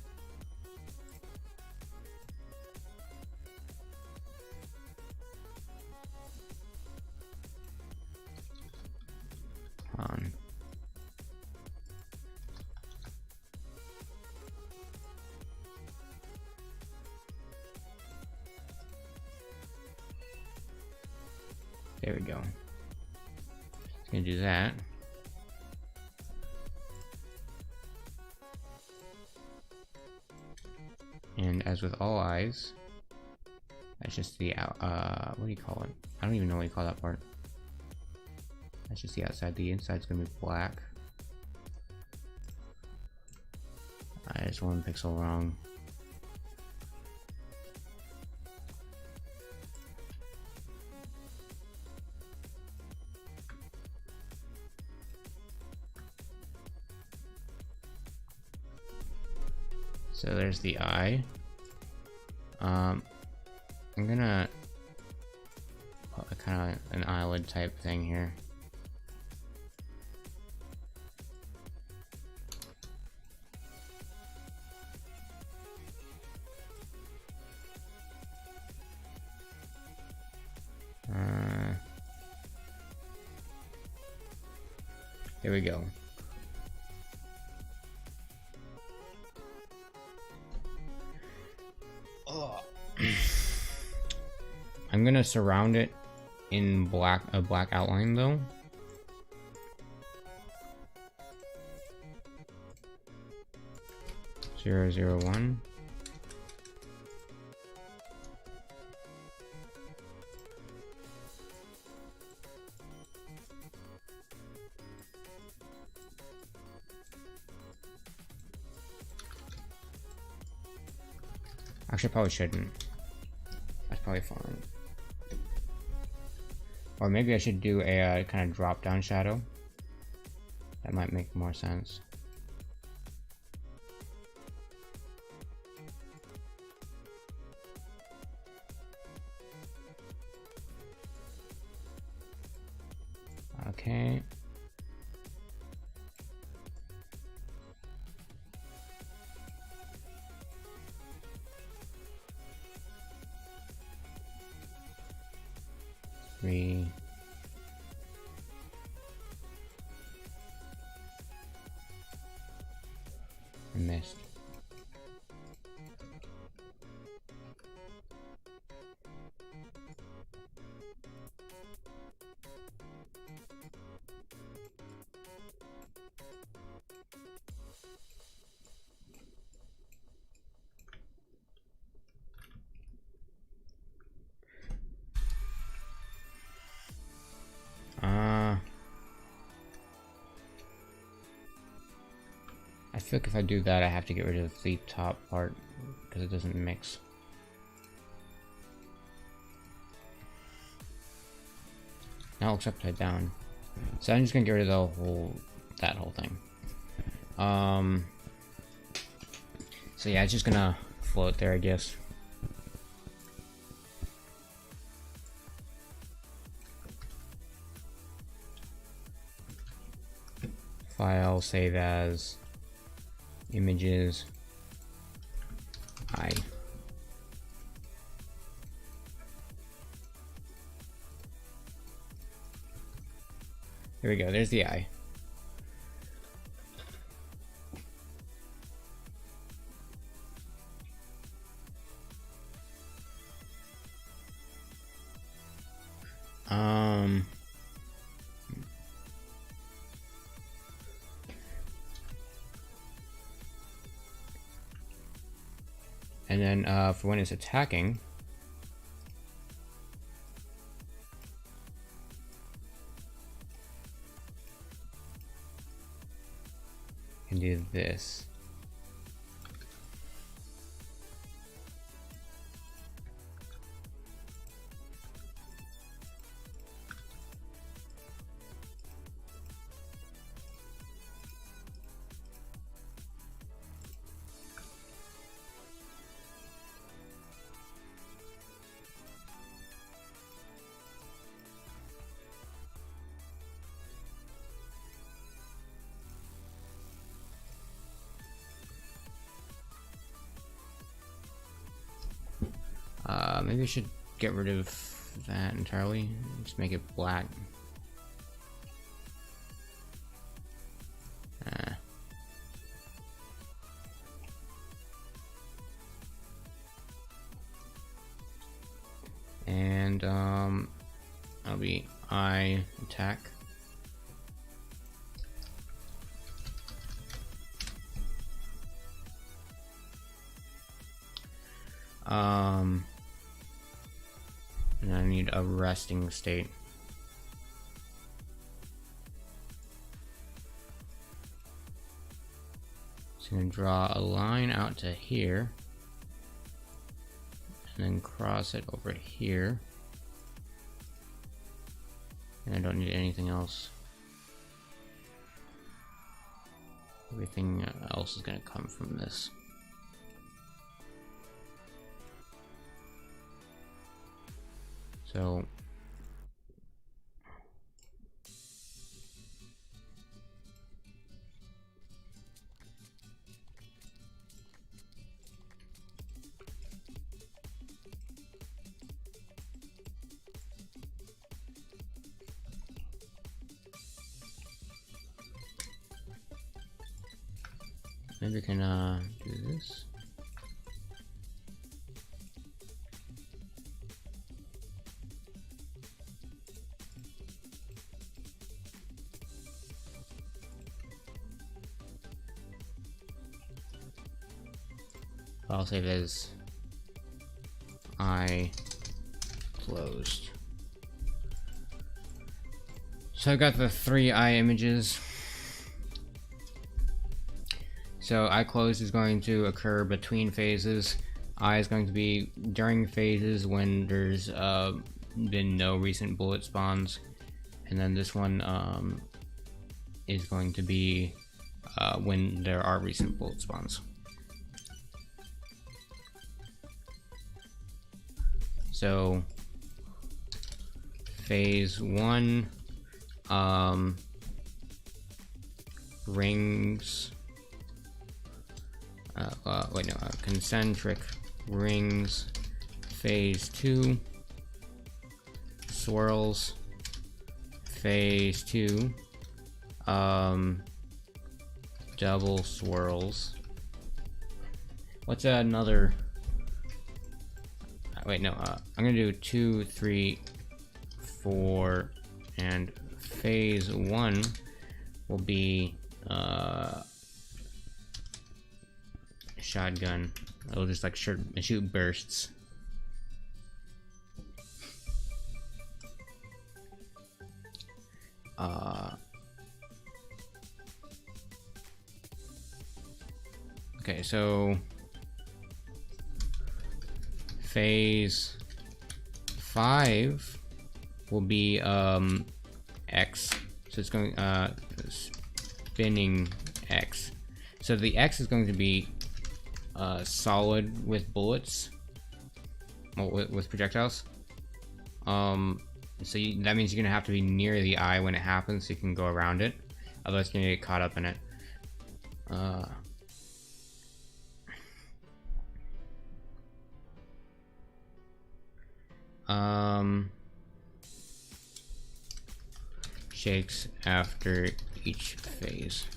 S1: On. There we go. Just gonna do that. And as with all eyes, that's just the what do you call it? I don't even know what you call that part. That's just the outside. The inside's gonna be black. I just 1 pixel wrong. So there's the eye. I'm gonna put kind of an eyelid type thing here. There we go. I'm gonna surround it in a black outline though. Zero, 0, 1. Actually, I probably shouldn't. That's probably fine. Or maybe I should do a kind of drop down shadow. That might make more sense. Okay. Three. I missed. feel like if I do that, I have to get rid of the top part because it doesn't mix. Now it looks upside down. So I'm just gonna get rid of that whole thing. So yeah, it's just gonna float there, I guess. File, save as, images, I. There we go, there's the eye. And then for when it's attacking, can do this. Maybe I should get rid of that entirely. Just make it black. And that'll be I attack. And I need a resting state. So I'm going to draw a line out to here, and then cross it over here. And I don't need anything else. Everything else is going to come from this. So maybe we can do this. I'll save as I closed. So I got the 3 eye images. So I closed is going to occur between phases. I is going to be during phases when there's been no recent bullet spawns, and then this one is going to be when there are recent bullet spawns. So phase 1 rings, concentric rings. Phase 2 swirls. Phase 2 double swirls. What's another? Wait, no, I'm gonna do 2, 3, 4, and phase 1 will be shotgun. It'll just like shoot bursts. Okay, so phase 5 will be X. So it's going spinning X. So the X is going to be solid with bullets, well, with projectiles. So that means you're gonna have to be near the eye when it happens so you can go around it. Otherwise, you're gonna get caught up in it. Shakes after each phase.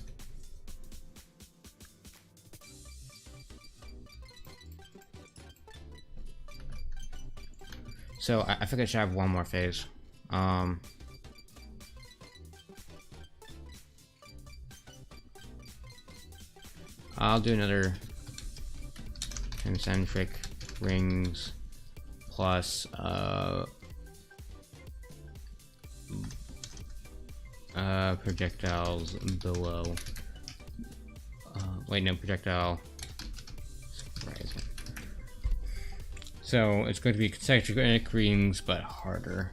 S1: So I think I should have one more phase. I'll do another concentric rings plus projectiles below. Wait, no, projectile. So it's going to be concentric rings, but harder.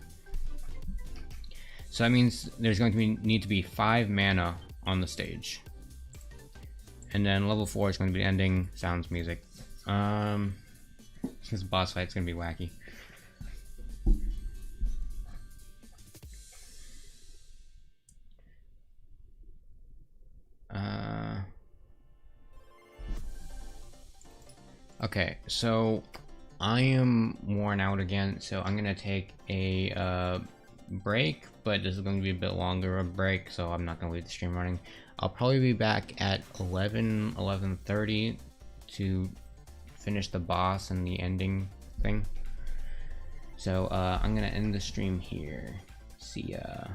S1: So that means there's going to need to be 5 mana on the stage. And then level 4 is going to be ending sounds music. This boss fight's going to be wacky. Okay, so I am worn out again, so I'm gonna take a break, but this is going to be a bit longer of a break, so I'm not gonna leave the stream running. I'll probably be back at 11:30 to finish the boss and the ending thing. So I'm gonna end the stream here. See ya.